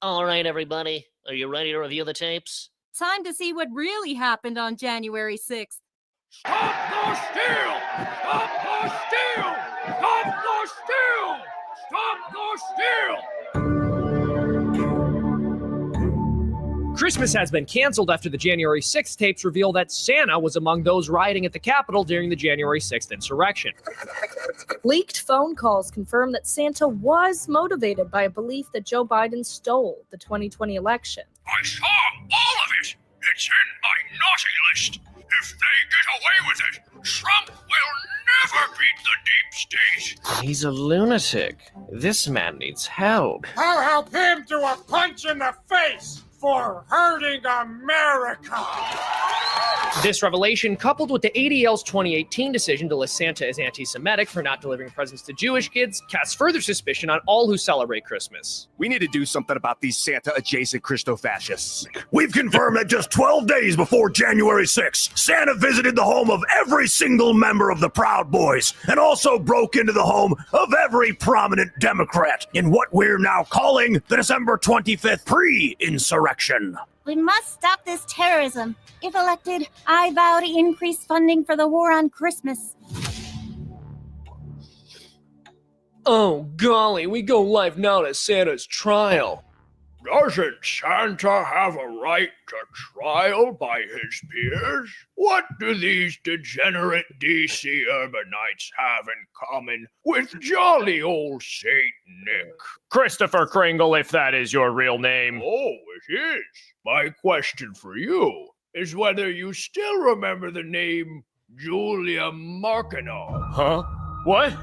All right, everybody. Are you ready to review the tapes? Time to see what really happened on January 6th. Stop the steal! Stop the steal! Stop the steal! Stop the steal! Christmas has been canceled after the January 6th tapes reveal that Santa was among those rioting at the Capitol during the January 6th insurrection. Leaked phone calls confirm that Santa was motivated by a belief that Joe Biden stole the 2020 election. I saw all of it! It's in my naughty list! If they get away with it, Trump will never beat the deep state! He's a lunatic. This man needs help. I'll help him do a punch in the face for hurting America! This revelation, coupled with the ADL's 2018 decision to list Santa as anti-Semitic for not delivering presents to Jewish kids, casts further suspicion on all who celebrate Christmas. We need to do something about these Santa-adjacent Christo-fascists. We've confirmed that just 12 days before January 6th, Santa visited the home of every single member of the Proud Boys and also broke into the home of every prominent Democrat in what we're now calling the December 25th pre-insurrection. We must stop this terrorism. If elected, I vow to increase funding for the war on Christmas. Oh, golly, we go live now to Santa's trial. Doesn't Santa have a right to trial by his peers? What do these degenerate DC urbanites have in common with jolly old Saint Nick? Christopher Kringle, if that is your real name. Oh, it is. My question for you is whether you still remember the name Julia Markinov. Huh? What?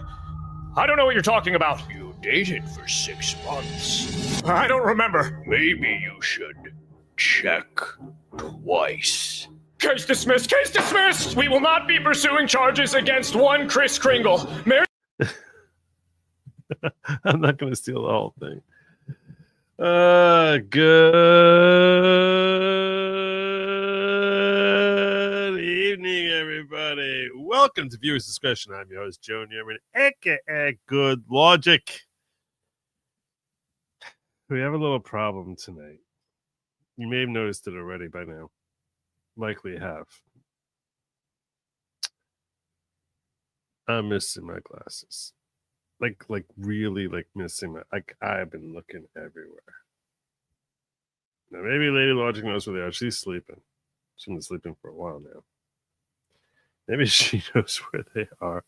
I don't know what you're talking about. You dated for 6 months. I don't remember. Maybe you should check twice. Case dismissed! Case dismissed! We will not be pursuing charges against one Chris Kringle. I'm not going to steal the whole thing. Good evening, everybody. Welcome to Viewers Discretion. I'm your host, Joe Newman, aka Good Lawgic. We have a little problem tonight. You may have noticed it already by now. Likely have. I'm missing my glasses. Like really missing my, I've been looking everywhere. Now maybe Lady Lawgic knows where they are. She's sleeping. She's been sleeping for a while now. Maybe she knows where they are.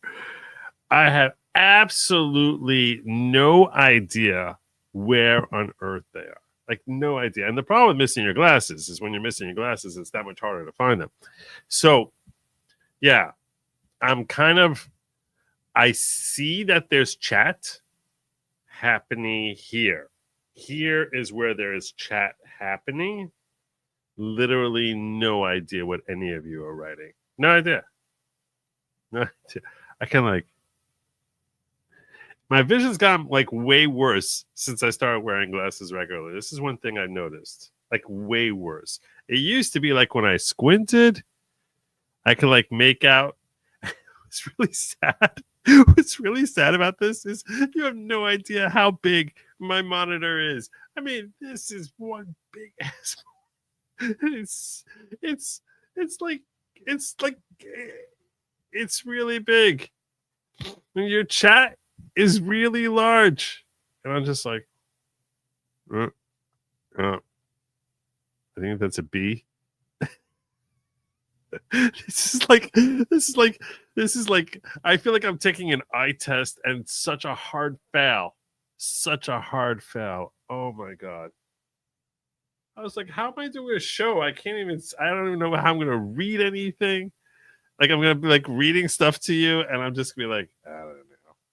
I have absolutely no idea where on earth they are. Like, no idea. And the problem with missing your glasses is when you're missing your glasses, it's that much harder to find them. So, yeah, I see that there's chat happening here. Here is where there is chat happening. Literally no idea what any of you are writing. No idea. No idea. I can my vision's gotten way worse since I started wearing glasses regularly. This is one thing I noticed. Way worse. It used to be when I squinted, I could make out. It's really sad. What's really sad about this is you have no idea how big my monitor is. I mean, this is one big ass. It's really big. And your chat is really large, and I'm just I think that's a B. This is like I feel like I'm taking an eye test and such a hard fail. Oh my god. I was like, how am I doing a show? I don't even know how I'm gonna read anything. I'm gonna be reading stuff to you, and I'm just gonna be I don't know.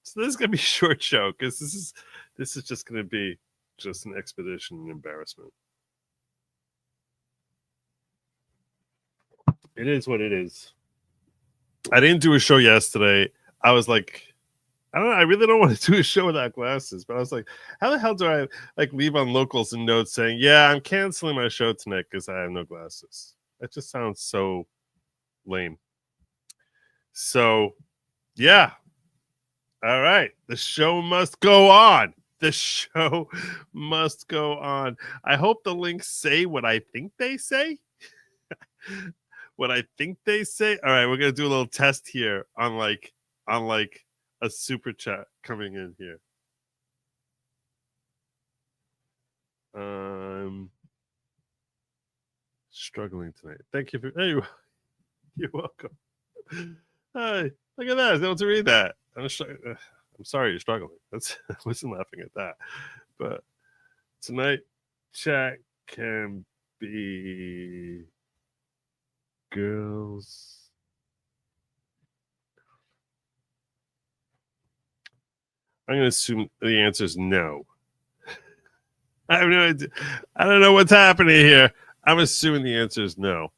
So this is gonna be a short show because this is just gonna be just an expedition and embarrassment. It is what it is. I didn't do a show yesterday. I was I don't know. I really don't want to do a show without glasses. But I was like, how the hell do I leave on Locals and notes saying, yeah, I'm canceling my show tonight because I have no glasses. That just sounds so lame. So, yeah. All right. The show must go on. The show must go on. I hope the links say what I think they say. What I think they say. All right, we're gonna do a little test here on like a super chat coming in here. Struggling tonight. Thank you for. Hey, you're welcome. Hi, look at that. I was able to read that. I'm sorry you're struggling. I wasn't laughing at that. But tonight, chat can be girls. I'm going to assume the answer is no. I have no idea. I don't know what's happening here. I'm assuming the answer is no.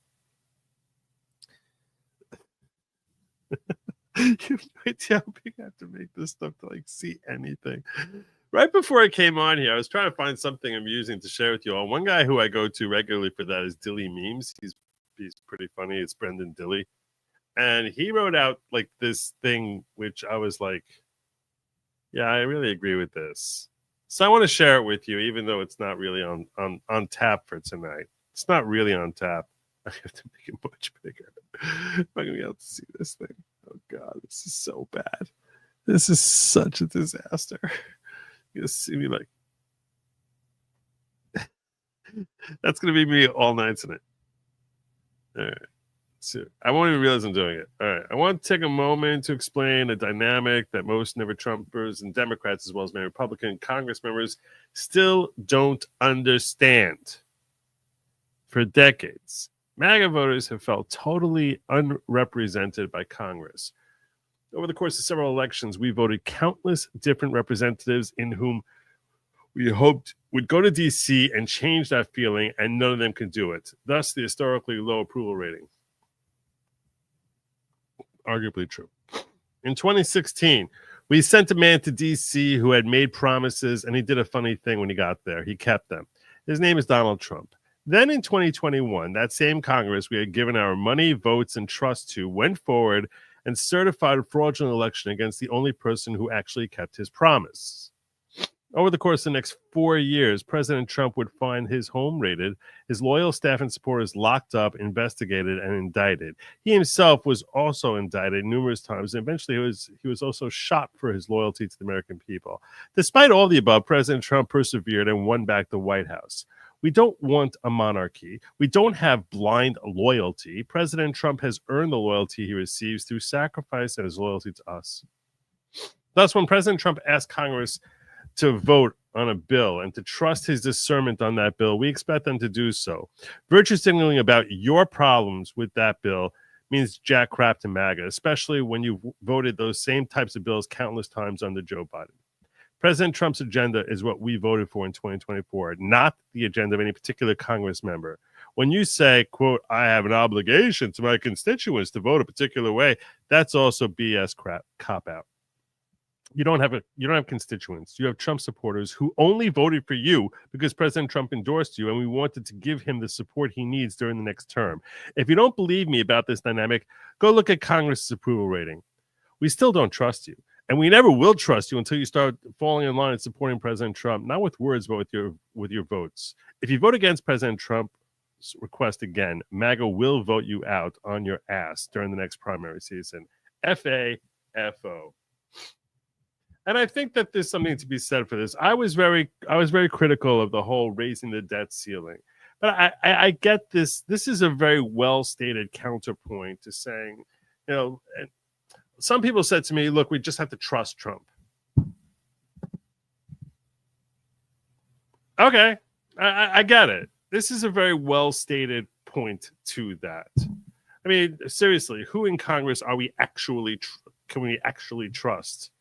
You have no idea how big I have to make this stuff to like see anything. Right before I came on here, I was trying to find something amusing to share with you all. One guy who I go to regularly for that is Dilly Memes. He's pretty funny. It's Brendan Dilly. And he wrote out like this thing, which I was like, yeah, I really agree with this. So I want to share it with you, even though it's not really on tap for tonight. It's not really on tap. I have to make it much bigger. I'm not going to be able to see this thing. Oh, God, this is so bad. This is such a disaster. You see me like... That's going to be me all night tonight. All right. So I won't even realize I'm doing it. All right. I want to take a moment to explain a dynamic that most never-Trumpers and Democrats, as well as many Republican Congress members, still don't understand. For decades, MAGA voters have felt totally unrepresented by Congress. Over the course of several elections, we voted countless different representatives in whom we hoped would go to D.C. and change that feeling, and none of them could do it. Thus, the historically low approval rating. Arguably true. In 2016, we sent a man to D.C. who had made promises, and he did a funny thing when he got there. He kept them. His name is Donald Trump. Then in 2021, that same Congress we had given our money, votes, and trust to went forward and certified a fraudulent election against the only person who actually kept his promise. Over the course of the next 4 years, President Trump would find his home raided, his loyal staff and supporters locked up, investigated, and indicted. He himself was also indicted numerous times, and eventually he was also shot for his loyalty to the American people. Despite all the above, President Trump persevered and won back the White House. We don't want a monarchy. We don't have blind loyalty. President Trump has earned the loyalty he receives through sacrifice and his loyalty to us. Thus, when President Trump asked Congress to vote on a bill and to trust his discernment on that bill, we expect them to do so. Virtue signaling about your problems with that bill means jack crap to MAGA, especially when you voted those same types of bills countless times under Joe Biden. President Trump's agenda is what we voted for in 2024, not the agenda of any particular Congress member. When you say, quote, I have an obligation to my constituents to vote a particular way, that's also BS crap, cop-out. You don't have constituents. You have Trump supporters who only voted for you because President Trump endorsed you, and we wanted to give him the support he needs during the next term. If you don't believe me about this dynamic, go look at Congress's approval rating. We still don't trust you. And we never will trust you until you start falling in line and supporting President Trump, not with words, but with your votes. If you vote against President Trump's request again, MAGA will vote you out on your ass during the next primary season. FAFO. And I think that there's something to be said for this. I was very critical of the whole raising the debt ceiling. But I get this. This is a very well-stated counterpoint to saying, you know, some people said to me, look, we just have to trust Trump. Okay, I get it. This is a very well-stated point to that. I mean, seriously, who in Congress are we actually can we actually trust?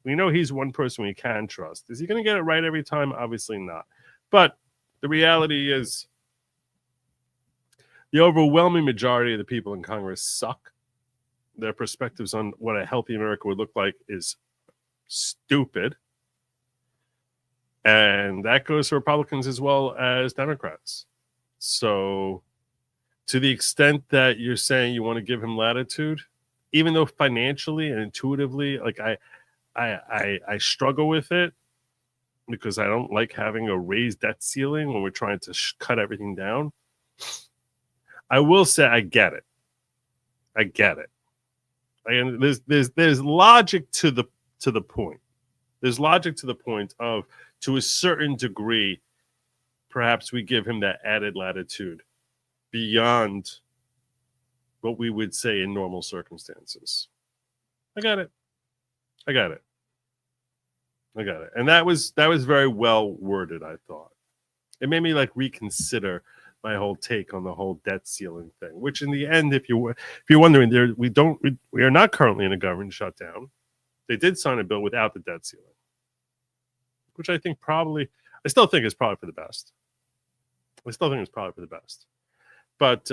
We know he's one person we can trust. Is he going to get it right every time? Obviously not. But the reality is the overwhelming majority of the people in Congress suck. Their perspectives on what a healthy America would look like is stupid. And that goes for Republicans as well as Democrats. So to the extent that you're saying you want to give him latitude, even though financially and intuitively, like I struggle with it, because I don't like having a raised debt ceiling when we're trying to cut everything down. I will say I get it. And there's logic to the point. There's logic to the point of, to a certain degree, perhaps we give him that added latitude beyond what we would say in normal circumstances. I got it. And that was very well worded, I thought. It made me reconsider my whole take on the whole debt ceiling thing, which in the end, if you're wondering, we are not currently in a government shutdown. They did sign a bill without the debt ceiling, which I still think is probably for the best. But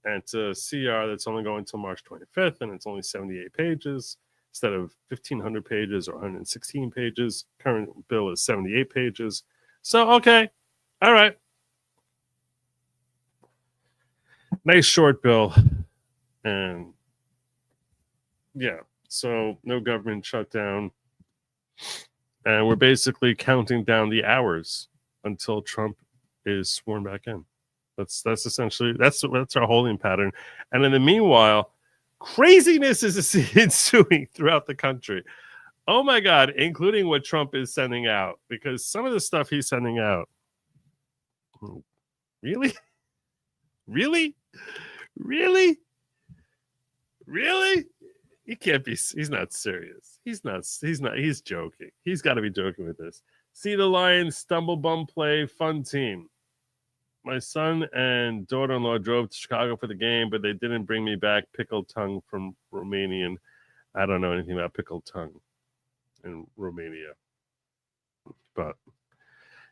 and it's a CR that's only going until March 25th, and it's only 78 pages instead of 1,500 pages or 116 pages. Current bill is 78 pages. So, okay. All right. Nice short bill. And yeah, so no government shutdown. And we're basically counting down the hours until Trump is sworn back in. That's essentially that's our holding pattern. And in the meanwhile, craziness is ensuing throughout the country. Oh my God, including what Trump is sending out, because some of the stuff he's sending out, really, he can't be. He's not serious. He's joking. He's got to be joking with this. See the Lions stumble bum play fun team. My son and daughter-in-law drove to Chicago for the game, but they didn't bring me back pickled tongue from Romanian. I don't know anything about pickled tongue in Romania. But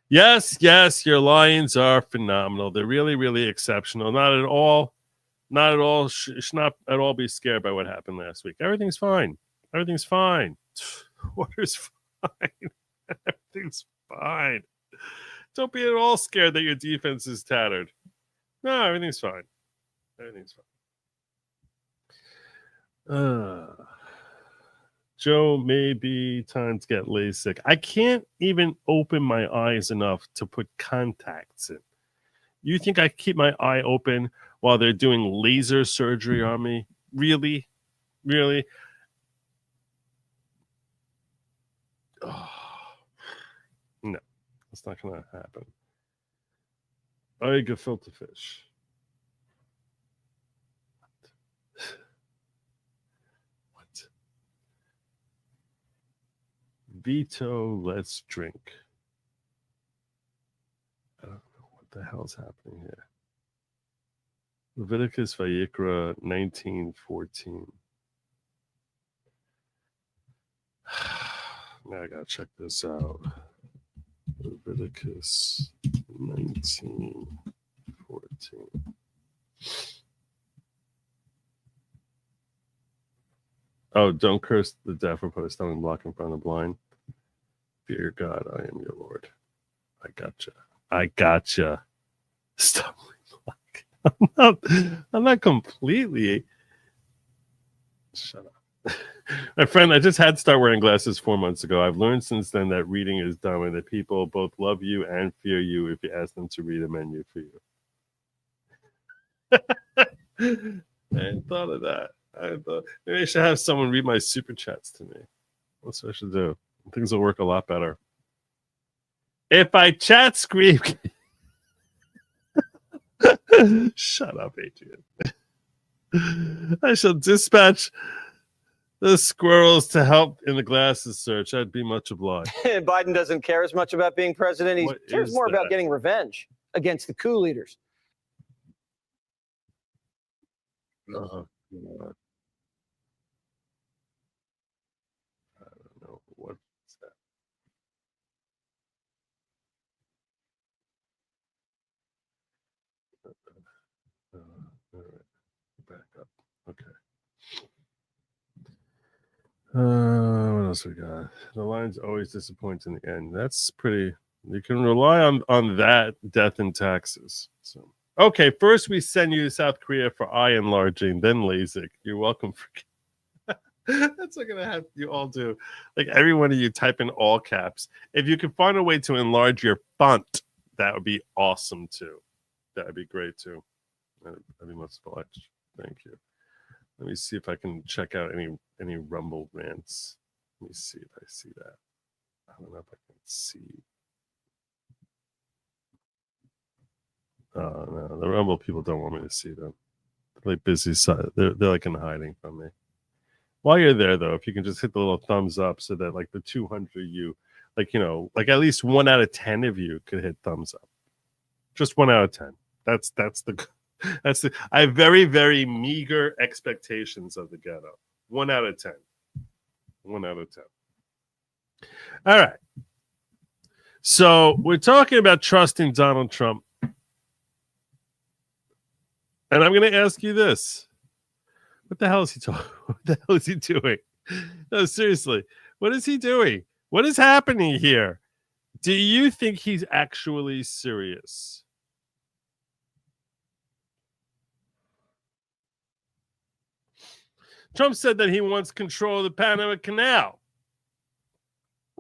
yes, your Lions are phenomenal. They're really, really exceptional. Not at all. Should not at all be scared by what happened last week. Everything's fine. Water's fine. Everything's fine. Don't be at all scared that your defense is tattered. No, everything's fine. Joe, maybe time to get LASIK. I can't even open my eyes enough to put contacts in. You think I keep my eye open while they're doing laser surgery on me? Really? Oh, no, it's not going to happen. I gefilte fish. What? Veto, let's drink. I don't know what the hell's happening here. Leviticus Vayikra 19:14. Now I gotta check this out. Leviticus 19:14. Oh, don't curse the deaf or put a stumbling block in front of the blind. Fear God, I am your Lord. I gotcha. Stumbling block. I'm not completely. Shut up. My friend, I just had to start wearing glasses 4 months ago. I've learned since then that reading is dumb and that people both love you and fear you if you ask them to read a menu for you. I hadn't thought of that. Maybe I should have someone read my super chats to me. That's what I should do. Things will work a lot better. If I chat scream. Shut up, Adrian. I shall dispatch the squirrels to help in the glasses search. I'd be much obliged. Biden doesn't care as much about being president. He cares more about getting revenge against the coup leaders. Oh, God. I don't know. What's that? All right. Back up. Okay. What else we got? The Lions always disappoint in the end. That's pretty. You can rely on that, death and taxes. So, okay, first we send you to South Korea for eye enlarging, then LASIK. You're welcome for. That's what I'm gonna have you all do. Like every one of you type in all caps. If you can find a way to enlarge your font, that would be awesome too. That would be great too. That'd be much obliged. Thank you. Let me see if I can check out any Rumble rants. Let me see if I see that. I don't know if I can see. Oh no, the Rumble people don't want me to see them. They're like busy. They're like in hiding from me. While you're there, though, if you can just hit the little thumbs up so that like the 200 you, like, you know, like at least 1 out of 10 of you could hit thumbs up. Just 1 out of 10. That's the I have very, very meager expectations of the ghetto. 1 out of 10. 1 out of 10. All right. So we're talking about trusting Donald Trump. And I'm going to ask you this. What the hell is he talking? What the hell is he doing? No, seriously. What is he doing? What is happening here? Do you think he's actually serious? Trump said that he wants control of the Panama Canal.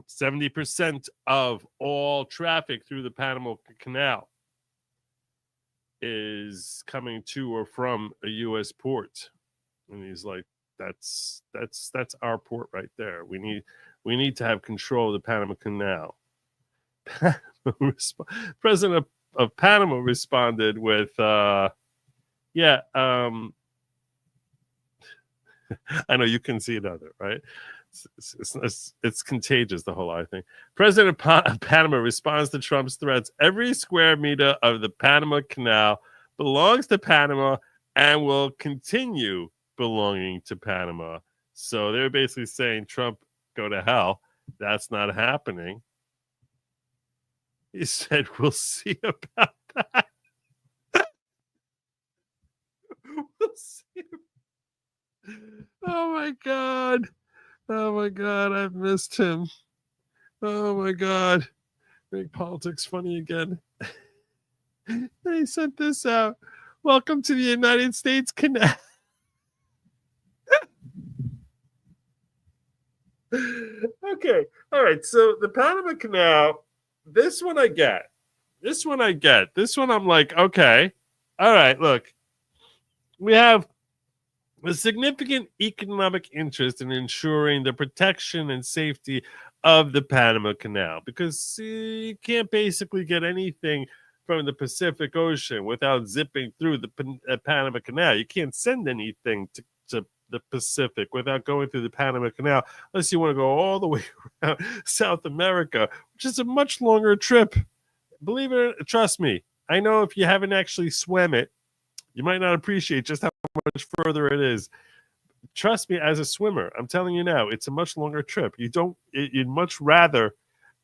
70% of all traffic through the Panama Canal is coming to or from a U.S. port. And he's like, that's our port right there. We need to have control of the Panama Canal. President of Panama responded with, I know you can see another, right? It's contagious, the whole thing. President of Panama responds to Trump's threats. Every square meter of the Panama Canal belongs to Panama and will continue belonging to Panama. So they're basically saying, Trump, go to hell. That's not happening. He said, we'll see about that. We'll see. Oh my God. Oh my God, I've missed him. Oh my God. Make politics funny again. They sent this out. Welcome to the United States Canal. Okay. All right. So the Panama Canal, this one I get. This one I'm like, okay. All right. Look, we have a significant economic interest in ensuring the protection and safety of the Panama Canal because you can't basically get anything from the Pacific Ocean without zipping through the Panama Canal. You can't send anything to the Pacific without going through the Panama Canal unless you want to go all the way around South America, which is a much longer trip. Believe it or not, trust me, I know if you haven't actually swam it, you might not appreciate just how much further it is. Trust me, as a swimmer, I'm telling you now, it's a much longer trip. You'd much rather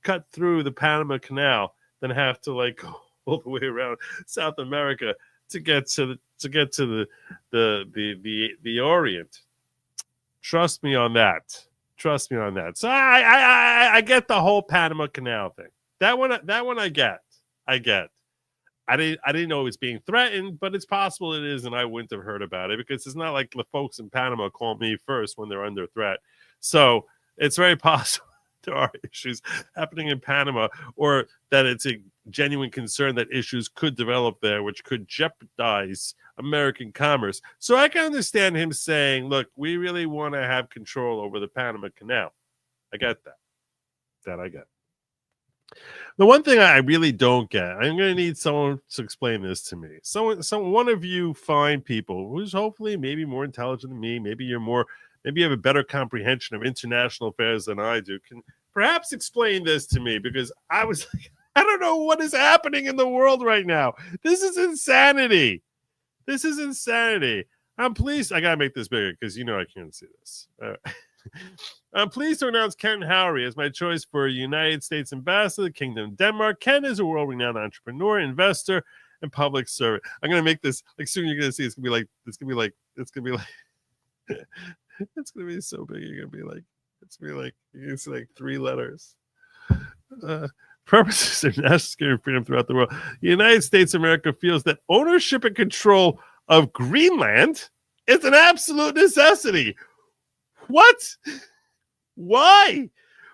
cut through the Panama Canal than have to like go all the way around South America to get to the Orient. Trust me on that. So I get the whole Panama Canal thing. That one I get. I didn't know it was being threatened, but it's possible it is, and I wouldn't have heard about it because it's not like the folks in Panama call me first when they're under threat. So it's very possible there are issues happening in Panama, or that it's a genuine concern that issues could develop there, which could jeopardize American commerce. So I can understand him saying, look, we really want to have control over the Panama Canal. I get that. I get. The one thing I really don't get, I'm going to need someone to explain this to me. One of you fine people who's hopefully maybe more intelligent than me, maybe you have a better comprehension of international affairs than I do, can perhaps explain this to me, because I was like, I don't know what is happening in the world right now. This is insanity. I'm pleased. I got to make this bigger because I can't see this. I'm pleased to announce Ken Howery as my choice for United States Ambassador to the Kingdom of Denmark. Ken is a world-renowned entrepreneur, investor, and public servant. I'm going to make this, like, soon you're going to see it's going to be so big. You're going to be like, you're going to see like 3 letters. Purposes of national security and freedom throughout the world. The United States of America feels that ownership and control of Greenland is an absolute necessity. What? Why?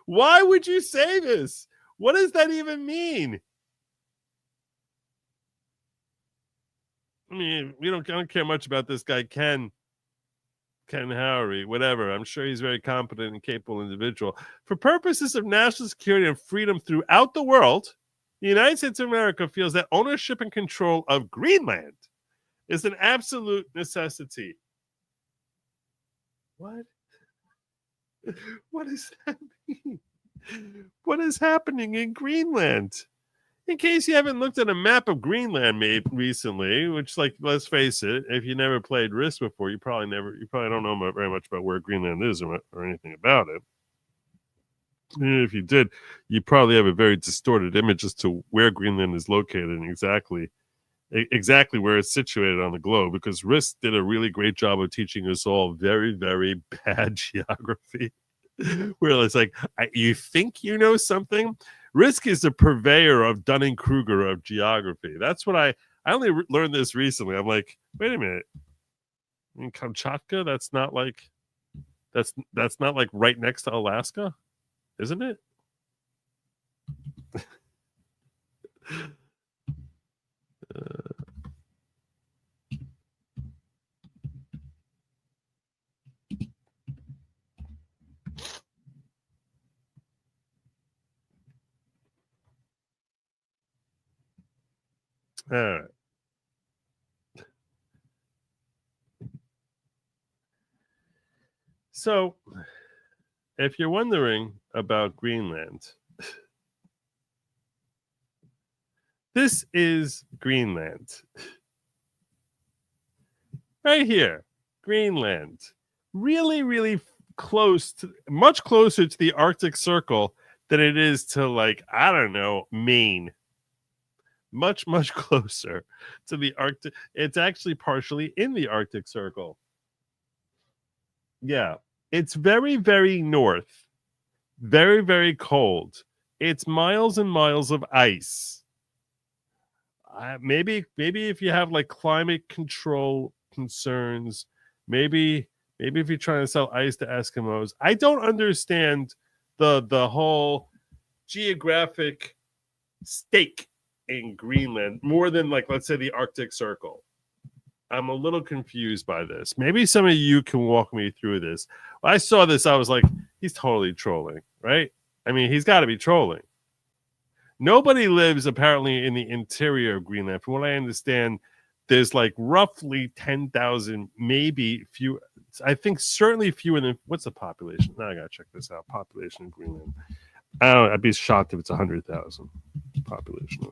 Why would you say this? What does that even mean? I mean, I don't care much about this guy, Ken Howery, whatever. I'm sure he's a very competent and capable individual. For purposes of national security and freedom throughout the world, the United States of America feels that ownership and control of Greenland is an absolute necessity. What? What does that mean? What is happening in Greenland? In case you haven't looked at a map of Greenland made recently, which, like, let's face it, if you never played Risk before, you probably don't know very much about where Greenland is or anything about it. And if you did, you probably have a very distorted image as to where Greenland is located and exactly where it's situated on the globe, because Risk did a really great job of teaching us all very, very bad geography. Where it's like, you think you know something? Risk is the purveyor of Dunning-Kruger of geography. That's what I only learned this recently. I'm like, wait a minute. In Kamchatka, that's not like right next to Alaska, isn't it? All right. So, if you're wondering about Greenland, this is Greenland. Right here, Greenland. Really, really close to, much closer to the Arctic Circle than it is to, like, I don't know, Maine. Much, much closer to the Arctic. It's actually partially in the Arctic Circle. Yeah. It's very, very north. Very, very cold. It's miles and miles of ice. Maybe if you have, like, climate control concerns, maybe if you're trying to sell ice to Eskimos. I don't understand the whole geographic stake in Greenland more than, like, let's say the Arctic Circle. I'm a little confused by this. Maybe some of you can walk me through this. When I saw this, I was like, he's totally trolling, right? I mean, he's got to be trolling. Nobody lives apparently in the interior of Greenland. From what I understand, there's like roughly 10,000, maybe few. I think certainly fewer than, what's the population? Now I got to check this out. Population in Greenland. I don't know, I'd be shocked if it's 100,000 population.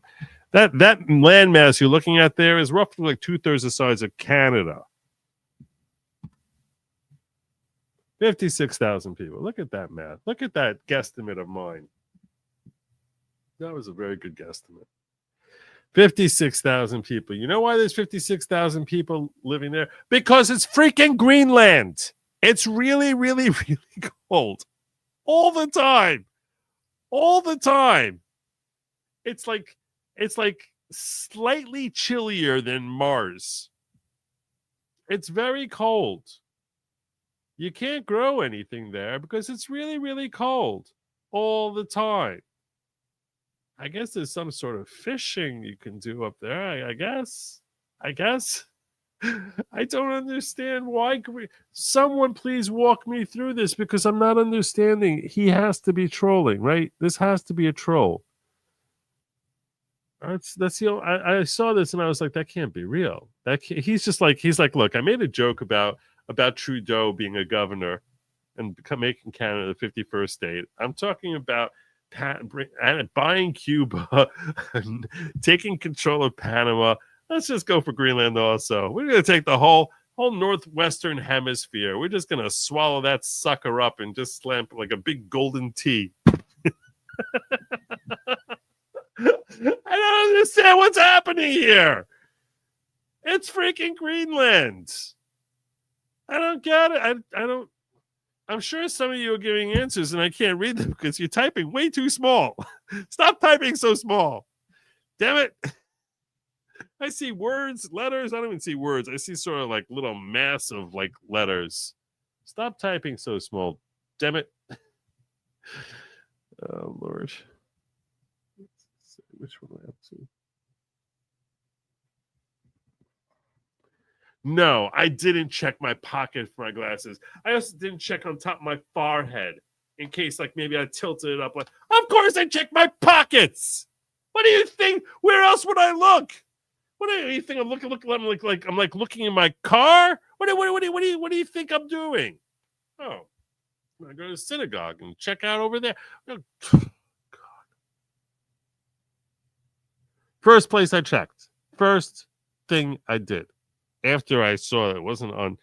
That landmass you're looking at there is roughly like 2/3 the size of Canada. 56,000 people. Look at that math. Look at that guesstimate of mine. That was a very good guesstimate. 56,000 people. You know why there's 56,000 people living there? Because it's freaking Greenland. It's really, really, really cold. All the time. All the time. It's like slightly chillier than Mars. It's very cold. You can't grow anything there because it's really, really cold all the time. I guess there's some sort of fishing you can do up there. I guess. I don't understand why. Someone please walk me through this because I'm not understanding. He has to be trolling, right? This has to be a troll. That's the. I saw this and I was like, that can't be real. He's like, look, I made a joke about Trudeau being a governor and making Canada the 51st state. I'm talking about buying Cuba, taking control of Panama. Let's just go for Greenland also. We're going to take the whole northwestern hemisphere. We're just going to swallow that sucker up and just slam like a big golden tea. I don't understand what's happening here. It's freaking Greenland. I don't get it. I don't. I'm sure some of you are giving answers and I can't read them because you're typing way too small. Stop typing so small. Damn it. I see words, letters. I don't even see words. I see sort of like little mass of like letters. Stop typing so small. Damn it. Oh, Lord. Let's see, which one am I up to? No, I didn't check my pocket for my glasses. I also didn't check on top of my forehead in case, like, maybe I tilted it up. Like, of course I check my pockets. What do you think? Where else would I look? What do you think I'm looking? I'm looking in my car. What do you think I'm doing? Oh, I go to the synagogue and check out over there. Oh, God. First place I checked. First thing I did. After I saw it wasn't on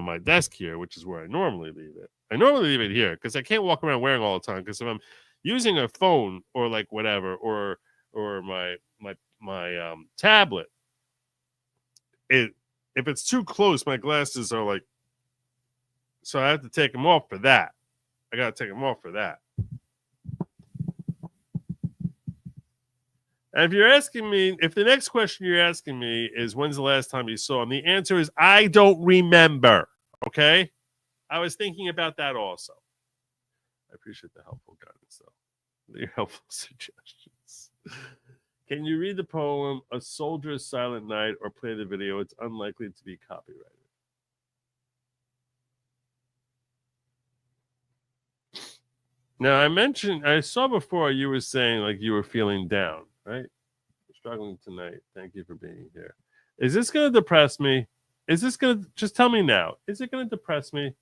my desk here, which is where I normally leave it. I normally leave it here because I can't walk around wearing all the time. Because if I'm using a phone or like whatever, or my tablet, if it's too close, my glasses are like. So I have to take them off for that. I gotta take them off for that. And if you're asking me, if the next question you're asking me is when's the last time you saw him, the answer is I don't remember. Okay? I was thinking about that also. I appreciate the helpful guidance, though. Your helpful suggestions. Can you read the poem A Soldier's Silent Night or play the video? It's unlikely to be copyrighted. Now, I saw before you were saying like you were feeling down, right? Struggling tonight. Thank you for being here. Is this going to depress me? Is this going to, just tell me now, is it going to depress me?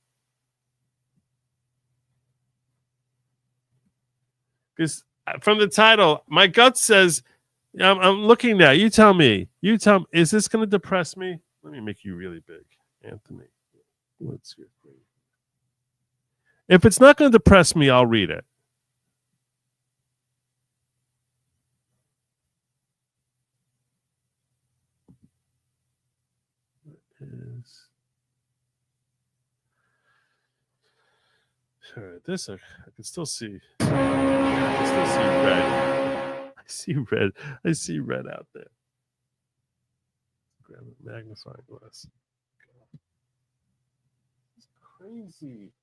Because from the title, my gut says, I'm looking now. You tell me, is this going to depress me? Let me make you really big, Anthony. What's your thing? If it's not going to depress me, I'll read it. Sure, this I can still see. I can still see red. I see red out there. Grab a magnifying glass. It's crazy.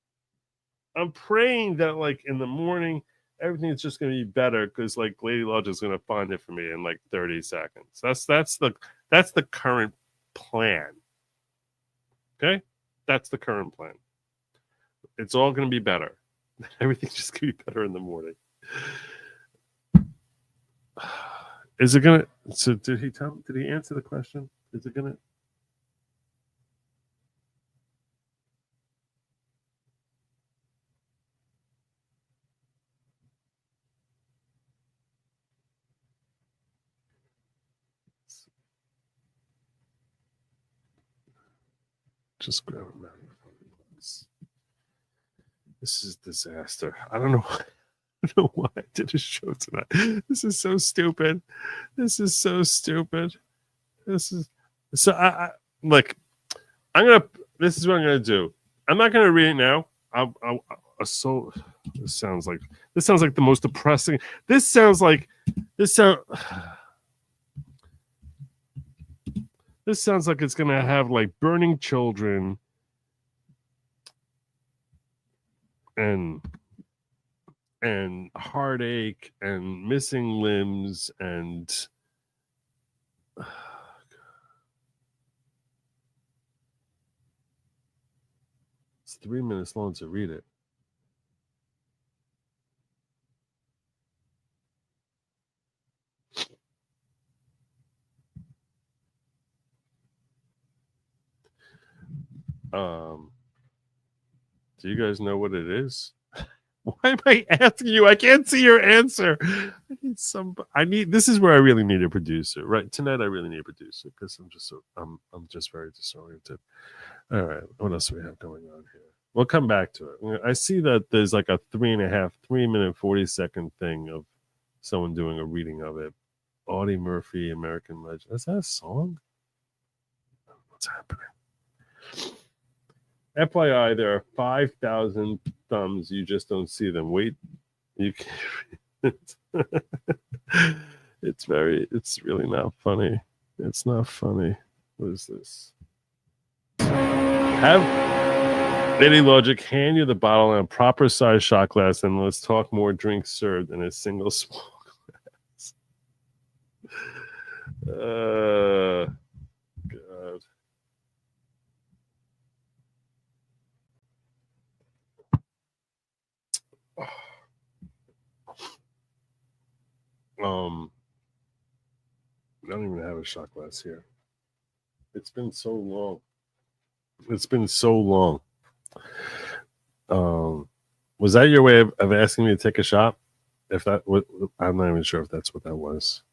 I'm praying that like in the morning everything's just going to be better because like Lady Lodge is going to find it for me in like 30 seconds. That's the current plan. Okay, that's the current plan. It's all going to be better. Everything's just going to be better in the morning. Is it going to? So did he answer the question? Is it going to? Just grab a magnifying glass. This is disaster. I don't know why I did a show tonight. This is so stupid. This is so I look. This is what I'm gonna do. I'm not gonna read it now. This sounds like the most depressing. This sounds like it's gonna have like burning children and heartache and missing limbs and it's 3 minutes long to read it. Do you guys know what it is? Why am I asking you? I can't see your answer. This is where I really need a producer. Right. Tonight I really need a producer because I'm just very disoriented. All right. What else do we have going on here? We'll come back to it. I see that there's like a 3 minute, 40-second thing of someone doing a reading of it. Audie Murphy, American Legend. Is that a song? What's happening? FYI, there are 5,000 thumbs. You just don't see them. Wait, you can't. It's really not funny. It's not funny. What is this? Lady Lawgic, hand you the bottle and a proper size shot glass, and let's talk more drinks served in a single small glass. God. I don't even have a shot glass here. It's been so long. It's been so long. Was that your way of asking me to take a shot? If that, I'm not even sure if that's what that was.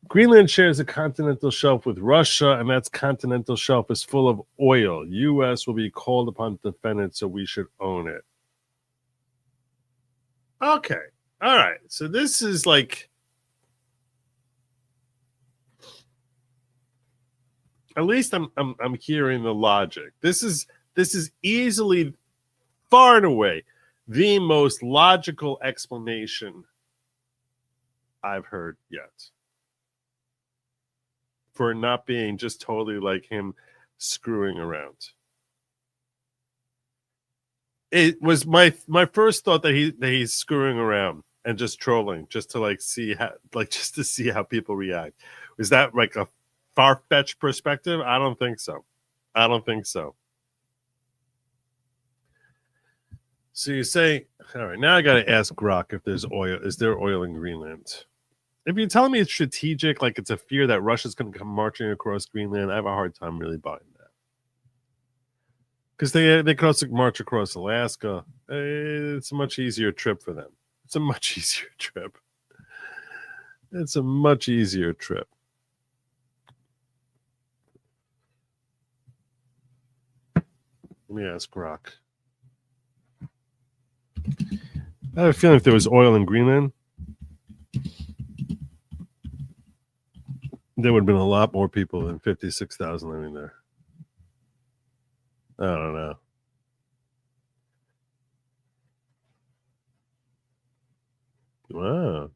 Greenland shares a continental shelf with Russia, and that continental shelf is full of oil. U.S. will be called upon to defend it, so we should own it. Okay. All right. So this is like, at least I'm hearing the logic. This is easily, far and away, the most logical explanation I've heard yet. For not being just totally like him screwing around. It was my first thought that he's screwing around and just trolling, just to see how people react. Was that like a far-fetched perspective? I don't think so. So you say, all right, now I got to ask Grok if there's oil. Is there oil in Greenland? If you're telling me it's strategic, like it's a fear that Russia's going to come marching across Greenland, I have a hard time really buying that. Because they could also march across Alaska. It's a much easier trip for them. It's a much easier trip. Let me ask Grok. I have a feeling if there was oil in Greenland, there would have been a lot more people than 56,000 living there. I don't know. Wow.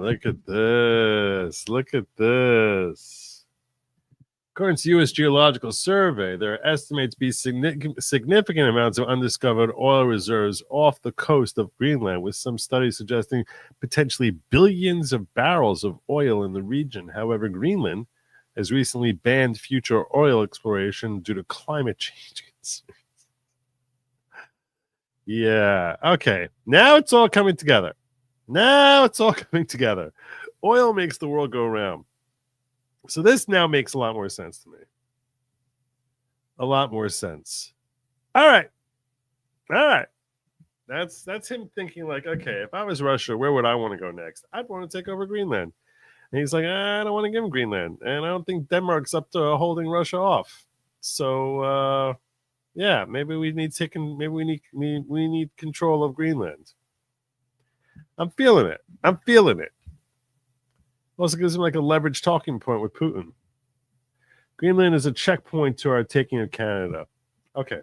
Look at this. According to U.S. Geological Survey, there are estimated to be significant amounts of undiscovered oil reserves off the coast of Greenland, with some studies suggesting potentially billions of barrels of oil in the region. However, Greenland has recently banned future oil exploration due to climate change concerns. Yeah, okay. Now it's all coming together. Oil makes the world go round. So this now makes a lot more sense to me. A lot more sense. All right. That's him thinking like, okay, if I was Russia, where would I want to go next? I'd want to take over Greenland. And he's like, I don't want to give him Greenland. And I don't think Denmark's up to holding Russia off. So, yeah, maybe we need control of Greenland. I'm feeling it. Also gives him like a leverage talking point with Putin. Greenland is a checkpoint to our taking of Canada. Okay.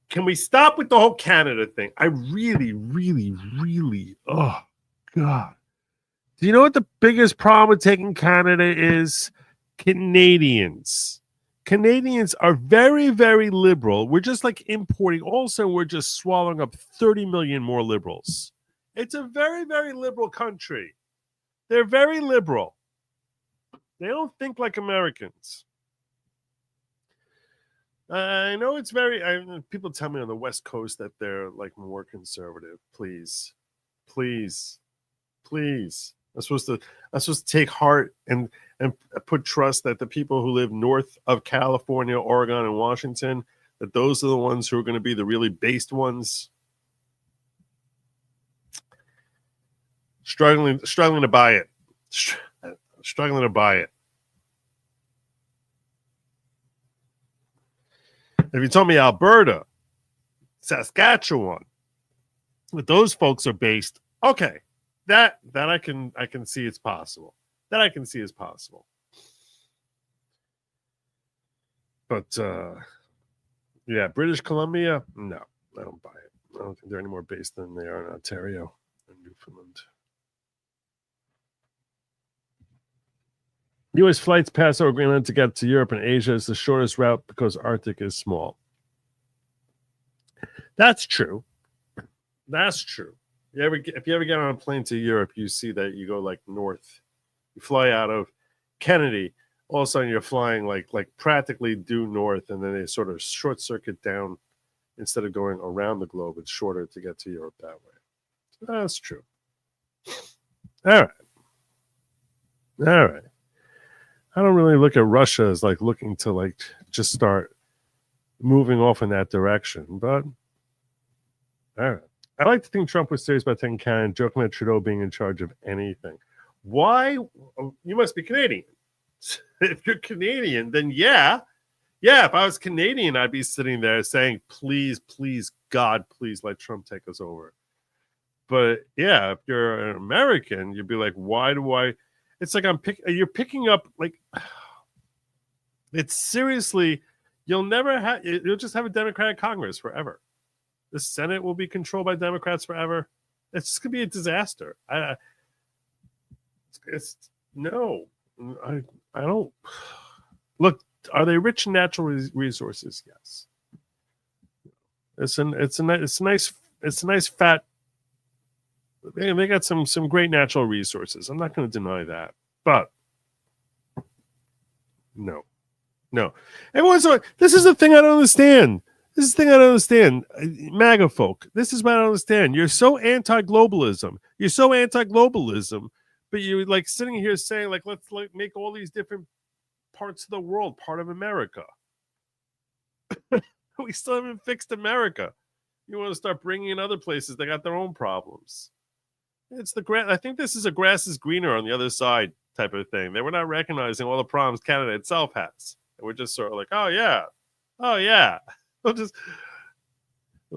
Can we stop with the whole Canada thing? I really, oh, God. Do you know what the biggest problem with taking Canada is? Canadians. Canadians are very, very liberal. We're just like importing. Also, we're just swallowing up 30 million more liberals. It's a very, very liberal country. They're very liberal. They don't think like Americans. I know it's people tell me on the West Coast that they're like more conservative. Please. I'm supposed to take heart and put trust that the people who live north of California, Oregon, and Washington, that those are the ones who are going to be the really based ones. Struggling to buy it. Struggling to buy it. If you told me Alberta, Saskatchewan, that those folks are based, okay, that I can see it's possible. But yeah, British Columbia, no, I don't buy it. I don't think they're any more based than they are in Ontario and Newfoundland. U.S. flights pass over Greenland to get to Europe and Asia is the shortest route because Arctic is small. That's true. That's true. If you ever get on a plane to Europe, you see that you go like north. You fly out of Kennedy. All of a sudden, you're flying like practically due north, and then they sort of short circuit down instead of going around the globe. It's shorter to get to Europe that way. So that's true. All right. I don't really look at Russia as like looking to like just start moving off in that direction, but all right. I like to think Trump was serious about taking Canada, joking about Trudeau being in charge of anything. Why? You must be Canadian. If you're Canadian, then yeah. If I was Canadian, I'd be sitting there saying, please, God, please let Trump take us over. But yeah, if you're an American, you'd be like, why do I? It's like you're picking up like, it's seriously, you'll just have a Democratic Congress forever. The Senate will be controlled by Democrats forever. It's just gonna be a disaster. I don't look. Are they rich in natural resources? Yes. It's a nice fat. They got some great natural resources. I'm not going to deny that, but no. Everyone's like, this is the thing I don't understand. MAGA folk. This is what I don't understand. You're so anti-globalism. But you're like sitting here saying like, let's make all these different parts of the world part of America. We still haven't fixed America. You want to start bringing in other places that got their own problems. It's the grass. I think this is a grass is greener on the other side type of thing. They were not recognizing all the problems Canada itself has. And we're just sort of like, oh yeah. We'll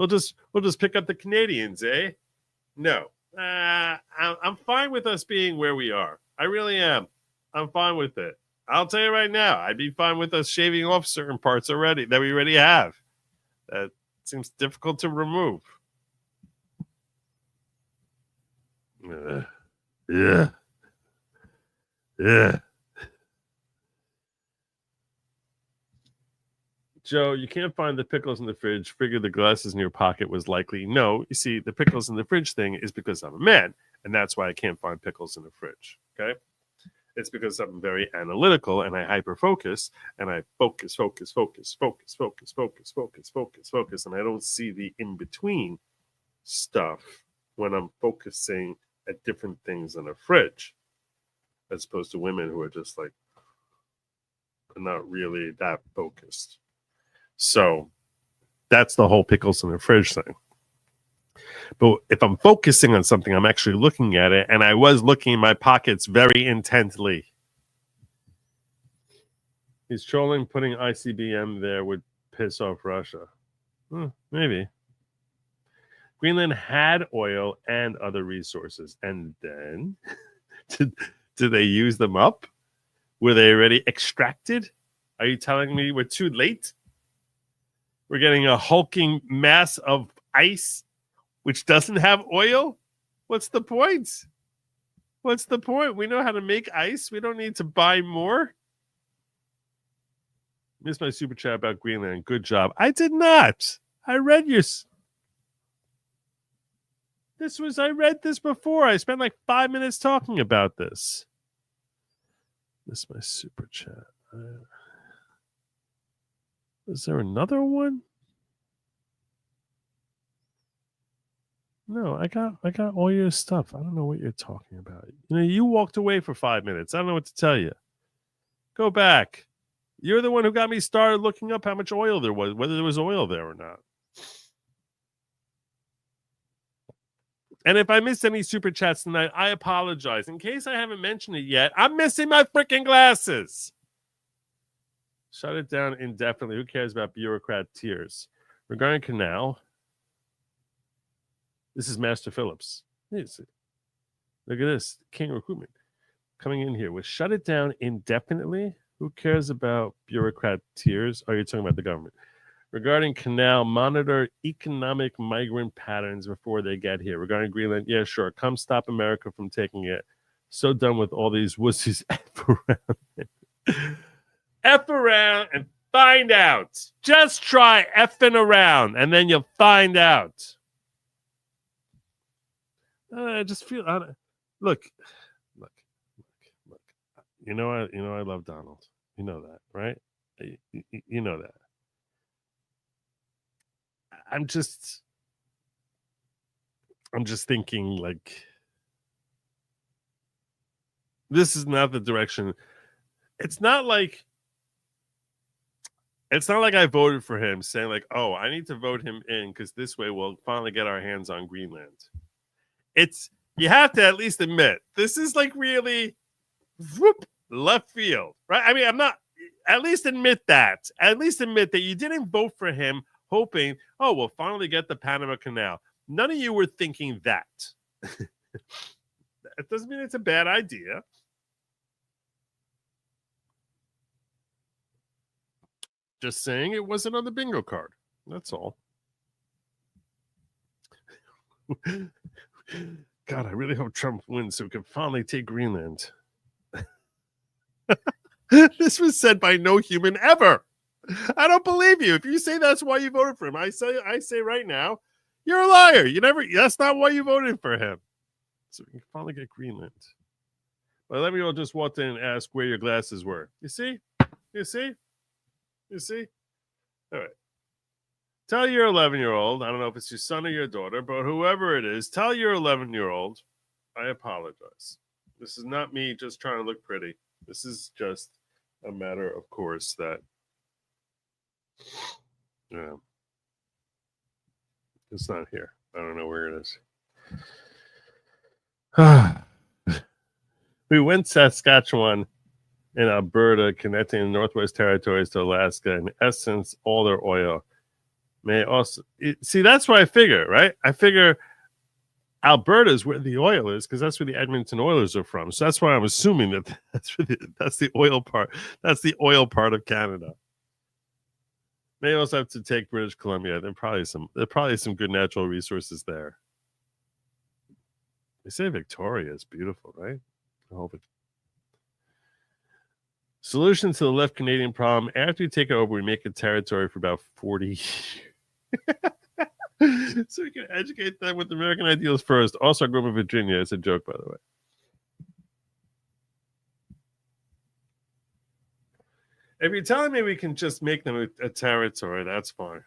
just pick up the Canadians, eh? No. I'm fine with us being where we are. I really am. I'm fine with it. I'll tell you right now, I'd be fine with us shaving off certain parts already that we already have. That seems difficult to remove. Yeah. Joe, you can't find the pickles in the fridge. Figure the glasses in your pocket was likely. No, you see, the pickles in the fridge thing is because I'm a man, and that's why I can't find pickles in the fridge. Okay? It's because I'm very analytical and I hyper focus and I focus, and I don't see the in between stuff when I'm focusing at different things in a fridge, as opposed to women who are just like not really that focused. So that's the whole pickles in the fridge thing. But if I'm focusing on something, I'm actually looking at it, and I was looking in my pockets very intently. He's trolling, putting ICBM there would piss off Russia. Maybe. Greenland had oil and other resources, and then did they use them up? Were they already extracted? Are you telling me we're too late? We're getting a hulking mass of ice which doesn't have oil? What's the point? We know how to make ice. We don't need to buy more. Missed my super chat about Greenland. Good job. I did not. I read your... I read this before. I spent like 5 minutes talking about this. Missed my super chat. Is there another one? No, I got all your stuff. I don't know what you're talking about. You walked away for 5 minutes. I don't know what to tell you. Go back. You're the one who got me started looking up how much oil there was, whether there was oil there or not. And if I missed any super chats tonight, I apologize. In case I haven't mentioned it yet, I'm missing my freaking glasses. Shut it down indefinitely. Who cares about bureaucrat tears? Regarding canal, this is Master Phillips. Look at this. King Recruitment coming in here with shut it down indefinitely. Who cares about bureaucrat tears? Oh, you're talking about the government. Regarding canal, monitor economic migrant patterns before they get here. Regarding Greenland, yeah, sure. Come stop America from taking it. So done with all these wussies. F around and find out. Just try effing around, and then you'll find out. I just feel. Look. You know, I love Donald. You know that, right? You know that. I'm just thinking, like, this is not the direction. It's not like I voted for him saying, like, oh, I need to vote him in because this way we'll finally get our hands on Greenland. You have to at least admit, this is like really left field, right? I mean, at least admit that. At least admit that you didn't vote for him hoping, oh, we'll finally get the Panama Canal. None of you were thinking that. It doesn't mean it's a bad idea. Just saying it wasn't on the bingo card. That's all. God, I really hope Trump wins so we can finally take Greenland. This was said by no human ever. I don't believe you. If you say that's why you voted for him, I say right now, you're a liar. That's not why you voted for him. So we can finally get Greenland. But let me all just walk in and ask where your glasses were. You see? All right. Tell your 11-year-old, I don't know if it's your son or your daughter, but whoever it is, tell your 11-year-old, I apologize. This is not me just trying to look pretty. This is just a matter of course that, it's not here. I don't know where it is. We went to Saskatchewan in Alberta, connecting the Northwest Territories to Alaska. In essence, all their oil may also see. That's what I figure, right? I figure Alberta is where the oil is because that's where the Edmonton Oilers are from. So that's why I'm assuming that that's the oil part. That's the oil part of Canada. May also have to take British Columbia. There's probably some good natural resources there. They say Victoria is beautiful, right? I hope it. Solution to the left Canadian problem: after we take it over, we make a territory for about 40 years. So we can educate them with American ideals first. Also, I grew up in Virginia. It's a joke, by the way. If you're telling me we can just make them a territory, that's fine.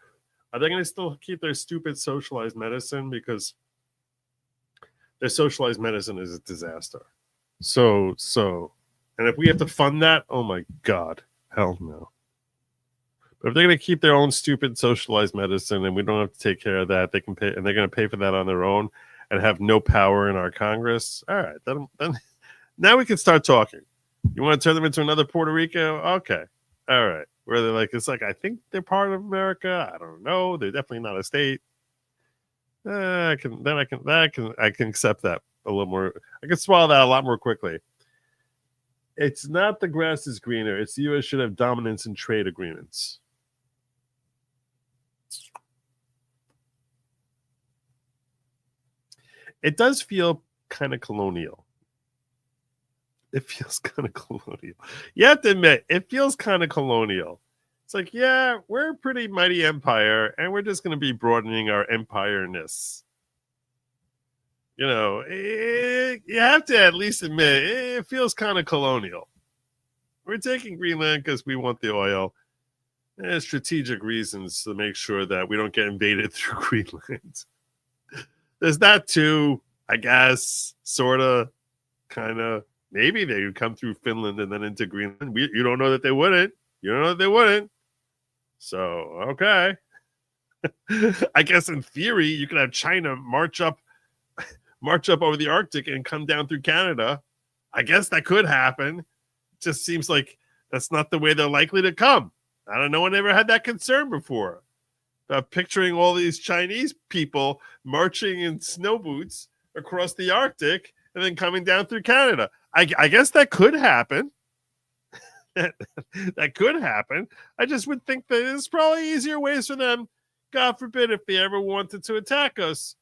Are they going to still keep their stupid socialized medicine? Because their socialized medicine is a disaster. So, and if we have to fund that, oh my God, hell no. But if they're going to keep their own stupid socialized medicine and we don't have to take care of that, they can pay, and they're going to pay for that on their own and have no power in our Congress. All right, then now we can start talking. You want to turn them into another Puerto Rico? Okay, all right. Where they're like, it's like, I think they're part of America. I don't know. They're definitely not a state. I can accept that a little more. I can swallow that a lot more quickly. It's not the grass is greener. It's the U.S. should have dominance in trade agreements. It does feel kind of colonial. It feels kind of colonial. You have to admit, it feels kind of colonial. It's like, yeah, we're a pretty mighty empire, and we're just going to be broadening our empire-ness. You know, you have to at least admit, it feels kind of colonial. We're taking Greenland because we want the oil. There's strategic reasons to make sure that we don't get invaded through Greenland. There's that too, I guess, sort of, kind of. Maybe they would come through Finland and then into Greenland. You don't know that they wouldn't. You don't know that they wouldn't. So, okay. I guess in theory, you could have China march up over the Arctic and come down through Canada. I guess that could happen. It just seems like that's not the way they're likely to come. I don't know. No one ever had that concern before. Picturing all these Chinese people marching in snow boots across the Arctic and then coming down through Canada. I guess that could happen. That could happen. I just would think that there's probably easier ways for them, God forbid, if they ever wanted to attack us,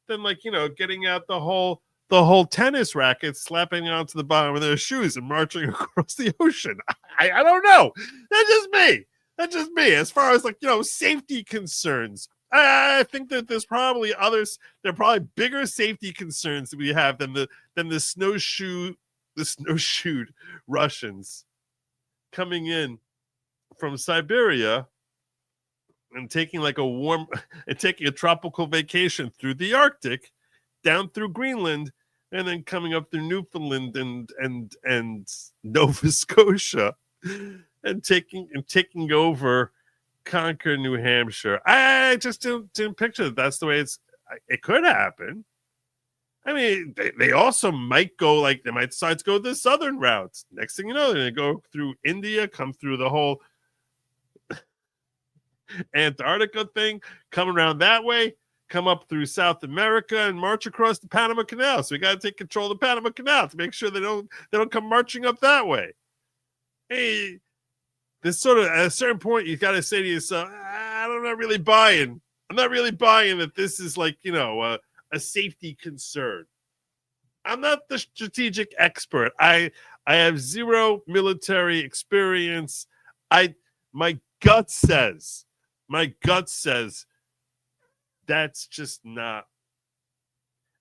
than, like, you know, getting out the whole the whole tennis racket slapping onto the bottom of their shoes and marching across the ocean. I don't know. That's just me. That's just me. As far as, like, you know, safety concerns, I think that there's probably others. There are probably bigger safety concerns that we have than the snowshoed Russians coming in from Siberia and taking like taking a tropical vacation through the Arctic, down through Greenland, and then coming up through Newfoundland and Nova Scotia, and taking over, conquer New Hampshire. I just didn't picture that. That's the way it could happen. I mean, they also might go, like, they might decide to go the southern routes. Next thing you know, they're going to go through India, come through the whole Antarctica thing, come around that way, come up through South America, and march across the Panama Canal. So we got to take control of the Panama Canal to make sure they don't come marching up that way. Hey, this sort of, at a certain point, you got to say to yourself, I'm not really buying that this is, like, you know, a safety concern. I'm not the strategic expert. I have zero military experience. My gut says that's just not,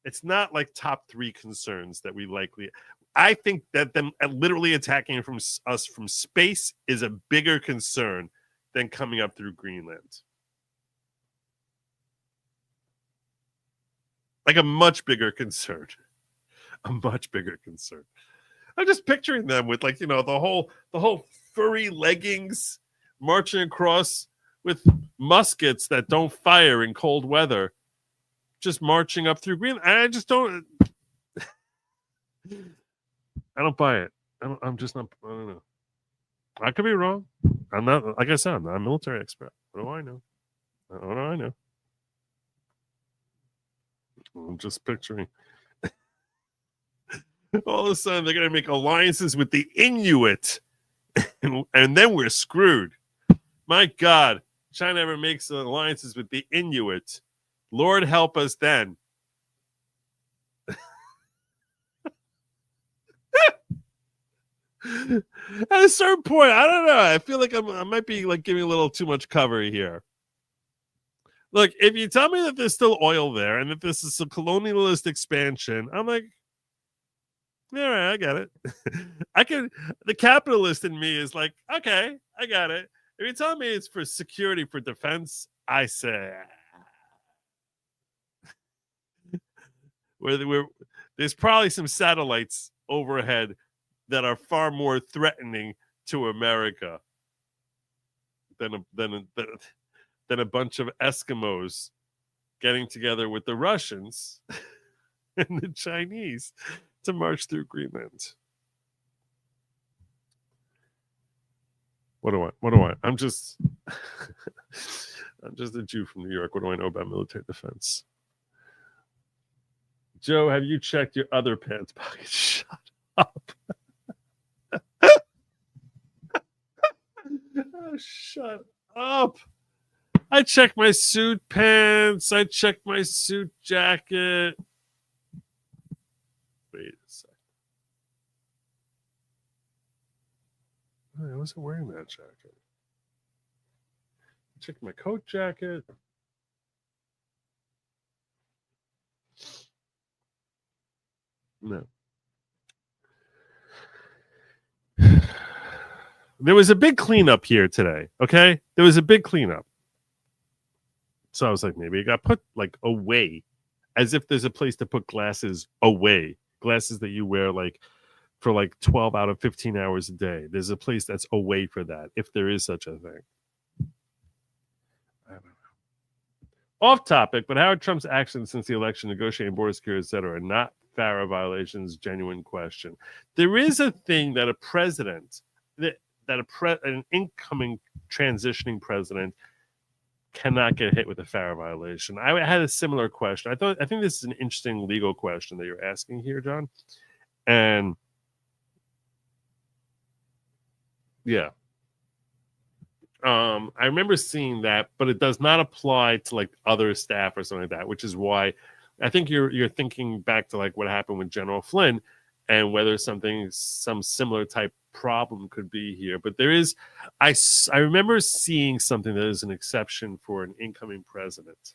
it's not like top 3 concerns that we likely. I think that them literally attacking from us from space is a bigger concern than coming up through Greenland. Like a much bigger concern. I'm just picturing them with, like, you know, the whole furry leggings marching across with muskets that don't fire in cold weather, just marching up through Greenland. I just don't. I don't buy it. I'm just not. I don't know. I could be wrong. I'm not. Like I said, I'm not a military expert. What do I know? What do I know? I'm just picturing. All of a sudden, they're going to make alliances with the Inuit, and then we're screwed. My God, China ever makes alliances with the Inuit, Lord help us then. At a certain point, I don't know. I feel like I might be, like, giving a little too much cover here. Look, if you tell me that there's still oil there and that this is a colonialist expansion, I'm like, all right, I got it. The capitalist in me is like, okay, I got it. If you tell me it's for security, for defense, I say, there's probably some satellites overhead that are far more threatening to America than a bunch of Eskimos getting together with the Russians and the Chinese to march through Greenland. What do I? I'm just a Jew from New York. What do I know about military defense? Joe, have you checked your other pants pocket? Shut up. Oh, shut up. I checked my suit pants. I checked my suit jacket. Wait a second. I wasn't wearing that jacket. I checked my coat jacket. No. There was a big cleanup here today, okay? There was a big cleanup. So I was like, maybe it got put, like, away, as if there's a place to put glasses away. Glasses that you wear, like, for, like, 12 out of 15 hours a day. There's a place that's away for that, if there is such a thing. I don't know. Off topic, but Howard Trump's actions since the election, negotiating border security, etc., not FARA violations, genuine question. There is a thing that a president, an incoming transitioning president cannot get hit with a FARA violation. I had a similar question. I think this is an interesting legal question that you're asking here, John. And yeah. I remember seeing that, but it does not apply to, like, other staff or something like that, which is why, I think you're thinking back to like what happened with General Flynn and whether some similar type problem could be here. But there is, I remember seeing something that is an exception for an incoming president.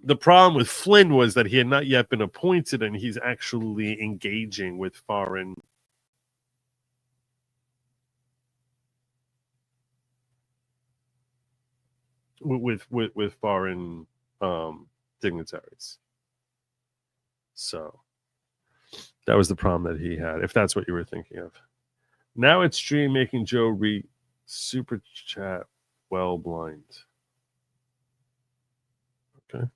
The problem with Flynn was that he had not yet been appointed, and he's actually engaging with foreign with foreign dignitaries. So that was the problem that he had, if that's what you were thinking of. Now it's stream making Joe read super chat well blind. Okay.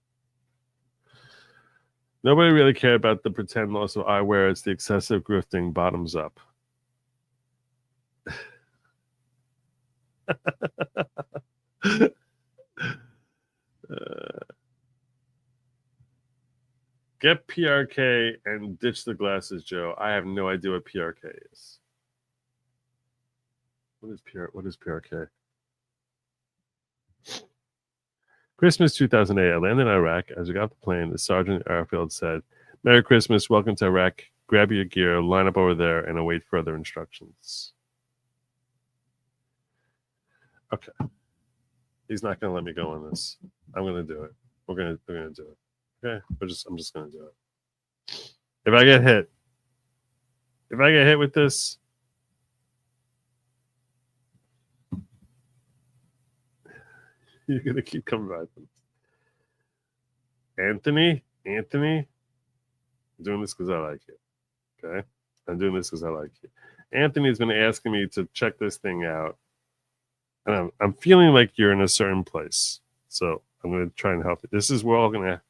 Nobody really cared about the pretend loss of eyewear. It's the excessive grifting bottoms up. Get PRK and ditch the glasses, Joe. I have no idea what PRK is. What is PRK? Christmas 2008. I landed in Iraq. As we got off the plane, the sergeant at airfield said, "Merry Christmas. Welcome to Iraq. Grab your gear, line up over there, and await further instructions." Okay. He's not going to let me go on this. I'm going to do it. We're going to do it. Okay? I'm just going to do it. If I get hit with this, you're going to keep coming back. Anthony, I'm doing this because I like you. Okay? I'm doing this because I like you. Anthony's been asking me to check this thing out. And I'm feeling like you're in a certain place. So I'm going to try and help you. This is we're going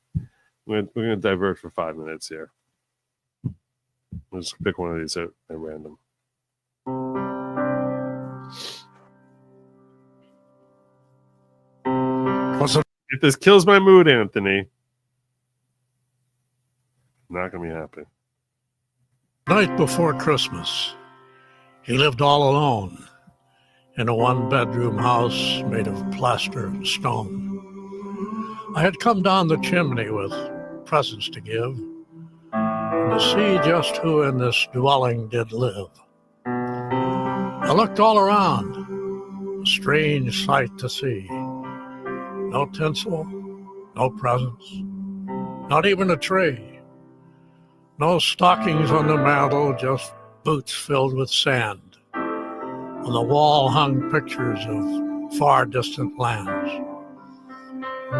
to divert for 5 minutes here. I'll just pick one of these at random. If this kills my mood, Anthony, I'm not going to be happy. Night before Christmas, he lived all alone in a one-bedroom house made of plaster and stone. I had come down the chimney with presents to give, and to see just who in this dwelling did live. I looked all around, a strange sight to see. No tinsel, no presents, not even a tree. No stockings on the mantel, just boots filled with sand. On the wall hung pictures of far distant lands.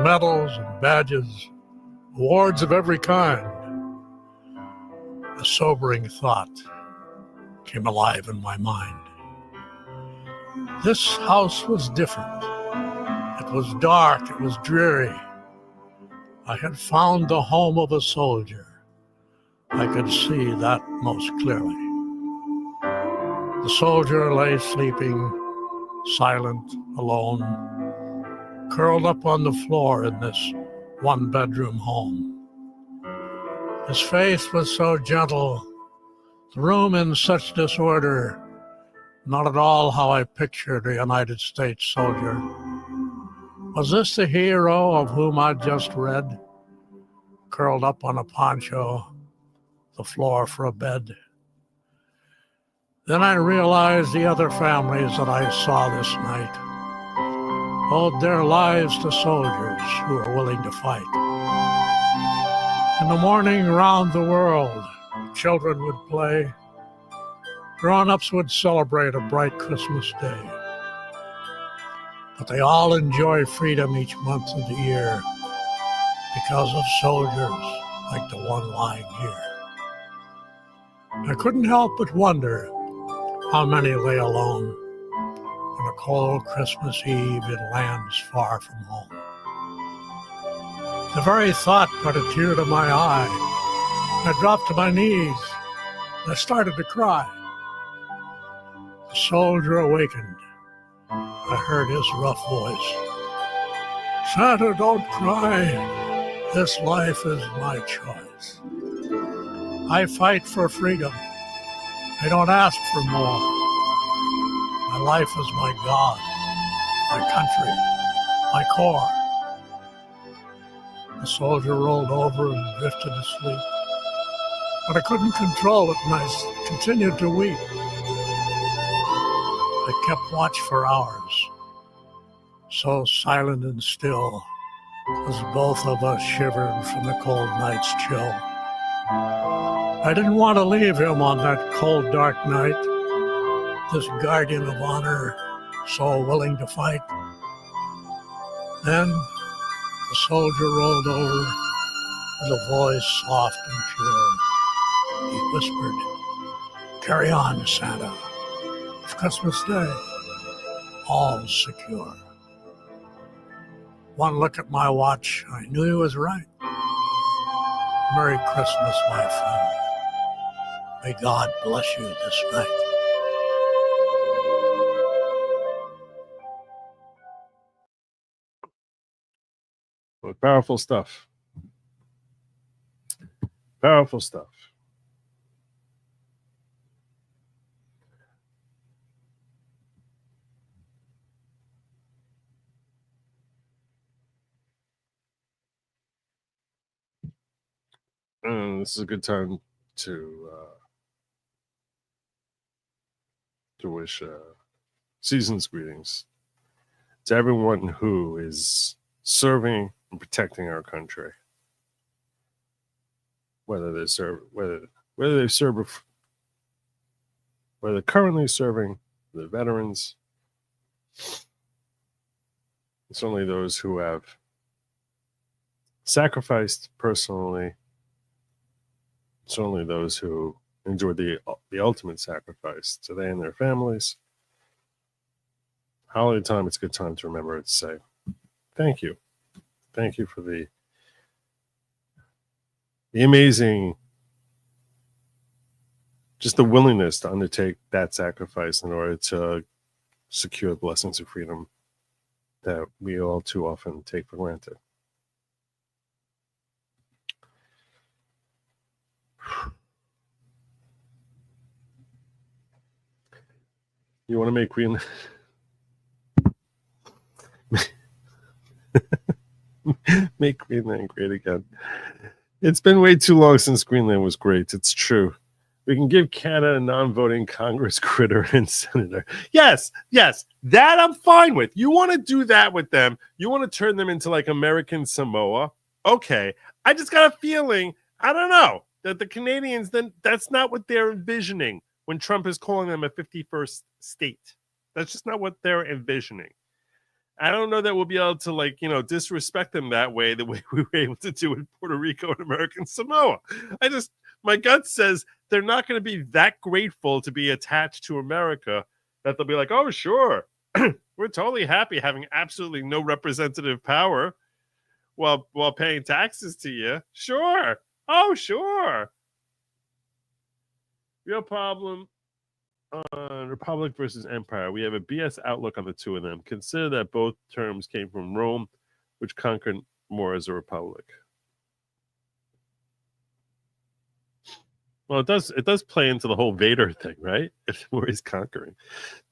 Medals and badges, awards of every kind. A sobering thought came alive in my mind. This house was different. It was dark, it was dreary. I had found the home of a soldier. I could see that most clearly. The soldier lay sleeping, silent, alone, curled up on the floor in this one-bedroom home. His face was so gentle, the room in such disorder, not at all how I pictured a United States soldier. Was this the hero of whom I'd just read, curled up on a poncho, the floor for a bed? Then I realized the other families that I saw this night owed their lives to soldiers who were willing to fight. In the morning, round the world, children would play. Grown-ups would celebrate a bright Christmas day. But they all enjoy freedom each month of the year because of soldiers like the one lying here. I couldn't help but wonder how many lay alone on a cold Christmas Eve in lands far from home. The very thought brought a tear to my eye. I dropped to my knees and I started to cry. The soldier awakened. I heard his rough voice. "Santa, don't cry. This life is my choice. I fight for freedom. I don't ask for more. My life is my God, my country, my core. The soldier rolled over and drifted asleep. But I couldn't control it, and I continued to weep. I kept watch for hours, so silent and still, as both of us shivered from the cold night's chill. I didn't want to leave him on that cold, dark night, this guardian of honor, so willing to fight. Then the soldier rolled over with a voice soft and pure. He whispered, "Carry on, Santa. It's Christmas Day. All secure." One look at my watch, I knew he was right. Merry Christmas, my friend. May God bless you this night. Well, powerful stuff. Powerful stuff. This is a good time to wish season's greetings to everyone who is serving and protecting our country. Whether they're currently serving, the veterans, certainly those who have sacrificed personally, certainly those who endured the ultimate sacrifice, to they and their families. Holiday time, it's a good time to remember to say thank you. Thank you for the amazing, just the willingness to undertake that sacrifice in order to secure the blessings of freedom that we all too often take for granted. You want to make Greenland make Greenland great again. It's been way too long since Greenland was great. It's true. We can give Canada a non-voting Congress critter and senator. Yes, that I'm fine with. You want to do that with them. You want to turn them into like American Samoa. Okay. I just got a feeling, I don't know, that the Canadians, then that's not what they're envisioning when Trump is calling them a 51st state. That's just not what they're envisioning. I don't know that we'll be able to disrespect them that way, the way we were able to do in Puerto Rico and American Samoa. My gut says they're not going to be that grateful to be attached to America that they'll be like, oh, sure, we're totally happy having absolutely no representative power while paying taxes to you. Sure. Oh, sure. Real problem on Republic versus Empire. We have a BS outlook on the two of them. Consider that both terms came from Rome, which conquered more as a republic. Well, it does play into the whole Vader thing, right? Where he's conquering.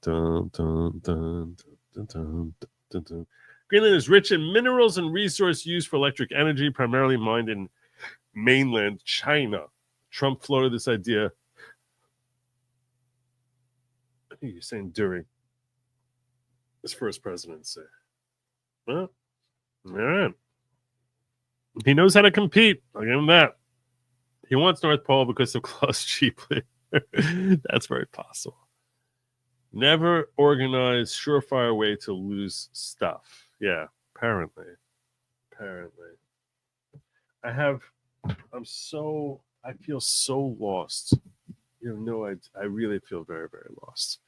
Dun, dun, dun, dun, dun, dun, dun. Greenland is rich in minerals and resource used for electric energy, primarily mined in mainland China. Trump floated this idea. I think you're saying during his first presidency. Well, all right. He knows how to compete. I'll give him that. He wants North Pole because of close cheaply. That's very possible. Never organized surefire way to lose stuff. Yeah, apparently. I feel so lost. I really feel very, very lost.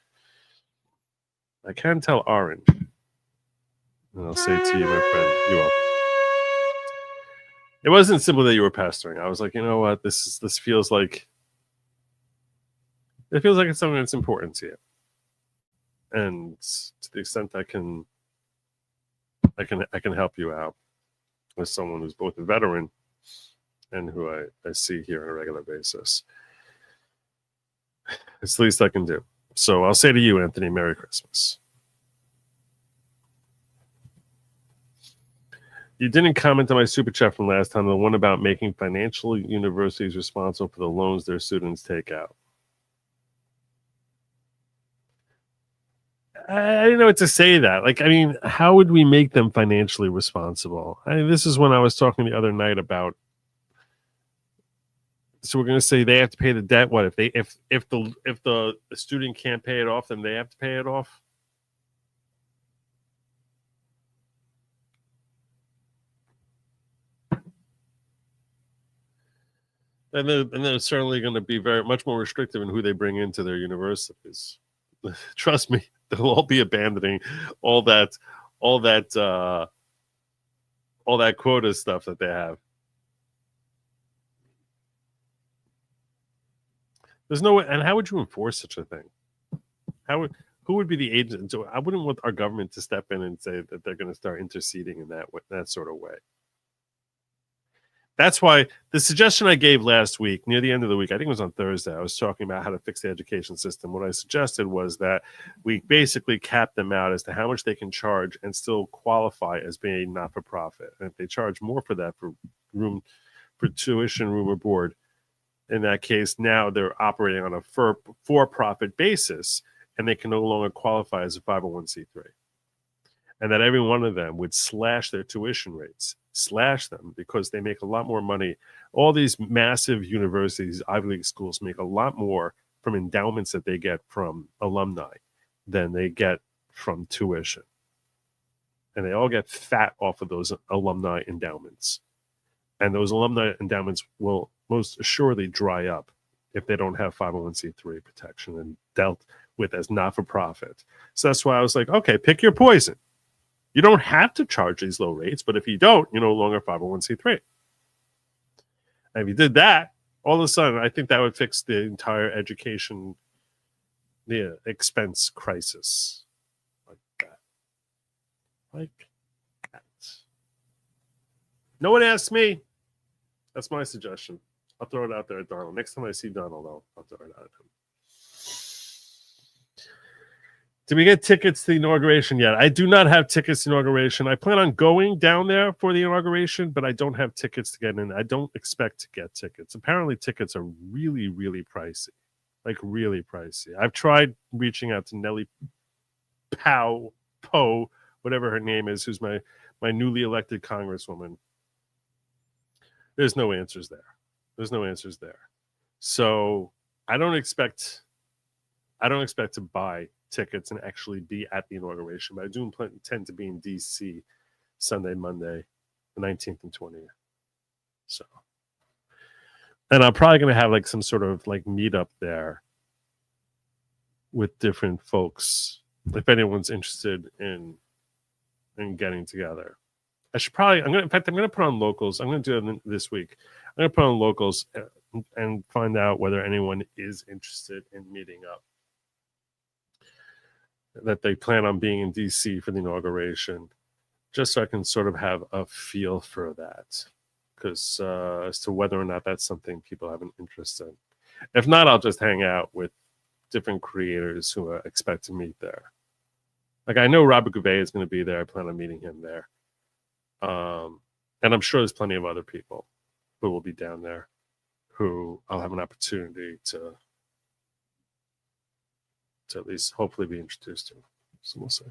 I can tell Orange. And I'll say to you, my friend, you will. It wasn't simple that you were pastoring. I was like, you know what? This feels like it's something that's important to you. And to the extent I can help you out as someone who's both a veteran and who I see here on a regular basis. It's the least I can do. So I'll say to you, Anthony, Merry Christmas. You didn't comment on my super chat from last time, the one about making financial universities responsible for the loans their students take out. I didn't know what to say that. Like, I mean, how would we make them financially responsible? This is when I was talking the other night about. So we're going to say they have to pay the debt. What if the student can't pay it off, then they have to pay it off? And they're certainly going to be very much more restrictive in who they bring into their universities. Trust me, they'll all be abandoning all that quota stuff that they have. There's no way, and how would you enforce such a thing? Who would be the agent? So I wouldn't want our government to step in and say that they're going to start interceding in that sort of way. That's why the suggestion I gave last week, near the end of the week, I think it was on Thursday, I was talking about how to fix the education system. What I suggested was that we basically cap them out as to how much they can charge and still qualify as being not-for-profit. And if they charge more for that, for tuition, room, or board, in that case, now they're operating on a for-profit basis, and they can no longer qualify as a 501c3. And that every one of them would slash their tuition rates, slash them, because they make a lot more money. All these massive universities, Ivy League schools, make a lot more from endowments that they get from alumni than they get from tuition. And they all get fat off of those alumni endowments. And those alumni endowments will most assuredly dry up if they don't have 501c3 protection and dealt with as not-for-profit. So that's why I was like, okay, pick your poison. You don't have to charge these low rates, but if you don't, you're no longer 501c3. And if you did that, all of a sudden, I think that would fix the entire education expense crisis. Like that. Like that. No one asked me. That's my suggestion. I'll throw it out there at Donald. Next time I see Donald, I'll throw it out at him. Did we get tickets to the inauguration yet? I do not have tickets to the inauguration. I plan on going down there for the inauguration, but I don't have tickets to get in. I don't expect to get tickets. Apparently, tickets are really, really pricey. Like, really pricey. I've tried reaching out to Nellie Poe, whatever her name is, who's my newly elected congresswoman. There's no answers there. So I don't expect to buy tickets and actually be at the inauguration, but I do intend to be in DC Sunday, Monday, the 19th and 20th. So, and I'm probably going to have like some sort of like meetup there with different folks if anyone's interested in getting together. I'm going to put on locals. I'm going to do it this week. I'm going to put on locals and find out whether anyone is interested in meeting up. That they plan on being in DC for the inauguration, just so I can sort of have a feel for that, because as to whether or not that's something people have an interest in. If not, I'll just hang out with different creators who expect to meet there. Like, I know Robert Gouvet is going to be there. I plan on meeting him there. And I'm sure there's plenty of other people who will be down there who I'll have an opportunity to at least hopefully be introduced to. So we'll see.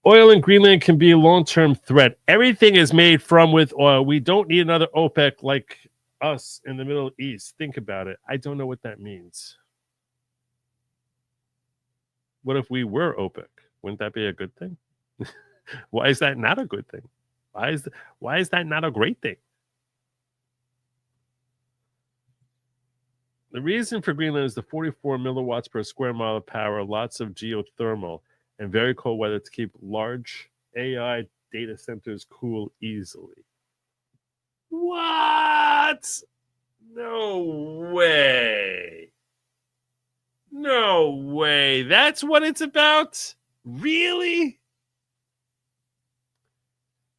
Oil in Greenland can be a long-term threat. Everything is made from with oil. We don't need another OPEC like us in the Middle East. Think about it. I don't know what that means. What if we were OPEC? Wouldn't that be a good thing? Why is that not a good thing? Why is that not a great thing? The reason for Greenland is the 44 milliwatts per square mile of power, lots of geothermal, and very cold weather to keep large AI data centers cool easily. What? No way. No way. That's what it's about? Really?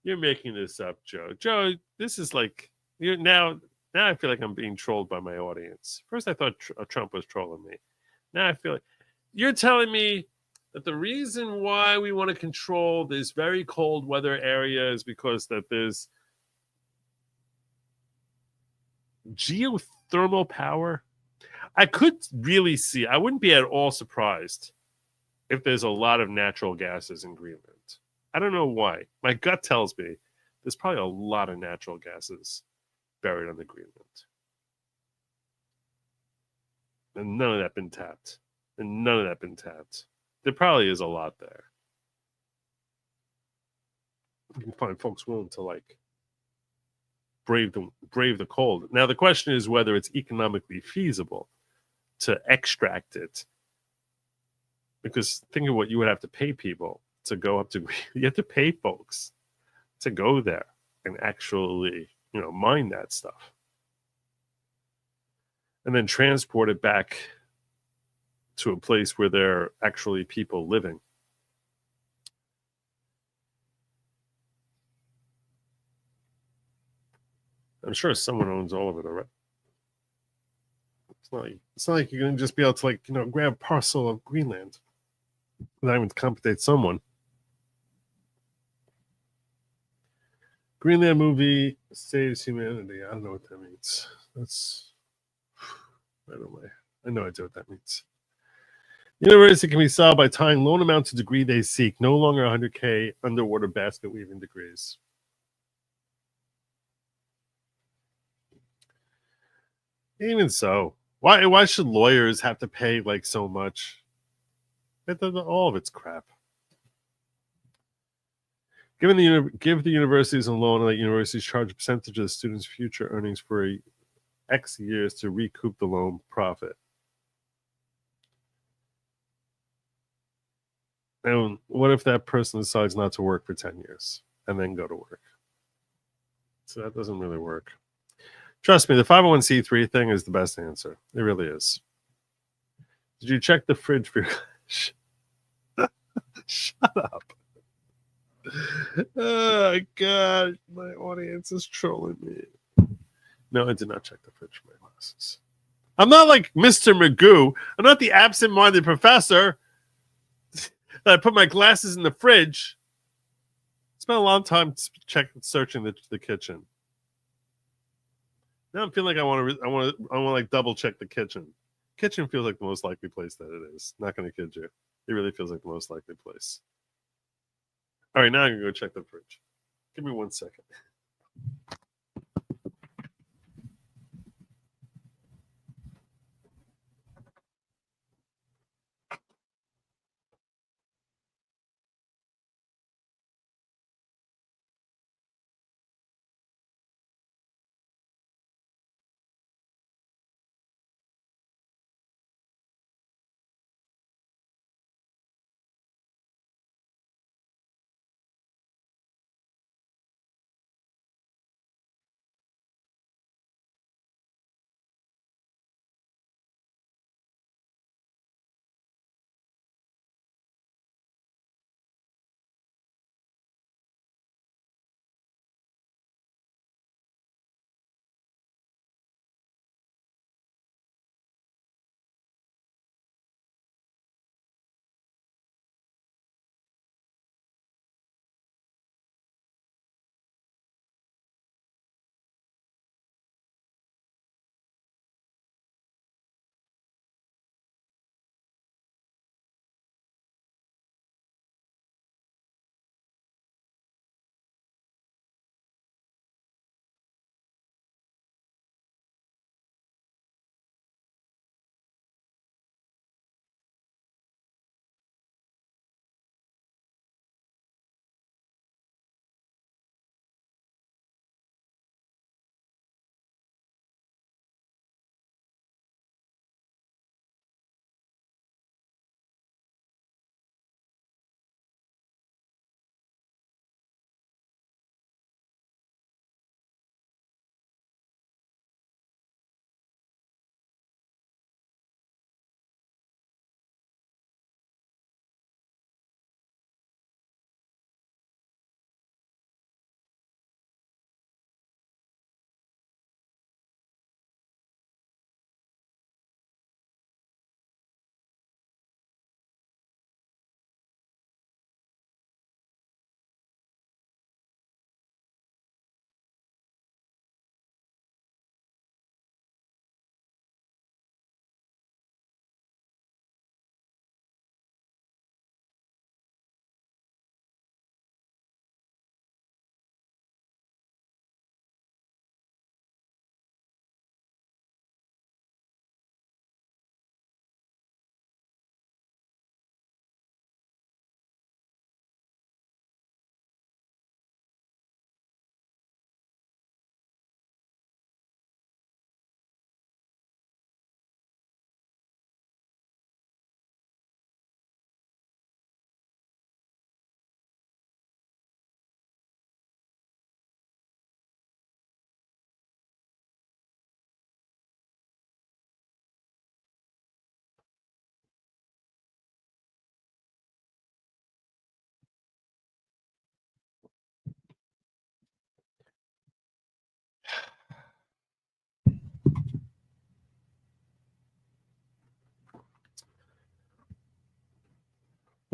You're making this up, Joe. Joe, this is like, you're now I feel like I'm being trolled by my audience. First, I thought Trump was trolling me. Now I feel like you're telling me that the reason why we want to control this very cold weather area is because that there's geothermal power. I could really see, I wouldn't be at all surprised if there's a lot of natural gases in Greenland. I don't know why. My gut tells me there's probably a lot of natural gases buried under Greenland. And none of that been tapped. There probably is a lot there. You can find folks willing to like brave the cold. Now the question is whether it's economically feasible to extract it. Because think of what you would have to pay people to go up to. You have to pay folks to go there and actually, mine that stuff, and then transport it back to a place where there are actually people living. I'm sure someone owns all of it already. It's not like you're going to just be able to grab a parcel of Greenland without having to compensate someone. Greenland movie saves humanity. I don't know what that means. I have no idea what that means. University can be solved by tying loan amount to degree they seek. No longer 100K underwater basket weaving degrees. Even so, why should lawyers have to pay so much? All of it's crap. Give the universities a loan and let universities charge a percentage of the students' future earnings for X years to recoup the loan profit. And what if that person decides not to work for 10 years and then go to work? So that doesn't really work. Trust me, the 501c3 thing is the best answer. It really is. Did you check the fridge for your... Shut up. Oh, God. My audience is trolling me. No, I did not check the fridge for my glasses. I'm not like Mr. Magoo. I'm not the absent-minded professor that I put my glasses in the fridge. Spent a long time searching the kitchen. Now I'm feeling like I want to double check the kitchen. Kitchen feels like the most likely place that it is. Not going to kid you. It really feels like the most likely place. All right, now I'm going to go check the fridge. Give me 1 second.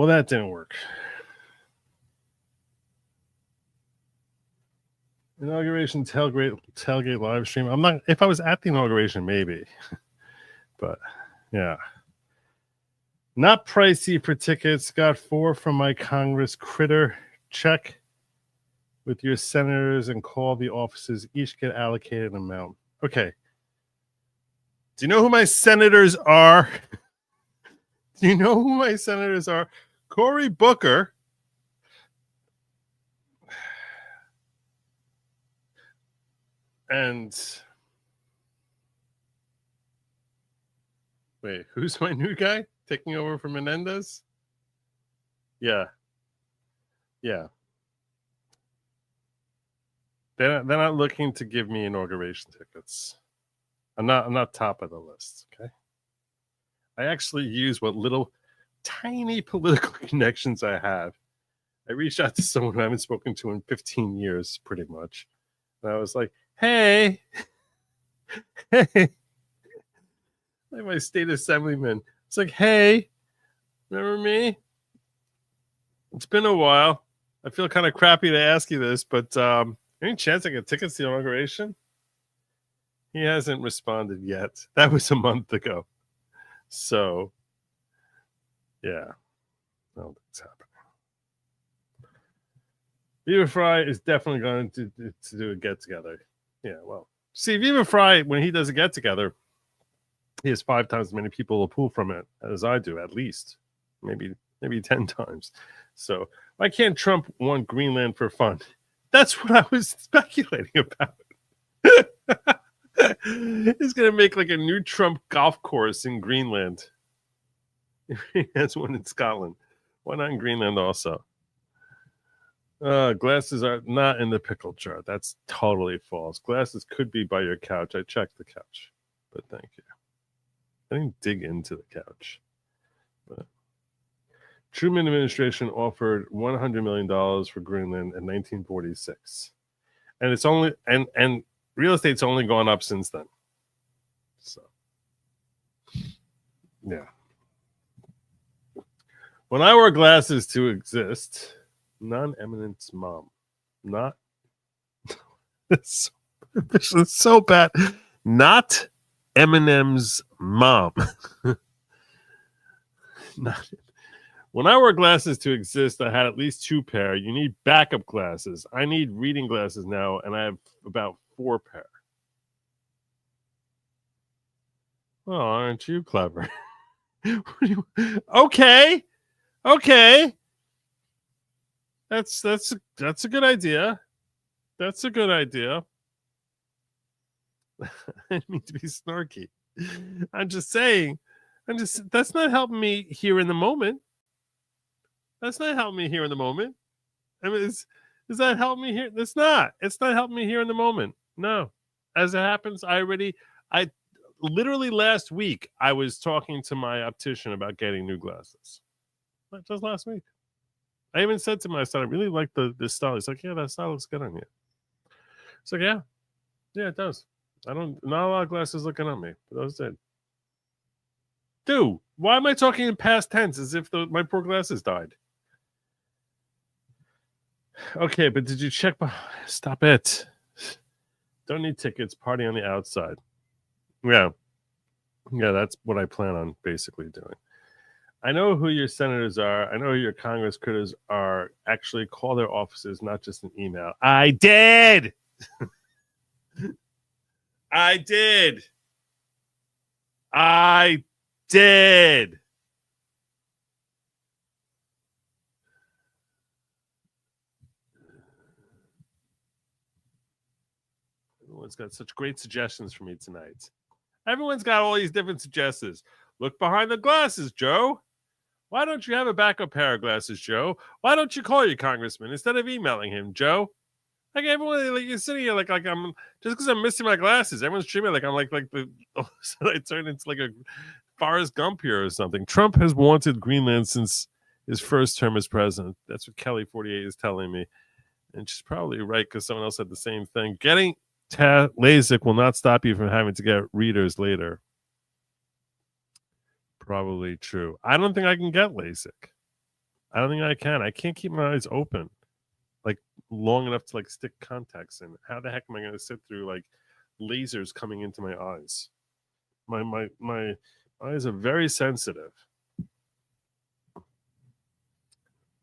Well, that didn't work. Inauguration tailgate live stream. I'm not. If I was at the inauguration, maybe. But yeah, not pricey for tickets. Got 4 from my Congress critter. Check with your senators and call the offices. Each get allocated an amount. Okay. Do you know who my senators are? Do you know who my senators are? Cory Booker. And wait, who's my new guy taking over from Menendez? Yeah. They're not looking to give me inauguration tickets. I'm not top of the list. Okay. I actually use what little tiny political connections I have. I reached out to someone who I haven't spoken to in 15 years, pretty much. And I was like, hey, like my state assemblyman. It's like, hey, remember me? It's been a while. I feel kind of crappy to ask you this, but any chance I get tickets to the inauguration? He hasn't responded yet. That was a month ago. So, yeah. I don't think it's happening. Viva Fry is definitely going to do a get-together. Yeah, well, see, Viva Fry, when he does a get-together, he has 5 times as many people to pull from it as I do, at least. Maybe 10 times. So, why can't Trump want Greenland for fun? That's what I was speculating about. He's going to make like a new Trump golf course in Greenland. He has one in Scotland. Why not in Greenland also? Glasses are not in the pickle jar. That's totally false. Glasses could be by your couch. I checked the couch, but thank you. I didn't dig into the couch. But Truman administration offered $100 million for Greenland in 1946, and it's only and real estate's only gone up since then. So, yeah. When I wore glasses to exist, non-eminence mom, not it's so bad. Not Eminem's mom. Not. When I wore glasses to exist, I had at least 2 pair. You need backup glasses. I need reading glasses now, and I have about 4 pair. Oh, aren't you clever? Okay. That's a good idea. That's a good idea. I didn't mean to be snarky. I'm just saying. That's not helping me here in the moment. That's not helping me here in the moment. I mean, is that helping me here? It's not. It's not helping me here in the moment. No. As it happens, I literally last week, I was talking to my optician about getting new glasses. Just last week. I even said to my son, I really like this style. He's like, yeah, that style looks good on you. It's like, yeah, it does. Not a lot of glasses looking on me, but those did. Dude, why am I talking in past tense as if my poor glasses died? Okay, but did you check? Stop it. Don't need tickets. Party on the outside. Yeah, that's what I plan on basically doing. I know who your senators are. I know who your Congress critters are. Actually, call their offices, not just an email. I did. I did. Everyone's got such great suggestions for me tonight. Everyone's got all these different suggestions. Look behind the glasses, Joe. Why don't you have a backup pair of glasses, Joe? Why don't you call your congressman instead of emailing him, Joe? Like everyone, like you're sitting here like I'm just because I'm missing my glasses. Everyone's treating me like I'm like I turned into like a Forrest Gump here or something. Trump has wanted Greenland since his first term as president. That's what Kelly 48 is telling me, and she's probably right because someone else said the same thing. Getting LASIK will not stop you from having to get readers later. Probably true. I don't think I can get LASIK. I don't think I can. I can't keep my eyes open like long enough to like stick contacts in. How the heck am I going to sit through like lasers coming into my eyes? My eyes are very sensitive.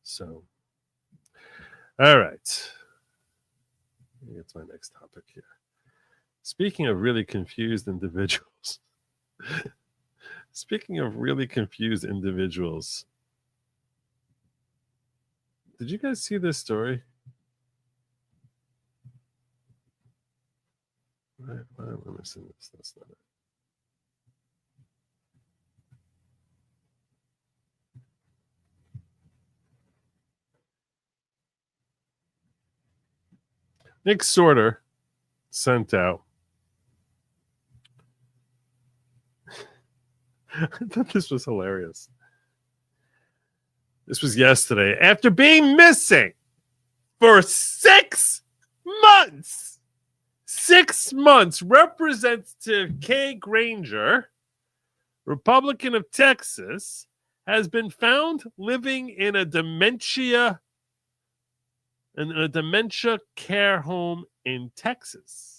So, all right. That's my next topic here. Speaking of really confused individuals. Speaking of really confused individuals. Did you guys see this story? Why am I missing this? That's not it. Nick Sorter sent out. I thought this was hilarious. This was yesterday. After being missing for 6 months, 6 months, Representative Kay Granger, Republican of Texas, has been found living in a dementia care home in Texas.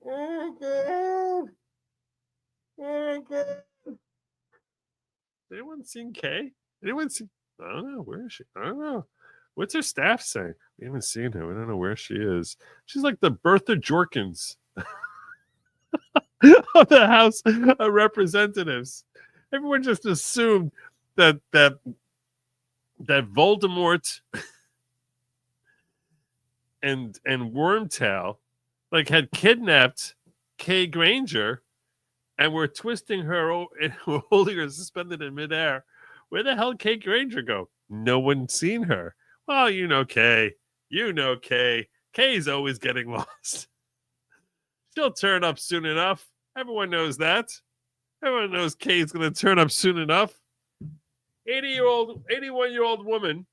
Oh, God. Oh, God. Anyone seen Kay? Anyone seen? I don't know. Where is she? I don't know. What's her staff saying? We haven't seen her. We don't know where she is. She's like the Bertha Jorkins of the House of Representatives. Everyone just assumed that Voldemort and Wormtail like had kidnapped Kay Granger and were twisting her and were holding her suspended in midair. Where the hell did Kay Granger go? No one's seen her. Well, you know Kay. You know Kay. Kay's always getting lost. She'll turn up soon enough. Everyone knows that. Everyone knows Kay's going to turn up soon enough. 81-year-old woman,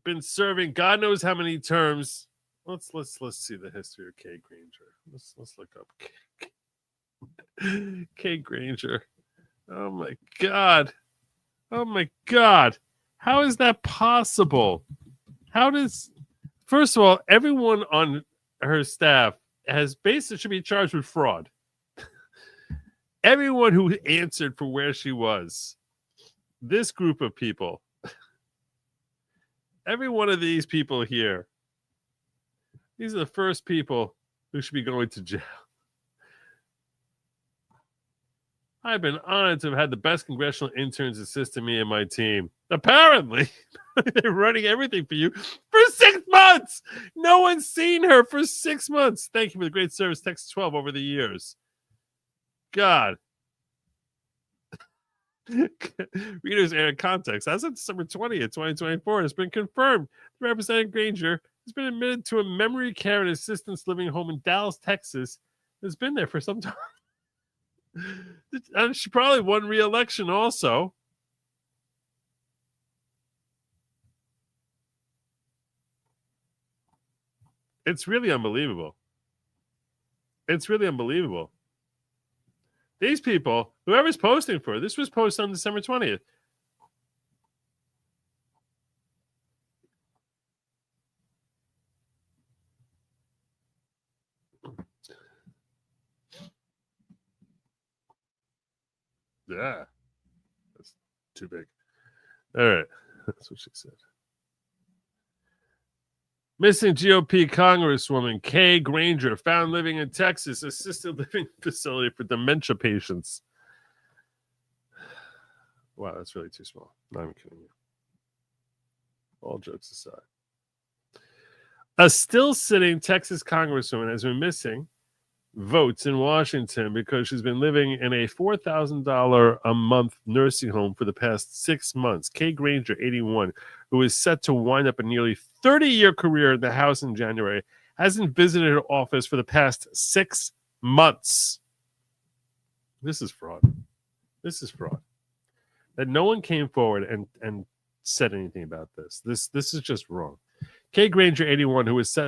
been serving God knows how many terms. Let's see the history of Kay Granger. Let's look up Kay Granger. Oh my God. Oh my God. How is that possible? First of all, everyone on her staff has basically should be charged with fraud. Everyone who answered for where she was, this group of people, every one of these people here, these are the first people who should be going to jail. I've been honored to have had the best congressional interns assisting me and my team. Apparently, they're running everything for you for 6 months. No one's seen her for 6 months. Thank you for the great service, Texas 12, over the years. God. Readers air in context. As of December 20th, 2024, it's been confirmed that Representative Granger has been admitted to a memory care and assistance living home in Dallas, Texas. Has been there for some time. And she probably won re-election also. It's really unbelievable. It's really unbelievable. These people, whoever's posting for her, this was posted on December 20th. Yeah. That's too big. All right. That's what she said. Missing GOP Congresswoman Kay Granger found living in Texas assisted living facility for dementia patients. Wow, that's really too small. No, I'm kidding you. All jokes aside. A still sitting Texas Congresswoman has been missing votes in Washington because she's been living in a $4,000 a month nursing home for the past 6 months. Kay Granger, 81, who is set to wind up a nearly 30-year career in the House in January, hasn't visited her office for the past 6 months. This is fraud. This is fraud. That no one came forward and said anything about this. This is just wrong. Kay Granger, 81, who was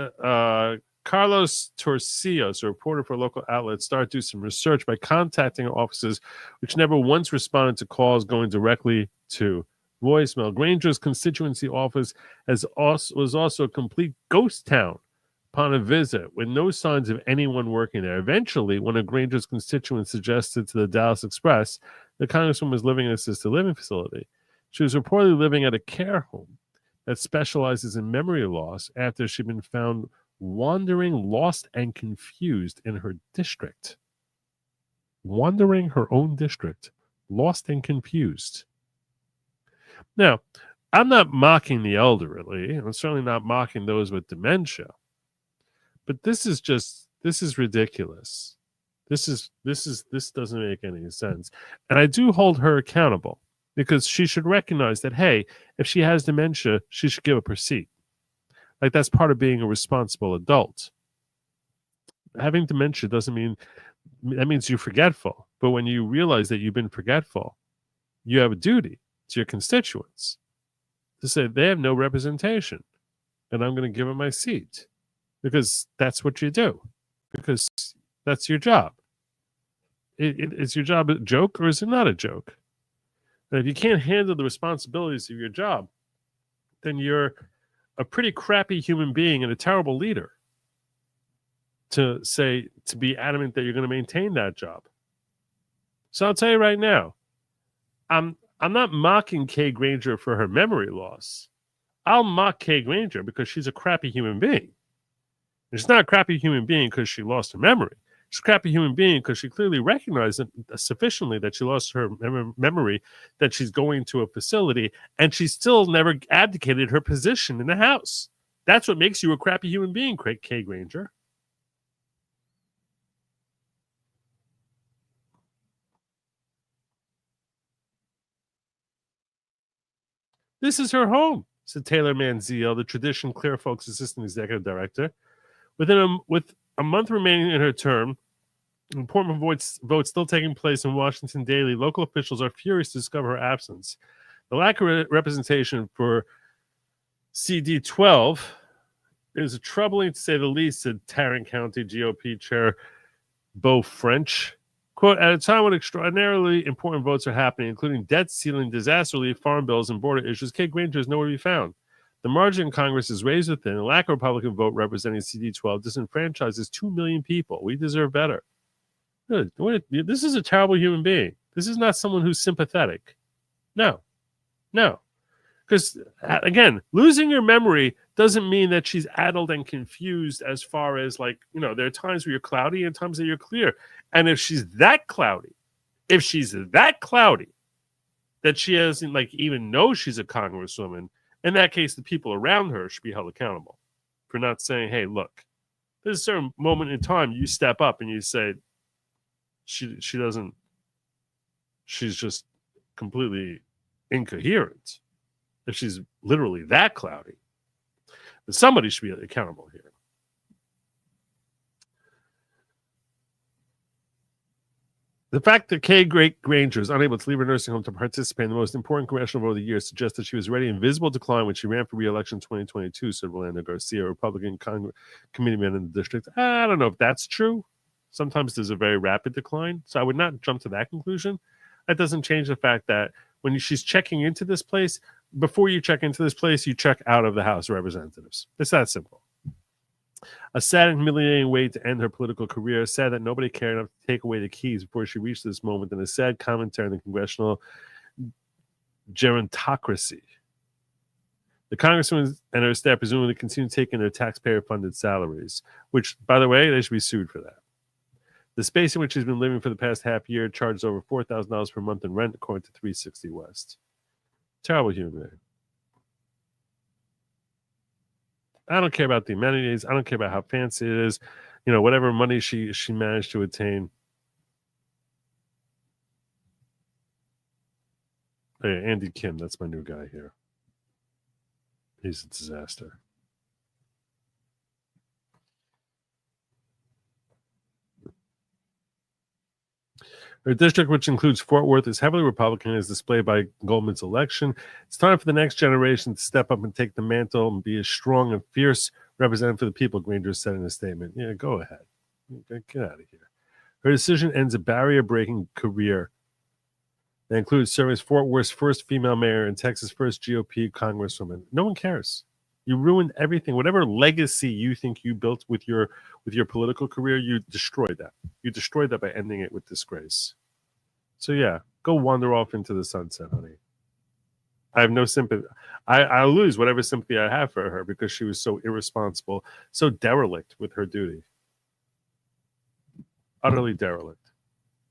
Carlos Torcios, a reporter for a local outlet, started to do some research by contacting offices which never once responded to calls going directly to voicemail. Granger's constituency office was also a complete ghost town upon a visit, with no signs of anyone working there. Eventually, one of Granger's constituents suggested to the Dallas Express the congresswoman was living in an assisted living facility. She was reportedly living at a care home that specializes in memory loss after she'd been found wandering, lost, and confused in her district. Wandering her own district, lost and confused. Now, I'm not mocking the elderly. I'm certainly not mocking those with dementia. But this is ridiculous. This doesn't make any sense. And I do hold her accountable, because she should recognize that, hey, if she has dementia, she should give up her seat. Like, that's part of being a responsible adult. Having dementia doesn't mean, that means you're forgetful. But when you realize that you've been forgetful, you have a duty to your constituents to say they have no representation, and I'm going to give them my seat, because that's what you do, because that's your job. Is your job a joke, or is it not a joke? And if you can't handle the responsibilities of your job, then you're a pretty crappy human being and a terrible leader to be adamant that you're going to maintain that job. So I'll tell you right now, I'm not mocking Kay Granger for her memory loss. I'll mock Kay Granger because she's a crappy human being. And she's not a crappy human being because she lost her memory. She's a crappy human being because she clearly recognized sufficiently that she lost her memory, that she's going to a facility, and she still never abdicated her position in the House. That's what makes you a crappy human being, Kay Granger. This is her home, said Taylor Manziel, the Tradition Clear Folks Assistant Executive Director. With a month remaining in her term, important votes still taking place in Washington daily, local officials are furious to discover her absence. The lack of representation for CD12 is troubling, to say the least, said Tarrant County GOP Chair Beau French. Quote, at a time when extraordinarily important votes are happening, including debt ceiling, disaster relief, farm bills, and border issues, Kay Granger is nowhere to be found. The margin in Congress is razor thin. A lack of Republican vote representing CD12 disenfranchises 2 million people. We deserve better. Good. This is a terrible human being. This is not someone who's sympathetic. No. Because, again, losing your memory doesn't mean that she's addled and confused as far as, like, there are times where you're cloudy and times that you're clear. And if she's that cloudy, that she doesn't, even know she's a congresswoman, in that case, the people around her should be held accountable for not saying, hey, look, there's a certain moment in time you step up and you say, she's just completely incoherent. If she's literally that cloudy, then somebody should be accountable here. The fact that Kay Granger is unable to leave her nursing home to participate in the most important congressional vote of the year suggests that she was already in visible decline when she ran for re-election in 2022, said Rolando Garcia, a Republican committeeman in the district. I don't know if that's true. Sometimes there's a very rapid decline, so I would not jump to that conclusion. That doesn't change the fact that when she's checking into this place, before you check into this place, you check out of the House of Representatives. It's that simple. A sad and humiliating way to end her political career. Sad that nobody cared enough to take away the keys before she reached this moment, and a sad commentary on the congressional gerontocracy. The congresswoman and her staff presumably continue taking their taxpayer-funded salaries, which, by the way, they should be sued for that. The space in which she's been living for the past half year charges over $4,000 per month in rent, according to 360 West. Terrible human being. I don't care about the amenities. I don't care about how fancy it is. Whatever money she managed to attain. Hey, Andy Kim, that's my new guy here. He's a disaster. Her district, which includes Fort Worth, is heavily Republican, as displayed by Goldman's election. It's time for the next generation to step up and take the mantle and be a strong and fierce Representative for the people, Granger said in a statement. Yeah, go ahead. Get out of here. Her decision ends a barrier-breaking career that includes serving as Fort Worth's first female mayor and Texas' first GOP congresswoman. No one cares. You ruined everything. Whatever legacy you think you built with your political career, you destroyed that. You destroyed that by ending it with disgrace. So yeah, go wander off into the sunset, honey. I have no sympathy. I'll lose whatever sympathy I have for her because she was so irresponsible, so derelict with her duty. Utterly derelict.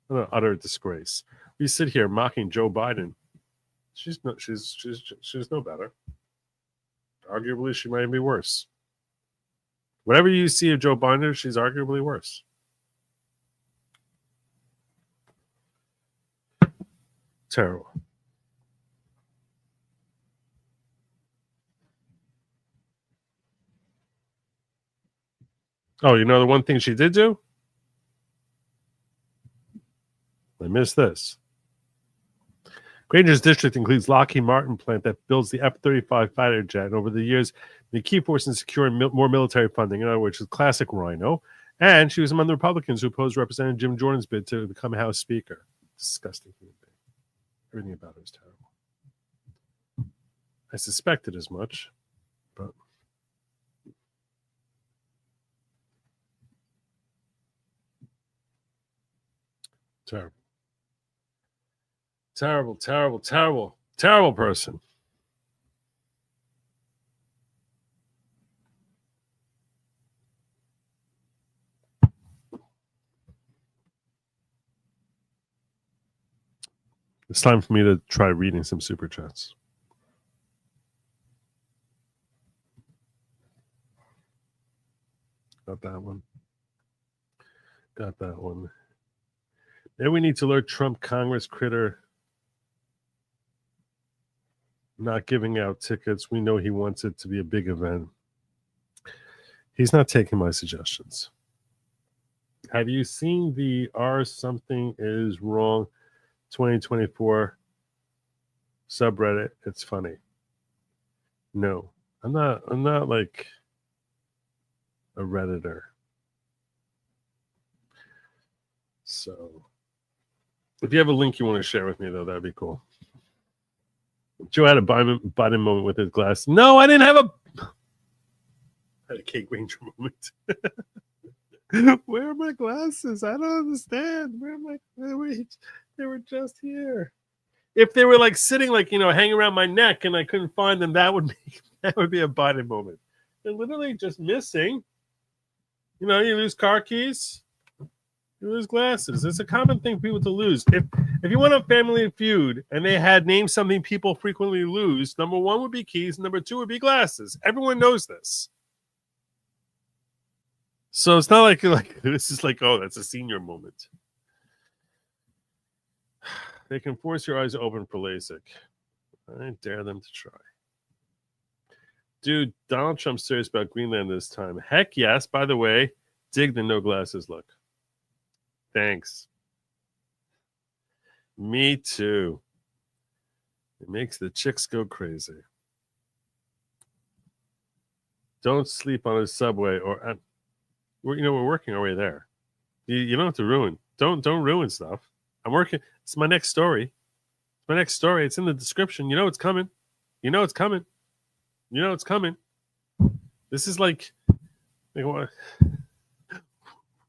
An utter disgrace. We sit here mocking Joe Biden. She's no better. Arguably, she might be worse. Whatever you see of Joe Biden, she's arguably worse. Terrible. Oh, you know the one thing she did do? I missed this. Granger's district includes Lockheed Martin plant that builds the F-35 fighter jet. And over the years, the key force in securing more military funding, in other words, is classic Rhino. And she was among the Republicans who opposed Representative Jim Jordan's bid to become House Speaker. Disgusting human being. Everything about her is terrible. I suspected as much, but terrible. Terrible, terrible, terrible, terrible person. It's time for me to try reading some super chats. Got that one. Got that one. Maybe we need to alert Trump Congress critter not giving out tickets. We know he wants it to be a big event. He's not taking my suggestions. Have you seen the R something is wrong 2024 subreddit? It's funny. No, I'm not like a Redditor. So if you have a link you want to share with me, though, that'd be cool. Joe had a Biden moment with his glass. No, I didn't have I had a Kate Granger moment. Where are my glasses? I don't understand. Where am I? They were just here. If they were like sitting, like, hanging around my neck and I couldn't find them, that would be a Biden moment. They're literally just missing. You lose car keys. You lose glasses. It's a common thing for people to lose. If you want a Family Feud and they had named something people frequently lose, number one would be keys, number two would be glasses. Everyone knows this. So it's not like this is like, oh, that's a senior moment. They can force your eyes to open for LASIK. I dare them to try. Dude, Donald Trump's serious about Greenland this time. Heck yes. By the way, dig the no glasses look. Thanks. Me too. It makes the chicks go crazy. Don't sleep on a subway or we're working our way there. You don't have to ruin. Don't ruin stuff. I'm working. It's my next story. It's in the description. You know it's coming. This is like what?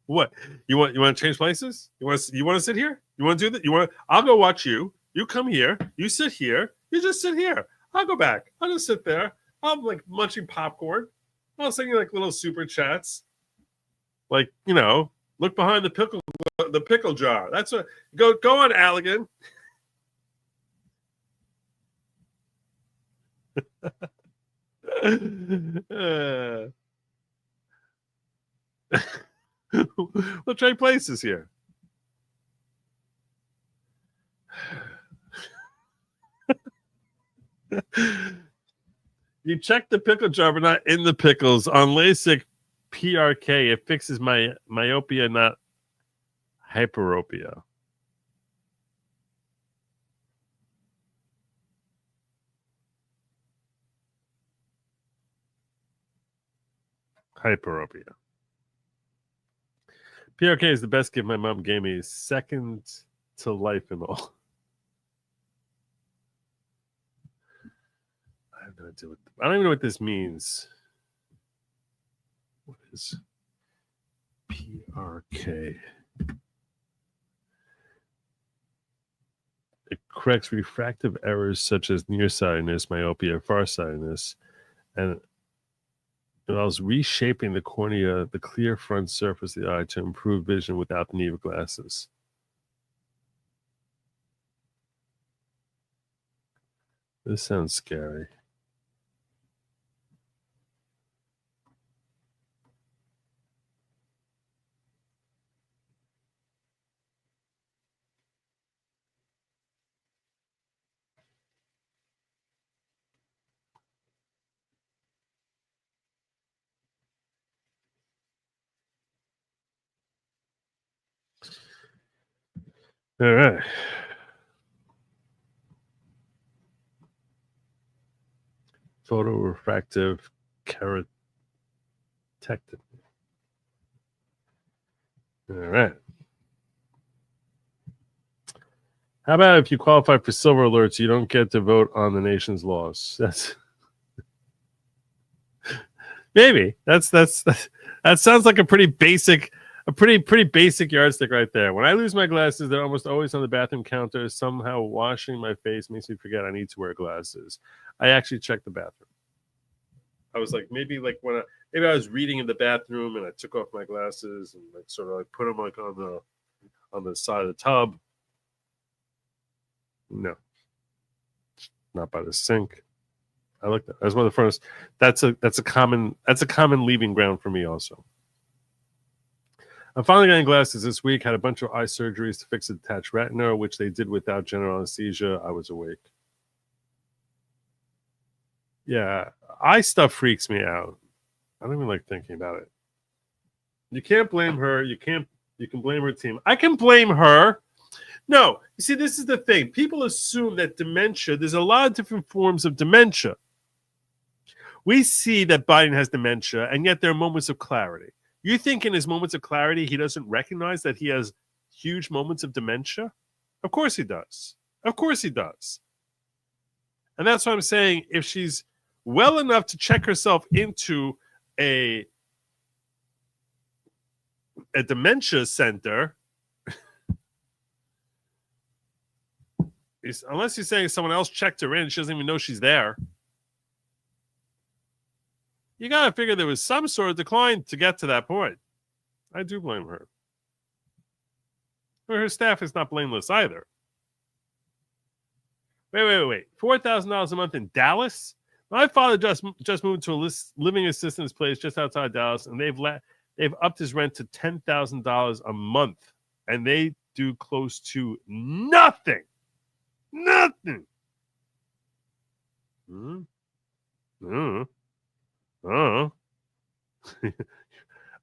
What? You want to change places? You want to sit here? You want to do that? I'll go watch you. You come here. You sit here. You just sit here. I'll go back. I'll just sit there. I'm like munching popcorn. I'll send you like little super chats. Like, look behind the pickle jar. That's what. Go on, Allegan. We'll trade places here. You check the pickle jar, but not in the pickles. On LASIK PRK, it fixes my myopia, not hyperopia. Hyperopia. PRK is the best gift my mom gave me, second to life and all. I have no idea I don't even know what this means. What is PRK? It corrects refractive errors such as nearsightedness, myopia, farsightedness, and it allows reshaping the cornea, the clear front surface of the eye, to improve vision without the need of glasses. This sounds scary. All right. Photorefractive keratectomy. All right. How about if you qualify for silver alerts, you don't get to vote on the nation's laws? That's maybe that sounds like a pretty basic yardstick right there. When I lose my glasses, they're almost always on the bathroom counter. Somehow washing my face makes me forget I need to wear glasses. I actually checked the bathroom. I was like, maybe I was reading in the bathroom and I took off my glasses and like sort of like put them like on the side of the tub. No, not by the sink. I looked at. That's one of the first. That's a common leaving ground for me also. I'm finally getting glasses this week. Had a bunch of eye surgeries to fix a detached retina, which they did without general anesthesia. I was awake. Yeah, eye stuff freaks me out. I don't even like thinking about it. You can't blame her. You can blame her team. I can blame her. No, you see, this is the thing. People assume that dementia, there's a lot of different forms of dementia. We see that Biden has dementia, and yet there are moments of clarity. You think in his moments of clarity, he doesn't recognize that he has huge moments of dementia? Of course he does. Of course he does. And that's what I'm saying. If she's well enough to check herself into a dementia center, unless you're saying someone else checked her in, she doesn't even know she's there. You got to figure there was some sort of decline to get to that point. I do blame her. But her staff is not blameless either. Wait. $4,000 a month in Dallas? My father just moved to a living assistance place just outside Dallas, and they've upped his rent to $10,000 a month, and they do close to nothing. Nothing. I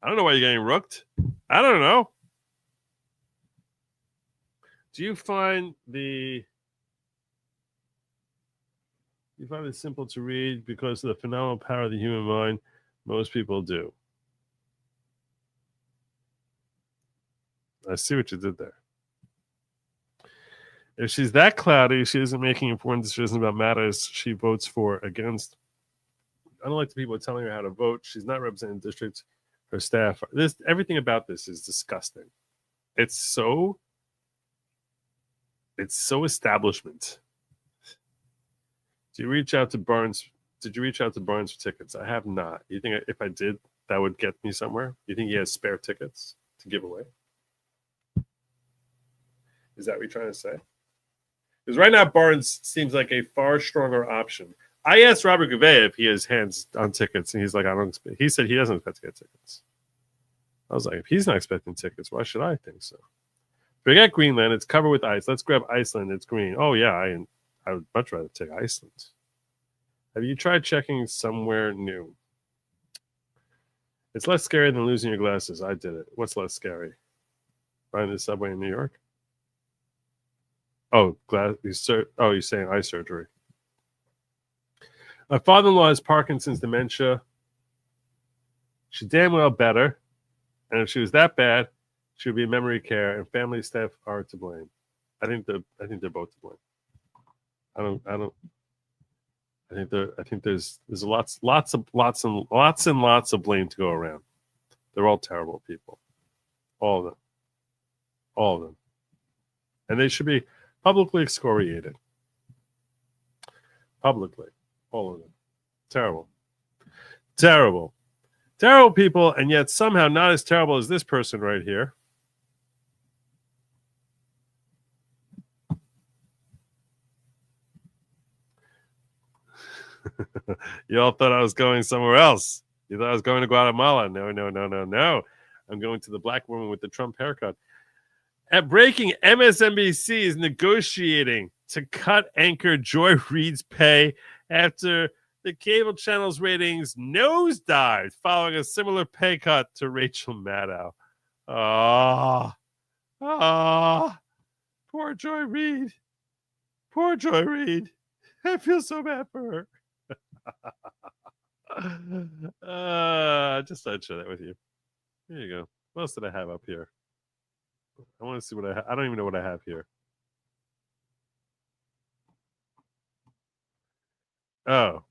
don't know why you're getting rooked. I don't know. Do you find it simple to read because of the phenomenal power of the human mind? Most people do. I see what you did there. If she's that cloudy, she isn't making important decisions about matters she votes for against. I don't like the people telling her how to vote. She's not representing districts. Her staff. Everything about this is disgusting. It's so establishment. Did you reach out to Barnes for tickets? I have not. You think if I did, that would get me somewhere? You think he has spare tickets to give away? Is that what you're trying to say? Because right now, Barnes seems like a far stronger option. I asked Robert Gouveia if he has hands on tickets, and he's like, he said he doesn't expect to get tickets. I was like, if he's not expecting tickets, why should I think so? Forget Greenland. It's covered with ice. Let's grab Iceland. It's green. Oh, yeah, I would much rather take Iceland. Have you tried checking somewhere new? It's less scary than losing your glasses. I did it. What's less scary? Finding the subway in New York? Oh, you're saying eye surgery. My father-in-law has Parkinson's dementia. She's damn well better. And if she was that bad, she would be in memory care, and family staff are to blame. I think they're both to blame. I think there's lots and lots of blame to go around. They're all terrible people. All of them. All of them. And they should be publicly excoriated. Publicly. All of them. Terrible. Terrible. Terrible people, and yet somehow not as terrible as this person right here. You all thought I was going somewhere else. You thought I was going to Guatemala. No. I'm going to the black woman with the Trump haircut. At breaking, MSNBC is negotiating to cut anchor Joy Reid's pay after the cable channel's ratings nosedived following a similar pay cut to Rachel Maddow. Poor Joy Reid. Poor Joy Reid. I feel so bad for her. Just thought I'd share that with you. Here you go. What else did I have up here? I want to see what I have. I don't even know what I have here. Oh.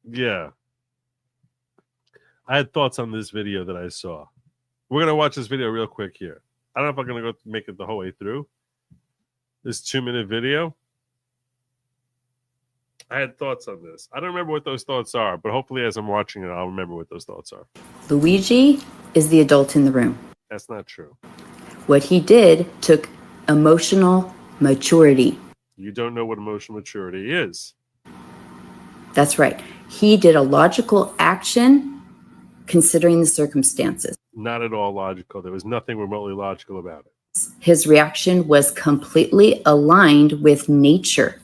Yeah. I had thoughts on this video that I saw. We're going to watch this video real quick here. I don't know if I'm going to go make it the whole way through. This 2-minute video. I had thoughts on this. I don't remember what those thoughts are, but hopefully as I'm watching it, I'll remember what those thoughts are. Luigi is the adult in the room. That's not true. What he did took emotional maturity. You don't know what emotional maturity is. That's right. He did a logical action considering the circumstances. Not at all logical. There was nothing remotely logical about it. His reaction was completely aligned with nature.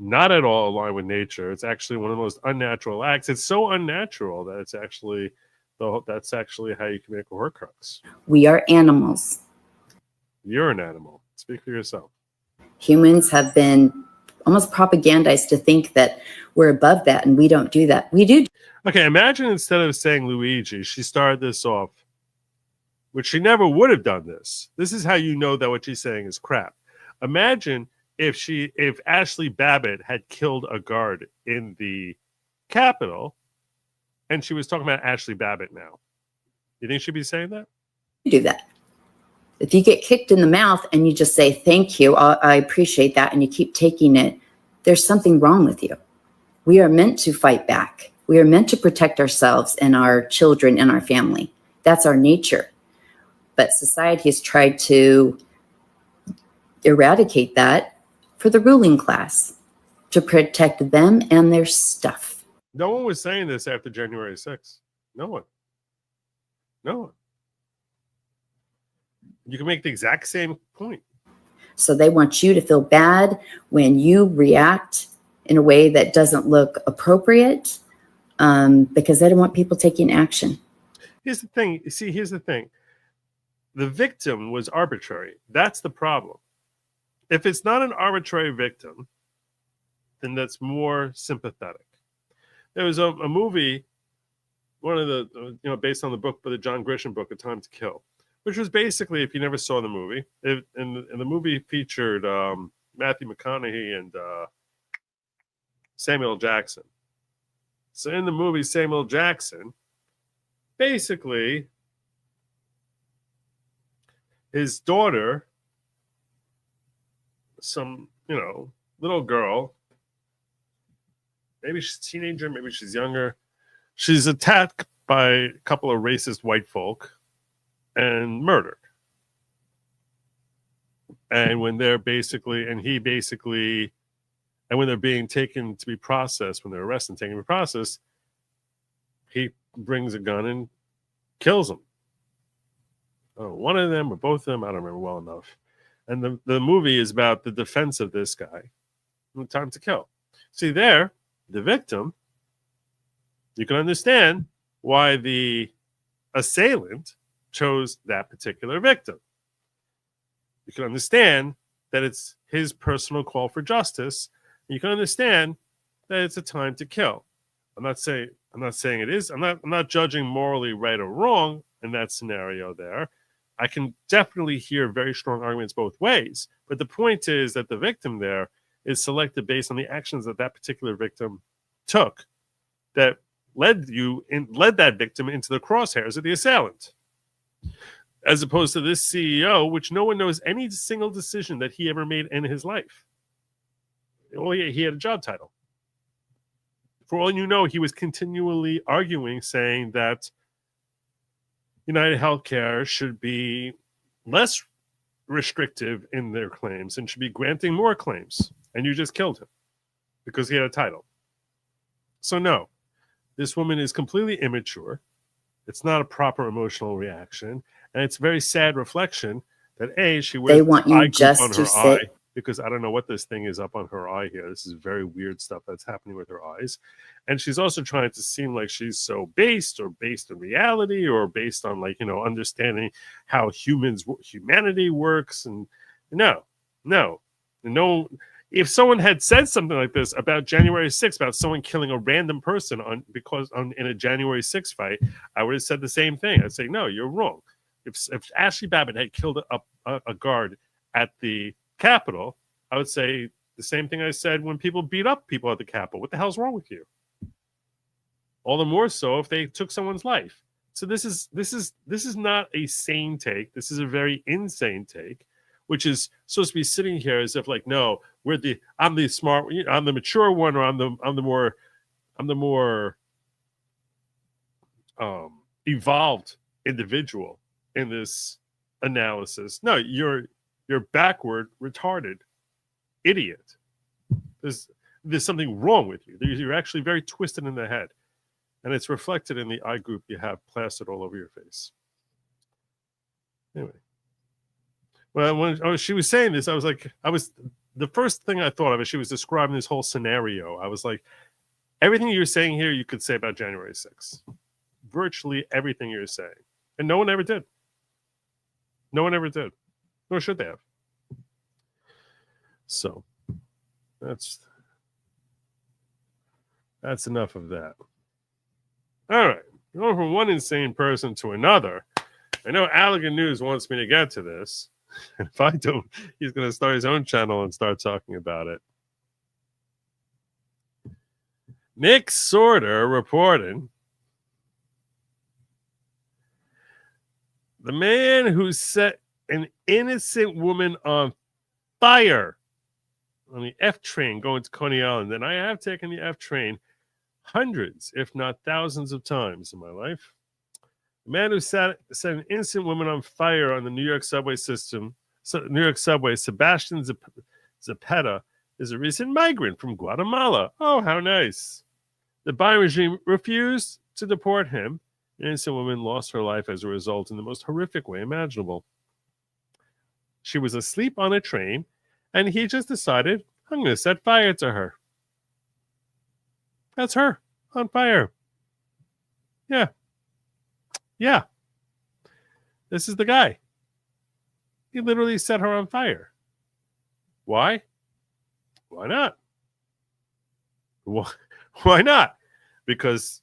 Not at all aligned with nature. It's actually one of the most unnatural acts. It's so unnatural that it's actually that's actually how you can make a Horcrux. We are animals. You're an animal. Speak for yourself. Humans have been almost propagandized to think that we're above that, and we don't do that. We do. Okay, imagine instead of saying Luigi, she started this off, which she never would have done this. This is how you know that what she's saying is crap. Imagine if Ashley Babbitt had killed a guard in the Capitol, and she was talking about Ashley Babbitt now. You think she'd be saying that? You do that. If you get kicked in the mouth and you just say, thank you, I appreciate that, and you keep taking it, there's something wrong with you. We are meant to fight back. We are meant to protect ourselves and our children and our family. That's our nature. But society has tried to eradicate that for the ruling class, to protect them and their stuff. No one was saying this after January 6th. No one. No one. You can make the exact same point. So they want you to feel bad when you react in a way that doesn't look appropriate, because they don't want people taking action. Here's the thing. See, here's the thing. The victim was arbitrary. That's the problem. If it's not an arbitrary victim, then that's more sympathetic. There was a movie, one of the, based on the book, by the John Grisham book, A Time to Kill, which was basically, if you never saw the movie, and the movie featured Matthew McConaughey and Samuel Jackson. So in the movie, Samuel Jackson, basically, his daughter, some, little girl, maybe she's a teenager, maybe she's younger, she's attacked by a couple of racist white folk and murdered. And when they're when they're being taken to be processed, when they're arrested and taken to be processed, he brings a gun and kills them. One of them or both of them, I don't remember well enough. And the movie is about the defense of this guy. Time to Kill. See there, the victim, you can understand why the assailant chose that particular victim. You can understand that it's his personal call for justice. You can understand that it's a time to kill. I'm not saying it is. I'm not judging morally right or wrong in that scenario there. I can definitely hear very strong arguments both ways. But the point is that the victim there is selected based on the actions that particular victim took that led that victim into the crosshairs of the assailant. As opposed to this CEO, which no one knows any single decision that he ever made in his life. Well, he had a job title. For all you know, he was continually arguing, saying that United Healthcare should be less restrictive in their claims and should be granting more claims. And you just killed him because he had a title. So no, this woman is completely immature. It's not a proper emotional reaction. And it's a very sad reflection that she wears They want you eye group just on to her sit. eye, because I don't know what this thing is up on her eye here. This is very weird stuff that's happening with her eyes. And she's also trying to seem like she's so based in reality or based on understanding how humanity works. And no. If someone had said something like this about January 6th, about someone killing a random person in a January 6th fight, I would have said the same thing. I'd say, no, you're wrong. If Ashley Babbitt had killed a guard at the Capitol, I would say the same thing I said when people beat up people at the Capitol. What the hell's wrong with you? All the more so if they took someone's life. So this is not a sane take. This is a very insane take, which is supposed to be sitting here as if no, I'm the smart, I'm the mature one, or I'm the more evolved individual in this analysis. No, you're backward, retarded idiot. There's something wrong with you. You're actually very twisted in the head, and it's reflected in the eye group you have plastered all over your face. Anyway, well, when she was saying this, the first thing I thought of as she was describing this whole scenario, I was like, everything you're saying here, you could say about January 6th. Virtually everything you're saying, and no one ever did. No one ever did. Nor should they have. So that's enough of that. All right. Going from one insane person to another. I know Allegan News wants me to get to this. And if I don't, he's going to start his own channel and start talking about it. Nick Sorter reporting the man who set an innocent woman on fire on the F train going to Coney Island. And I have taken the F train hundreds, if not thousands of times in my life. The man who set an innocent woman on fire on the New York subway system, Sebastian Zapata, is a recent migrant from Guatemala. Oh, how nice. The Biden regime refused to deport him. An innocent woman lost her life as a result in the most horrific way imaginable. She was asleep on a train, and he just decided, I'm going to set fire to her. That's her on fire. Yeah. Yeah. This is the guy. He literally set her on fire. Why? Why not? Why not? Because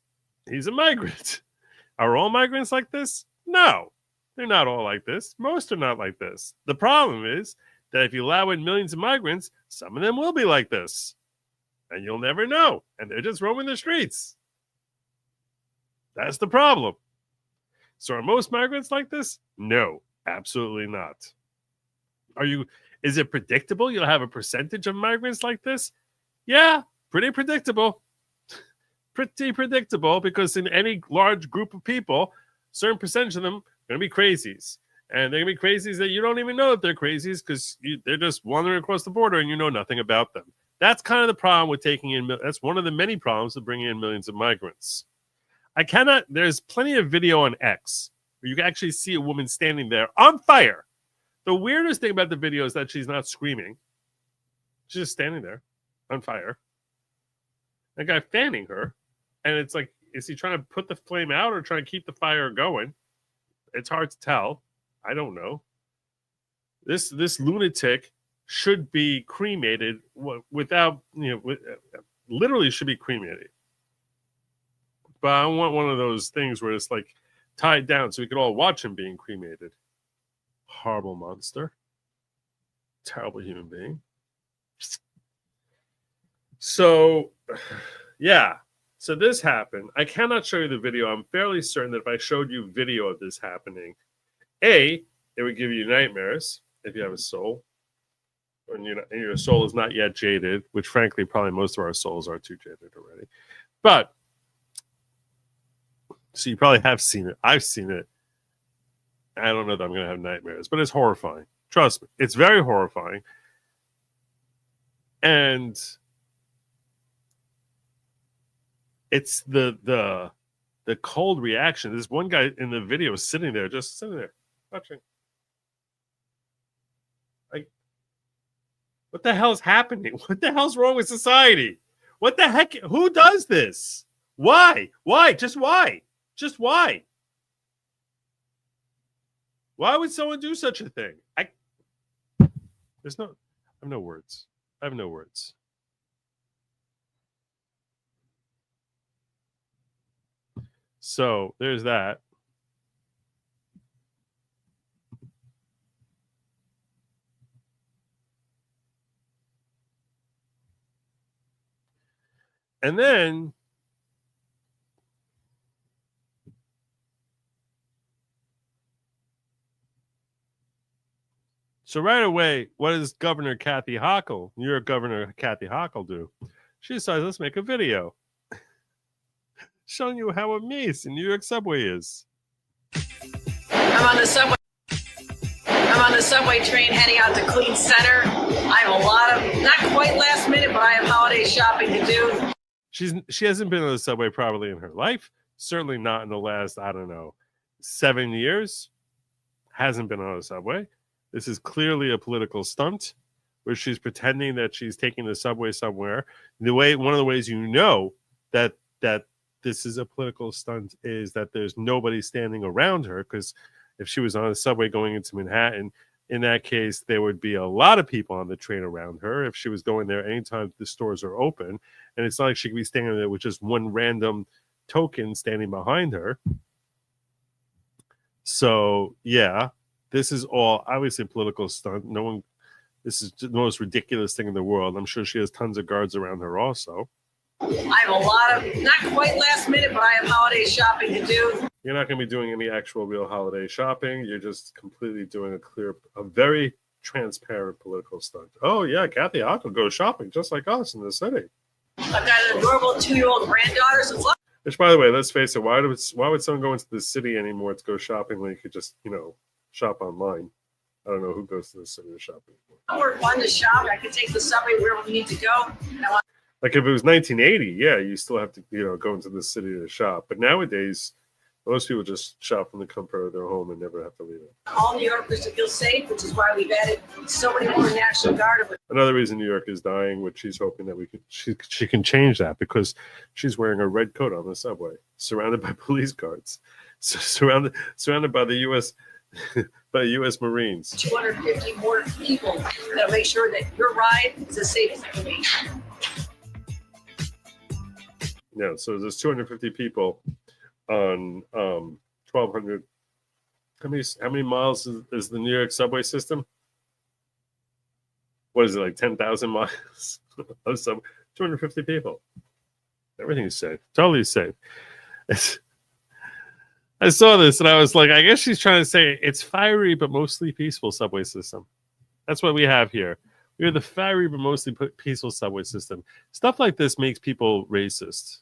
he's a migrant. Are all migrants like this? No, they're not all like this. Most are not like this. The problem is that if you allow in millions of migrants, some of them will be like this. And you'll never know. And they're just roaming the streets. That's the problem. So are most migrants like this? No, absolutely not. Is it predictable you'll have a percentage of migrants like this? Yeah, pretty predictable. Pretty predictable, because in any large group of people, a certain percentage of them are going to be crazies. And they're going to be crazies that you don't even know that they're crazies because they're just wandering across the border and you know nothing about them. That's kind of the problem with taking in. That's one of the many problems with bringing in millions of migrants. There's plenty of video on X where you can actually see a woman standing there on fire. The weirdest thing about the video is that she's not screaming. She's just standing there on fire. That guy fanning her. And it's like, is he trying to put the flame out or trying to keep the fire going? It's hard to tell. I don't know. This lunatic should be cremated without, literally should be cremated. But I want one of those things where it's like tied down so we could all watch him being cremated. Horrible monster. Terrible human being. So, yeah. So this happened. I cannot show you the video. I'm fairly certain that if I showed you video of this happening, A, it would give you nightmares if you have a soul. And your soul is not yet jaded, which frankly, probably most of our souls are too jaded already. But, so you probably have seen it. I've seen it. I don't know that I'm going to have nightmares, but it's horrifying. Trust me, it's very horrifying. And it's the cold reaction. This one guy in the video is sitting there, just sitting there, watching. Like, what the hell is happening? What the hell's wrong with society? What the heck? Who does this? Why? Why? Just why? Just why? Why would someone do such a thing? I have no words. I have no words. So there's that. And then so right away, what does Governor Kathy Hochul, New York Governor Kathy Hochul, do? She decides, let's make a video showing you how amazing New York subway is. I'm on the subway train heading out to Queens Center. I have a lot of, not quite last minute, but I have holiday shopping to do. She hasn't been on the subway probably in her life. Certainly not in the last, 7 years. Hasn't been on a subway. This is clearly a political stunt where she's pretending that she's taking the subway somewhere. One of the ways you know that this is a political stunt is that there's nobody standing around her, because if she was on a subway going into Manhattan, in that case, there would be a lot of people on the train around her if she was going there anytime the stores are open. And it's not like she could be standing there with just one random token standing behind her. So, yeah, this is all obviously a political stunt. This is the most ridiculous thing in the world. I'm sure she has tons of guards around her also. I have a lot of, not quite last minute, but I have holiday shopping to do. You're not going to be doing any actual real holiday shopping. You're just completely doing a very transparent political stunt. Oh, yeah, Kathy Hochul goes shopping just like us in the city. I've got an adorable 2-year-old granddaughter, so it's like. Which, by the way, let's face it, why would someone go into the city anymore to go shopping when you could just, shop online? I don't know who goes to the city to shop anymore. More fun to shop. I could take the subway wherever we need to go. Like if it was 1980, yeah, you still have to, go into the city to shop. But nowadays, most people just shop from the comfort of their home and never have to leave it. All New Yorkers to feel safe, which is why we've added so many more National Guard. Another reason New York is dying, which she's hoping that she can change that, because she's wearing a red coat on the subway, surrounded by police guards, surrounded by the U.S. by U.S. Marines. 250 more people that'll make sure that your ride is as safe as it can be. Yeah, so there's 250 people on 1,200. How many miles is the New York subway system? What is it, like 10,000 miles of subway? 250 people. Everything's safe. Totally safe. I saw this and I was like, I guess she's trying to say it's fiery but mostly peaceful subway system. That's what we have here. We have the fiery but mostly peaceful subway system. Stuff like this makes people racist.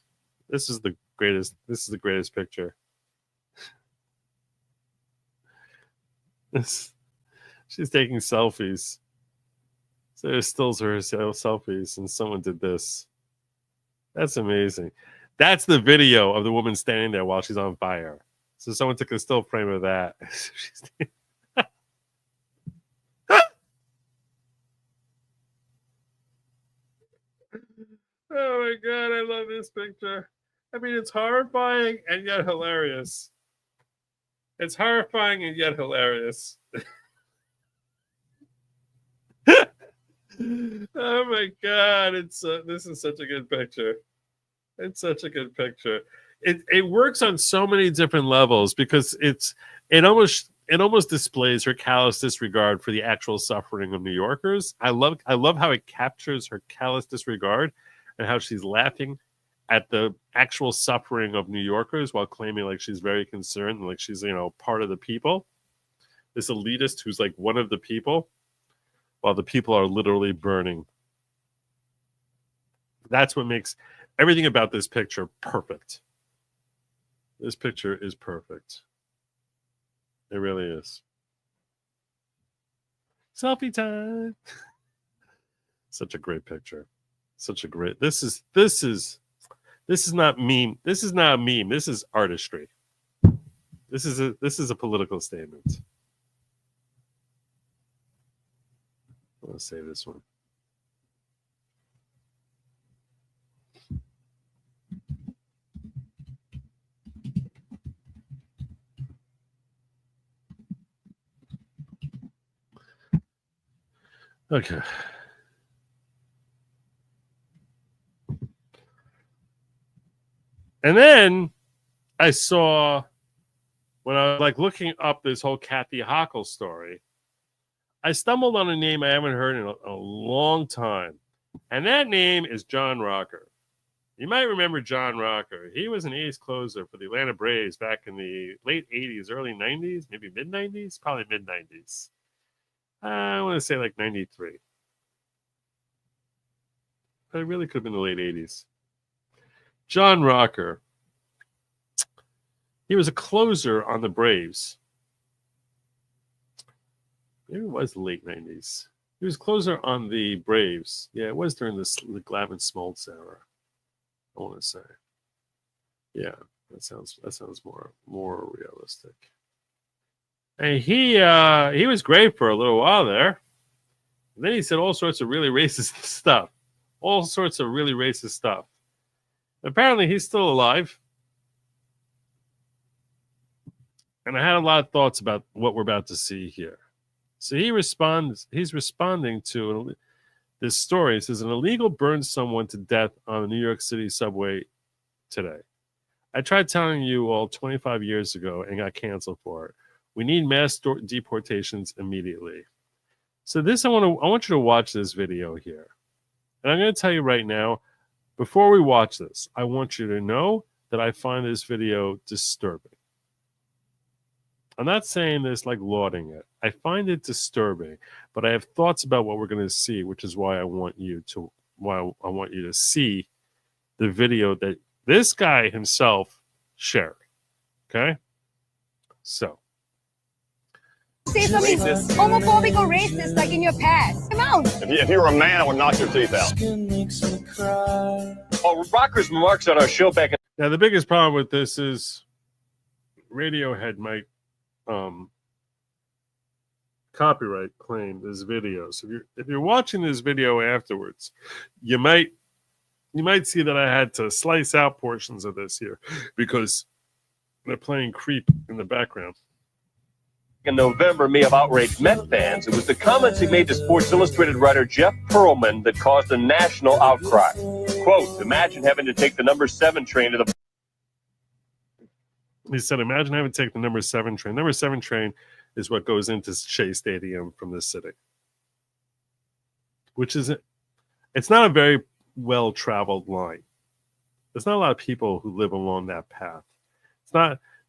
This is the greatest picture. She's taking selfies. So there's stills of her selfies, and someone did this. That's amazing. That's the video of the woman standing there while she's on fire. So someone took a still frame of that. Oh my God, I love this picture. I mean, it's horrifying and yet hilarious. It's horrifying and yet hilarious. Oh my God, this is such a good picture. It's such a good picture. it works on so many different levels because it almost displays her callous disregard for the actual suffering of New Yorkers. I love how it captures her callous disregard and how she's laughing at the actual suffering of New Yorkers while claiming like she's very concerned, like she's, part of the people. This elitist who's like one of the people, while the people are literally burning. That's what makes everything about this picture perfect. This picture is perfect. It really is. Selfie time. Such a great picture. Such a great. This is not meme. This is not a meme. This is artistry. This is a political statement. I'm gonna save this one. Okay. And then I saw, when I was like looking up this whole Kathy Hochul story, I stumbled on a name I haven't heard in a long time. And that name is John Rocker. You might remember John Rocker. He was an ace closer for the Atlanta Braves back in the late 80s, early 90s, maybe mid-90s, probably mid-90s. I want to say like 93. But it really could have been the late 80s. John Rocker. He was a closer on the Braves. Maybe it was the late 90s. He was closer on the Braves. Yeah, it was during the Glavin Smoltz era, I want to say. Yeah, that sounds more realistic. And he was great for a little while there. And then he said all sorts of really racist stuff. All sorts of really racist stuff. Apparently, he's still alive. And I had a lot of thoughts about what we're about to see here. So he's responding to this story. It says, an illegal burned someone to death on the New York City subway today. I tried telling you all 25 years ago and got canceled for it. We need mass deportations immediately. So I want you to watch this video here. And I'm going to tell you right now, before we watch this, I want you to know that I find this video disturbing. I'm not saying this like lauding it. I find it disturbing, but I have thoughts about what we're going to see, which is why I want you to see the video that this guy himself shared. Okay? So. Say something homophobic or racist like in your past. Come out. If you were a man, I would knock your teeth out. Oh, Rocker's remarks on our show back in... Now, the biggest problem with this is Radiohead might copyright claim this video. So if you're watching this video afterwards, you might see that I had to slice out portions of this here because they're playing Creep in the background. In November may have outraged Met fans. It was the comments he made to Sports Illustrated writer Jeff Pearlman that caused a national outcry. Quote, imagine having to take the number 7 train to the... He said, imagine having to take the number 7 train. Number 7 train is what goes into Shea Stadium from this city. Which is, it's not a very well-traveled line. There's not a lot of people who live along that path. It's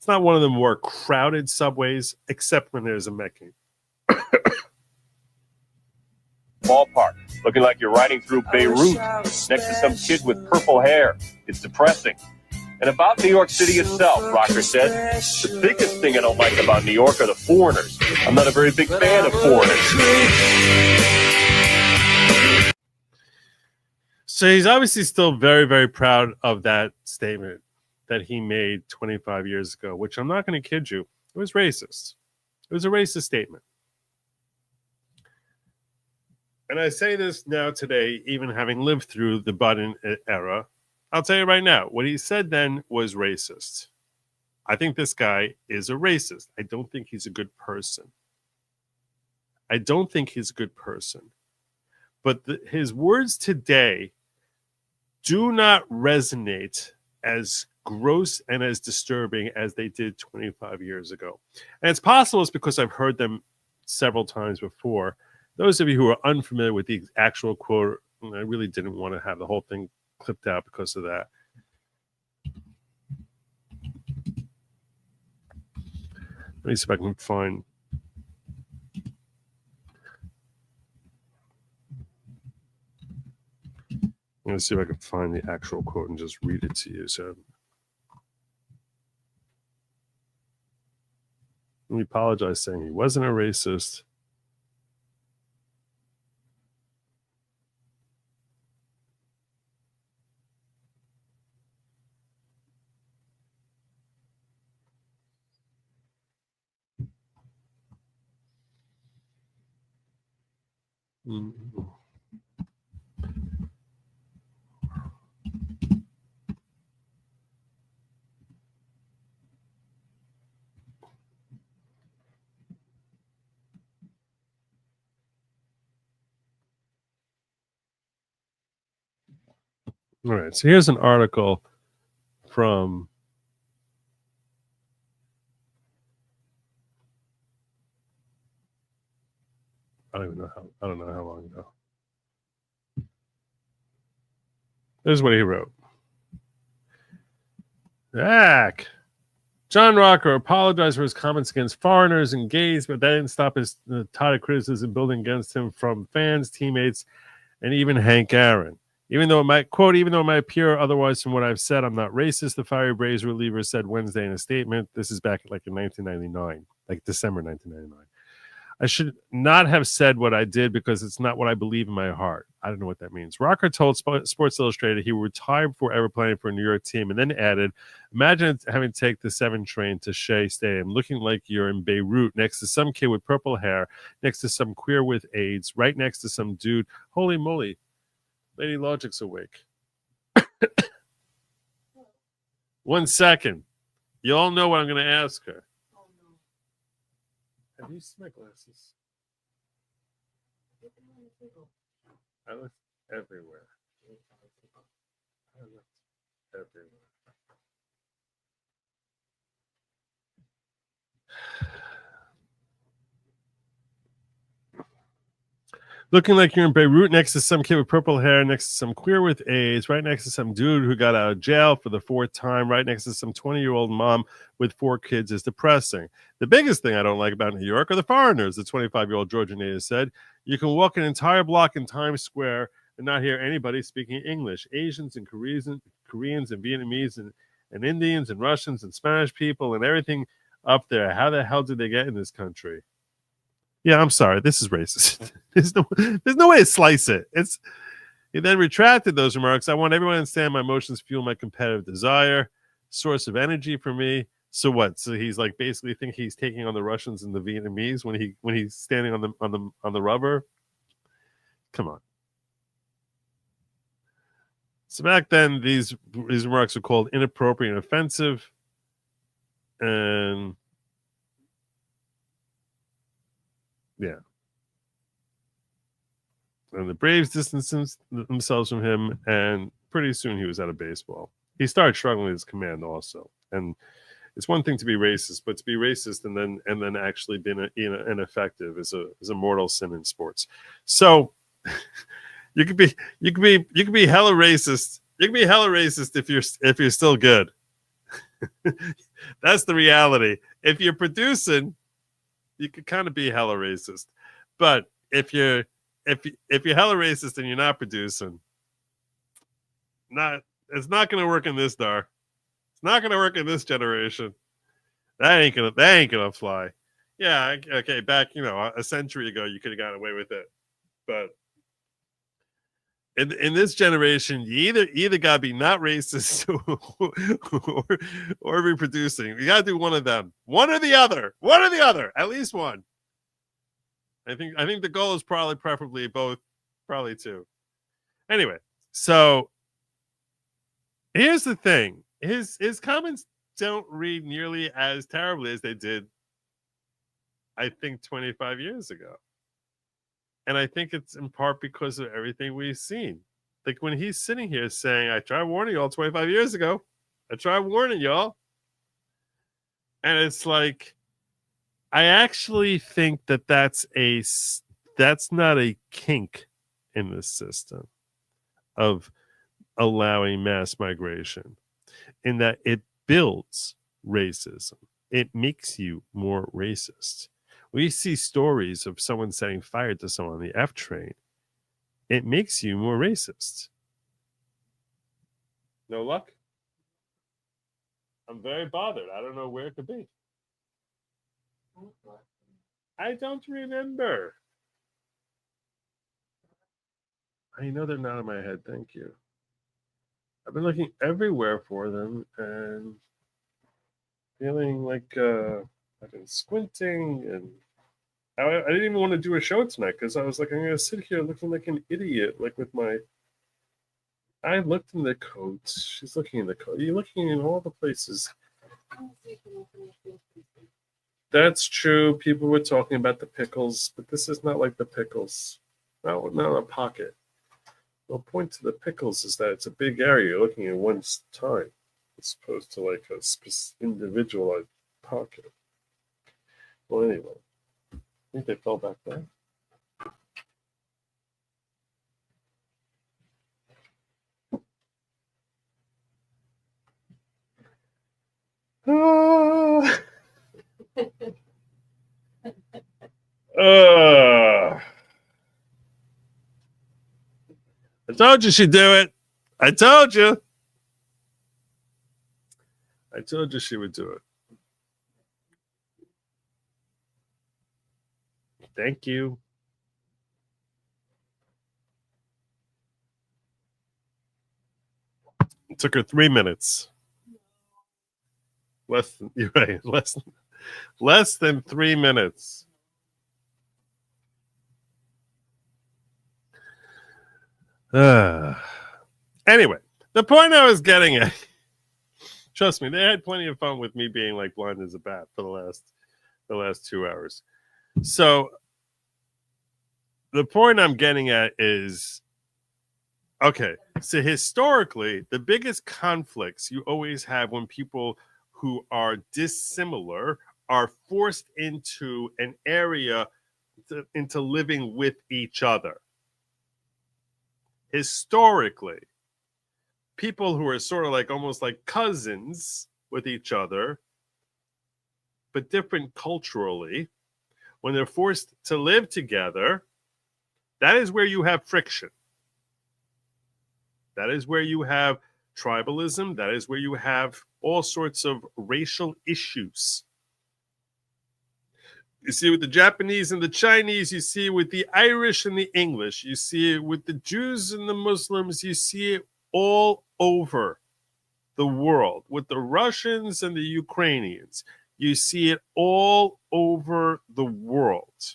not one of the more crowded subways, except when there's a Met game. Ballpark, looking like you're riding through Beirut next to some kid with purple hair. It's depressing. And about New York City itself, Rocker said, the biggest thing I don't like about New York are the foreigners. I'm not a very big fan of foreigners. So he's obviously still very, very proud of that statement that he made 25 years ago, which I'm not going to kid you, it was racist. It was a racist statement. And I say this now today, even having lived through the Biden era, I'll tell you right now, what he said then was racist. I think this guy is a racist. I don't think he's a good person. But his words today do not resonate as gross and as disturbing as they did 25 years ago. And it's possible it's because I've heard them several times before. Those of you who are unfamiliar with the actual quote, I really didn't want to have the whole thing clipped out because of that. Let me see if I can find. I'm going to see if I can find the actual quote and just read it to you. So let me apologize saying he wasn't a racist. All right, so here's an article from I don't know how long ago. This is what he wrote. John Rocker apologized for his comments against foreigners and gays, but that didn't stop his tide of criticism building against him from fans, teammates, and even Hank Aaron. Even though it might appear otherwise from what I've said, I'm not racist, the fiery Braves reliever said Wednesday in a statement. This is back in 1999, like December 1999. I should not have said what I did because it's not what I believe in my heart. I don't know what that means. Rocker told Sports Illustrated he would retire before ever playing for a New York team, and then added, imagine having to take the 7 train to Shea Stadium, looking like you're in Beirut, next to some kid with purple hair, next to some queer with AIDS, right next to some dude. Holy moly. Lady Lawgic's awake. 1 second. You all know what I'm going to ask her. Have you seen my glasses? I looked everywhere. I looked everywhere. Looking like you're in Beirut next to some kid with purple hair, next to some queer with AIDS, right next to some dude who got out of jail for the 4th time, right next to some 20-year-old mom with 4 kids is depressing. The biggest thing I don't like about New York are the foreigners, the 25-year-old Georgia native said. You can walk an entire block in Times Square and not hear anybody speaking English. Asians and Koreans and Vietnamese and Indians and Russians and Spanish people and everything up there. How the hell did they get in this country? Yeah, I'm sorry. This is racist. There's no way to slice it. He then retracted those remarks. I want everyone to understand my emotions fuel my competitive desire, source of energy for me. So what? So he's like basically think he's taking on the Russians and the Vietnamese when he's standing on the rubber. Come on. So back then, these remarks were called inappropriate and offensive, and yeah. And the Braves distanced themselves from him, and pretty soon he was out of baseball. He started struggling with his command also. And it's one thing to be racist, but to be racist and then actually being ineffective is a mortal sin in sports. So you could be hella racist. You can be hella racist if you're still good. That's the reality. If you're producing, you could kind of be hella racist. But if you're hella racist and you're not producing, it's not going to work in this dar. It's not going to work in this generation. That ain't gonna fly. Yeah, okay. Back a century ago, you could have gotten away with it, but in this generation, you either gotta be not racist or reproducing. You gotta do one of them, one or the other, at least one. I think the goal is preferably both, probably two. Anyway, so here's the thing: his comments don't read nearly as terribly as they did, I think, 25 years ago. And I think it's in part because of everything we've seen. Like when he's sitting here saying, I tried warning you all 25 years ago. I try warning y'all. And it's like, I actually think that that's not a kink in the system of allowing mass migration, in that it builds racism. It makes you more racist. We see stories of someone setting fire to someone on the F train. It makes you more racist. No luck? I'm very bothered. I don't know where it could be. I don't remember. I know they're not in my head. Thank you. I've been looking everywhere for them and feeling like I've been squinting, and I didn't even want to do a show tonight because I was like, I'm going to sit here looking like an idiot, like with my. I looked in the coats. She's looking in the coat. You're looking in all the places. That's true. People were talking about the pickles, but this is not like the pickles. Not a pocket. The point to the pickles is that it's a big area. You're looking at one time, as opposed to like a individualized pocket. Well, anyway, I think they fell back there. I told you she'd do it. I told you. I told you she would do it. Thank you. It took her 3 minutes. You're right. Less than 3 minutes. Anyway, the point I was getting at, trust me, they had plenty of fun with me being like blind as a bat for the last 2 hours. So the point I'm getting at is, okay, so historically, the biggest conflicts you always have when people who are dissimilar are forced into an area, into living with each other. Historically, people who are sort of like almost like cousins with each other, but different culturally, when they're forced to live together, that is where you have friction. That is where you have tribalism. That is where you have all sorts of racial issues. You see it with the Japanese and the Chinese. You see it with the Irish and the English. You see it with the Jews and the Muslims. You see it all over the world with the Russians and the Ukrainians. You see it all over the world.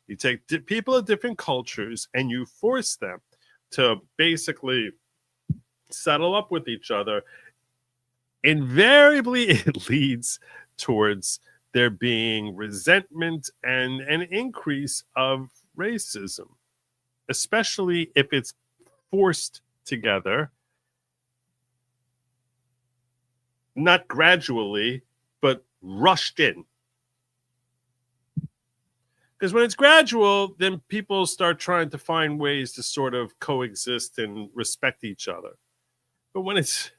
You take people of different cultures and you force them to basically settle up with each other. Invariably, it leads towards there being resentment and an increase of racism, especially if it's forced together, not gradually, but rushed in. Because when it's gradual, then people start trying to find ways to sort of coexist and respect each other. But when it's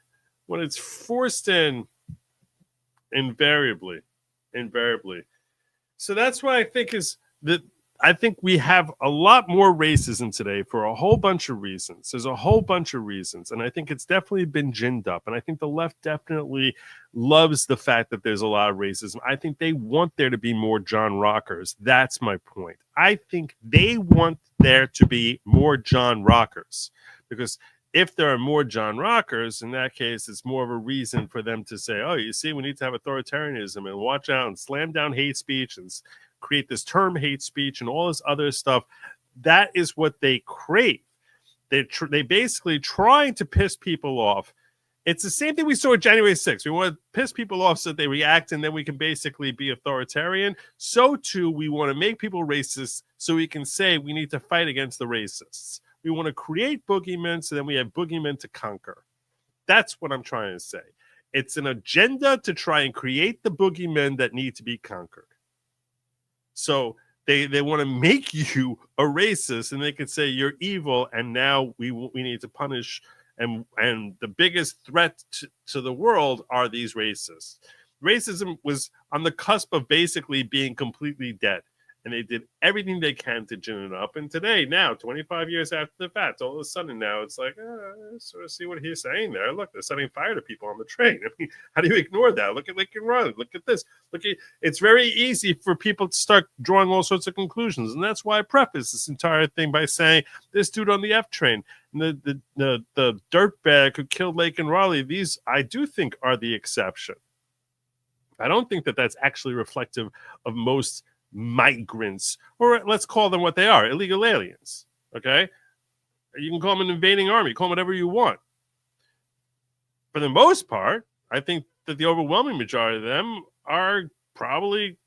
forced in, invariably. So that's what I think is that I think we have a lot more racism today for a whole bunch of reasons. There's a whole bunch of reasons. And I think it's definitely been ginned up. And I think the left definitely loves the fact that there's a lot of racism. I think they want there to be more John Rockers. That's my point. I think they want there to be more John Rockers. Because if there are more John Rockers, in that case, it's more of a reason for them to say, oh, you see, we need to have authoritarianism and watch out and slam down hate speech and create this term hate speech and all this other stuff. That is what they crave. They basically trying to piss people off. It's the same thing we saw at January 6th. We want to piss people off so that they react and then we can basically be authoritarian. So too, we want to make people racist so we can say we need to fight against the racists. We want to create boogeymen so then we have boogeymen to conquer. That's what I'm trying to say. It's an agenda to try and create the boogeymen that need to be conquered. So they want to make you a racist, and they could say you're evil, and now we need to punish. And the biggest threat to the world are these racists. Racism was on the cusp of basically being completely dead. And they did everything they can to gin it up. And today, now, 25 years after the fact, all of a sudden now it's like, sort of see what he's saying there. Look, they're setting fire to people on the train. I mean, how do you ignore that? Look at Lincoln Road. Look at this. It's very easy for people to start drawing all sorts of conclusions. And that's why I preface this entire thing by saying this dude on the F train, the dirtbag who killed Lake and Raleigh, these I do think are the exception. I don't think that that's actually reflective of most migrants, or let's call them what they are, illegal aliens. Okay, you can call them an invading army, call them whatever you want. For the most part, I think that the overwhelming majority of them are probably,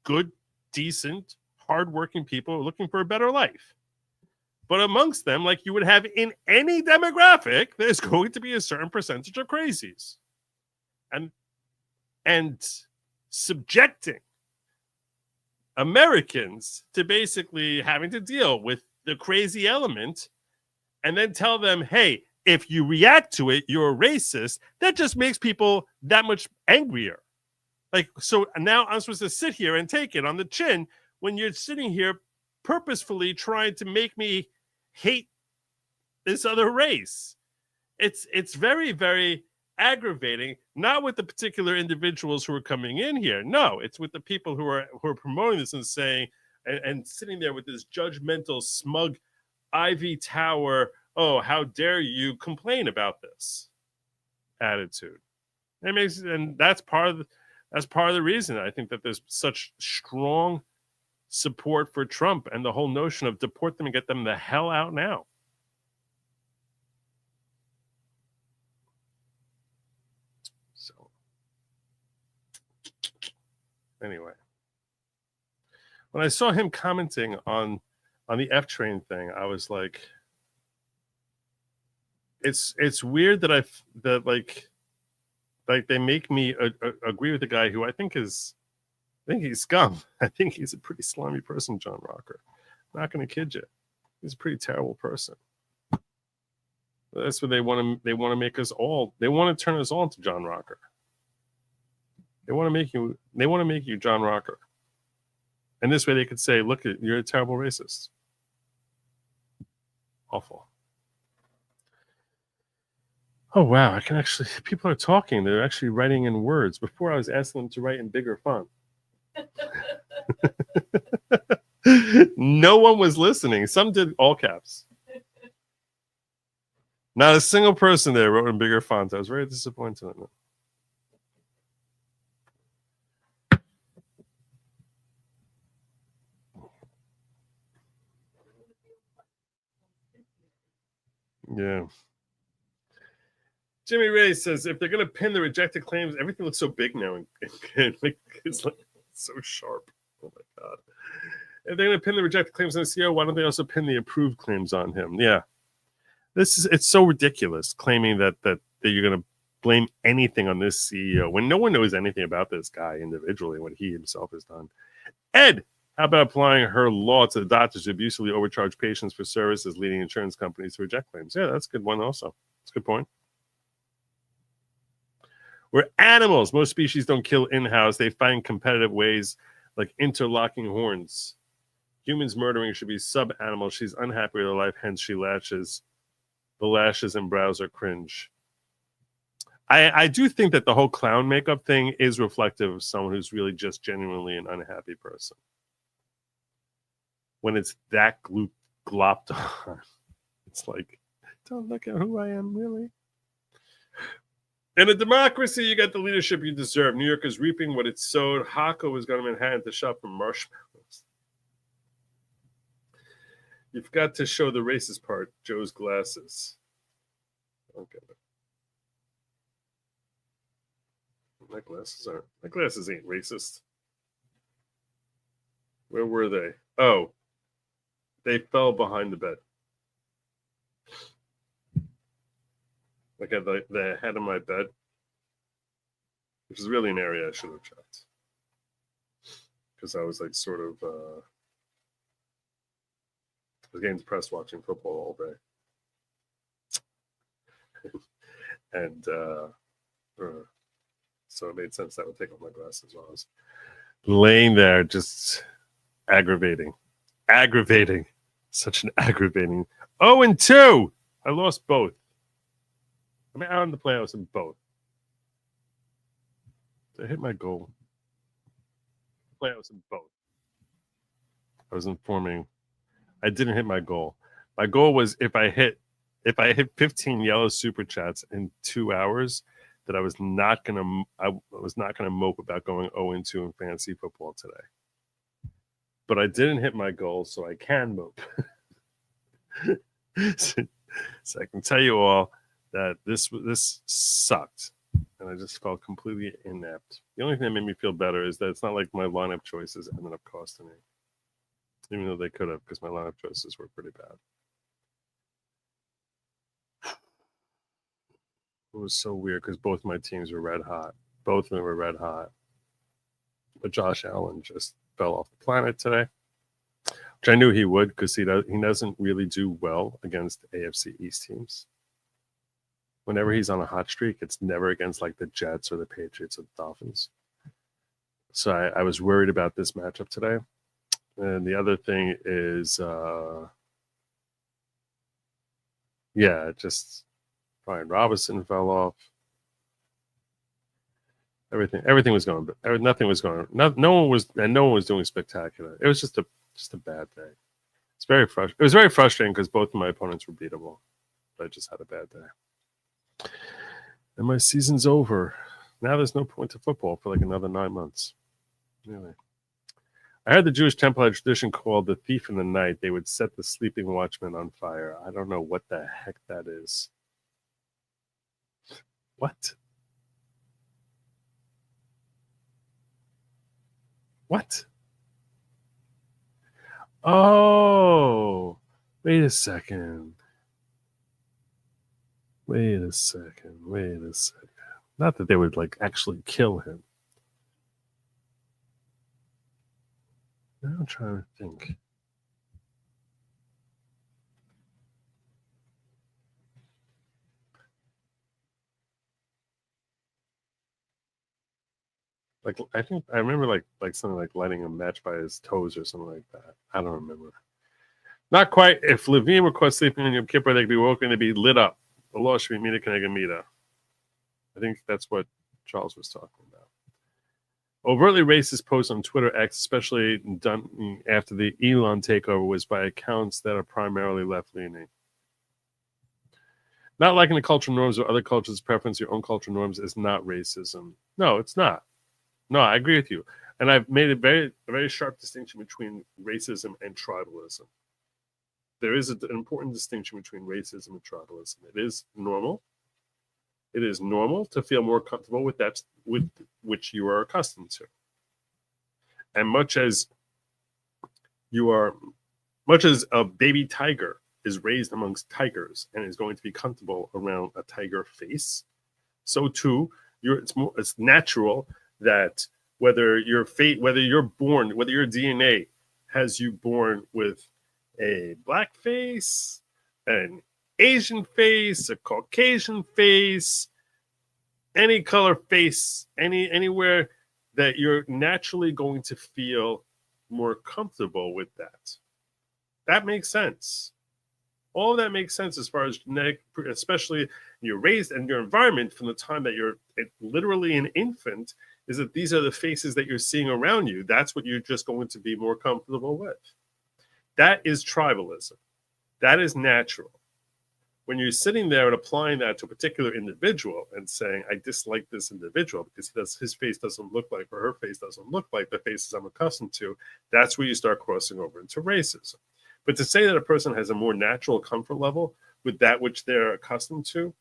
good, decent, hardworking people looking for a better life. But amongst them, like you would have in any demographic, there's going to be a certain percentage of crazies. And subjecting Americans to basically having to deal with the crazy element and then tell them, hey, if you react to it, you're a racist, that just makes people that much angrier. Like, so now I'm supposed to sit here and take it on the chin when you're sitting here purposefully trying to make me hate this other race. It's very, very aggravating, not with the particular individuals who are coming in here. No, it's with the people who are promoting this and saying and sitting there with this judgmental, smug Ivy Tower, oh, how dare you complain about this attitude. And that's part of the reason I think that there's such strong support for Trump and the whole notion of deport them and get them the hell out now. Anyway, when I saw him commenting on the F train thing, I was like, it's weird that they make me agree with the guy who I think he's scum. I think he's a pretty slimy person, John Rocker. I'm not going to kid you. He's a pretty terrible person. That's what they want to make us all. They want to turn us all into John Rocker. They want to make you John Rocker. And this way they could say, look, you're a terrible racist. Awful. Oh, wow. People are talking. They're actually writing in words. Before I was asking them to write in bigger font. No one was listening. Some did all caps. Not a single person there wrote in bigger font. I was very disappointed in it. Yeah. Jimmy Ray says, if they're going to pin the rejected claims, everything looks so big now. It's like so sharp. Oh, my God. If they're going to pin the rejected claims on the CEO, why don't they also pin the approved claims on him? Yeah. It's so ridiculous claiming that you're going to blame anything on this CEO when no one knows anything about this guy individually, what he himself has done. Ed, how about applying her law to the doctors who abusively overcharge patients for services, leading insurance companies to reject claims? Yeah, that's a good one also. That's a good point. We're animals. Most species don't kill in-house. They find competitive ways like interlocking horns. Humans murdering should be sub-animals. She's unhappy with her life, hence she lashes. The lashes and brows are cringe. I do think that the whole clown makeup thing is reflective of someone who's really just genuinely an unhappy person. When it's that glopped on, it's like, don't look at who I am, really. In a democracy, you get the leadership you deserve. New York is reaping what it sowed. Hako was going to Manhattan to shop for marshmallows. You've got to show the racist part, Joe's glasses. Okay. My glasses ain't racist. Where were they? Oh, they fell behind the bed. like at the head of my bed, which is really an area I should have checked. Because I was like sort of, I was getting depressed watching football all day. And so it made sense that I would take off my glasses while I was laying there, just aggravating. Such an aggravating. 0-2. I lost both. I'm out in the playoffs in both. I hit my goal. Playoffs in both. I was informing. I didn't hit my goal. My goal was if I hit 15 yellow super chats in 2 hours, that I was not gonna mope about going 0-2 in fantasy football today. But I didn't hit my goal, so I can mope. So I can tell you all that this sucked, and I just felt completely inept. The only thing that made me feel better is that it's not like my lineup choices ended up costing me, even though they could have, because my lineup choices were pretty bad. It was so weird because both my teams were red hot. Both of them were red hot. But Josh Allen just fell off the planet today, which I knew he would because he doesn't really do well against AFC East teams. Whenever he's on a hot streak, it's never against like the Jets or the Patriots or the Dolphins. So I was worried about this matchup today. And the other thing is, just Brian Robinson fell off. Everything was going, but nothing was going. No one was doing spectacular. It was just a bad day. It was very frustrating because both of my opponents were beatable, but I just had a bad day. And my season's over. Now there's no point to football for like another 9 months. Really. I heard the Jewish Temple tradition called the thief in the night. They would set the sleeping watchman on fire. I don't know what the heck that is. What? What? Oh, wait a second. Not that they would like actually kill him. Now I'm trying to think. Like I remember like something like lighting a match by his toes or something like that. I don't remember. Not quite. If Levine were caught sleeping in Yom Kippur, they could be woken to be lit up. The law should be Mida Kenega Mida. I think that's what Charles was talking about. Overtly racist posts on Twitter X, especially done after the Elon takeover, was by accounts that are primarily left-leaning. Not liking the cultural norms or other cultures' preference, your own cultural norms is not racism. No, it's not. No, I agree with you. And I've made a very sharp distinction between racism and tribalism. There is an important distinction between racism and tribalism. It is normal. It is normal to feel more comfortable with that, with which you are accustomed to. And much as a baby tiger is raised amongst tigers and is going to be comfortable around a tiger face, so too it's natural that whether your DNA has you born with a black face, an Asian face, a Caucasian face, any color face, anywhere, that you're naturally going to feel more comfortable with that. That makes sense. All of that makes sense as far as genetic, especially you're raised in your environment from the time that you're literally an infant, is that these are the faces that you're seeing around you. That's what you're just going to be more comfortable with. That is tribalism. That is natural. When you're sitting there and applying that to a particular individual and saying, I dislike this individual because his face doesn't look like, or her face doesn't look like the faces I'm accustomed to, that's where you start crossing over into racism. But to say that a person has a more natural comfort level with that which they're accustomed to,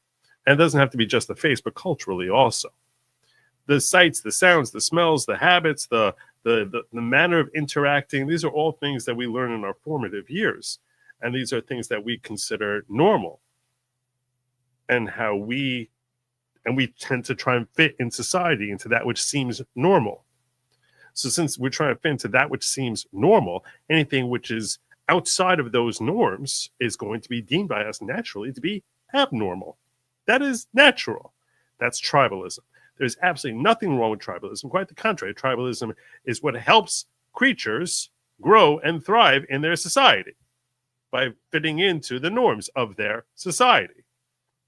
and it doesn't have to be just the face, but culturally also. The sights, the sounds, the smells, the habits, the manner of interacting, these are all things that we learn in our formative years. And these are things that we consider normal. and how we tend to try and fit in society into that which seems normal. So since we're trying to fit into that which seems normal, anything which is outside of those norms is going to be deemed by us naturally to be abnormal. That is natural. That's tribalism. There's absolutely nothing wrong with tribalism. Quite the contrary. Tribalism is what helps creatures grow and thrive in their society by fitting into the norms of their society.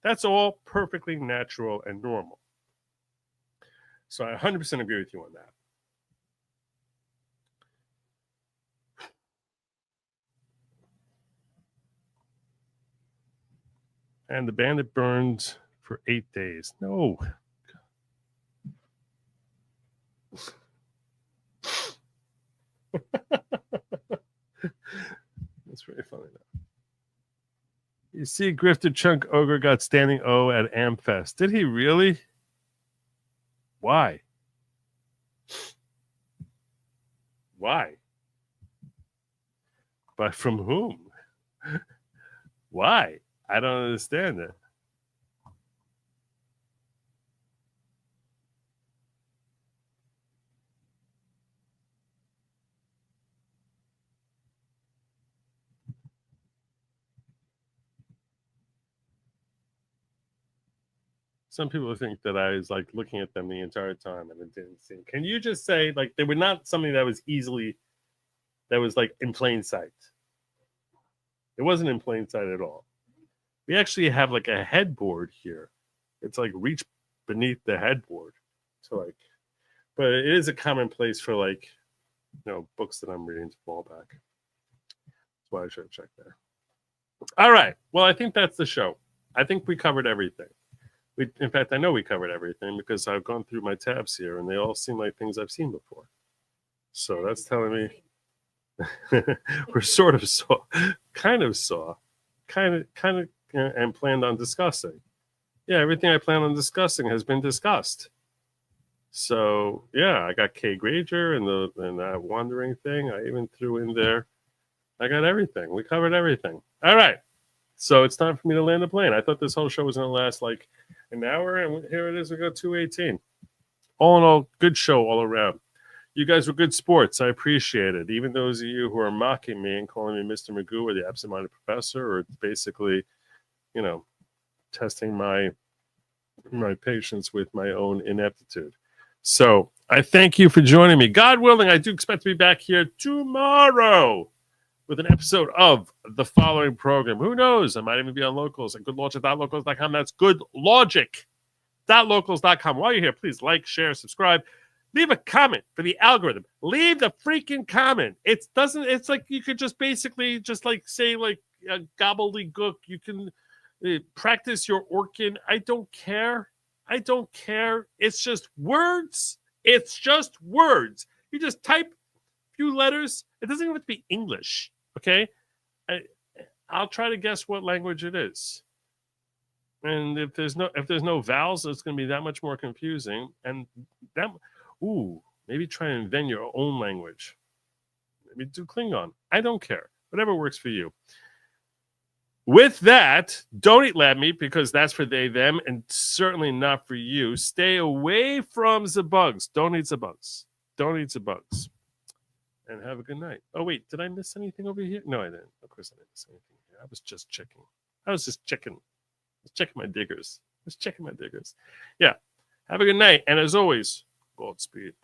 That's all perfectly natural and normal. So I 100% agree with you on that. And the bandit burned for 8 days. No. That's very funny though. You see, Grifter Chunk Ogre got standing O at Amfest. Did he really? Why? Why? But from whom? Why? I don't understand it. Some people think that I was like looking at them the entire time and it didn't seem. Can you just say like they were not something that was like in plain sight? It wasn't in plain sight at all. We actually have like a headboard here. It's like reach beneath the headboard to like, but it is a common place for like, books that I'm reading to fall back. That's why I should have checked there. All right. Well, I think that's the show. I think we covered everything. In fact, I know we covered everything because I've gone through my tabs here and they all seem like things I've seen before. So that's telling me we're sort of kind of, and planned on discussing. Yeah, everything I plan on discussing has been discussed. So yeah, I got Kay Granger and that wandering thing. I even threw in there. I got everything. We covered everything. All right. So it's time for me to land the plane. I thought this whole show was going to last like an hour, and here it is. We got 2:18. All in all, good show all around. You guys were good sports. I appreciate it. Even those of you who are mocking me and calling me Mr. Magoo or the absent-minded professor, or basically, testing my patience with my own ineptitude. So I thank you for joining me. God willing, I do expect to be back here tomorrow with an episode of the following program. Who knows? I might even be on Locals at goodlogic.locals.com. That's goodlogic.locals.com. While you're here, please like, share, subscribe. Leave a comment for the algorithm. Leave the freaking comment. It's like you could just basically just like say like a gobbledygook. You can practice your Orkin. I don't care. It's just words. You just type a few letters. It doesn't even have to be English. Okay, I'll try to guess what language it is. And if there's no vowels, it's going to be that much more confusing. And maybe try and invent your own language. Maybe do Klingon. I don't care. Whatever works for you. With that, don't eat lab meat because that's for they, them, and certainly not for you. Stay away from the bugs. Don't eat the bugs. And have a good night. Oh, wait. Did I miss anything over here? No, I didn't. Of course I didn't miss anything here. I was just checking. I was checking my diggers. Yeah. Have a good night. And as always, Godspeed.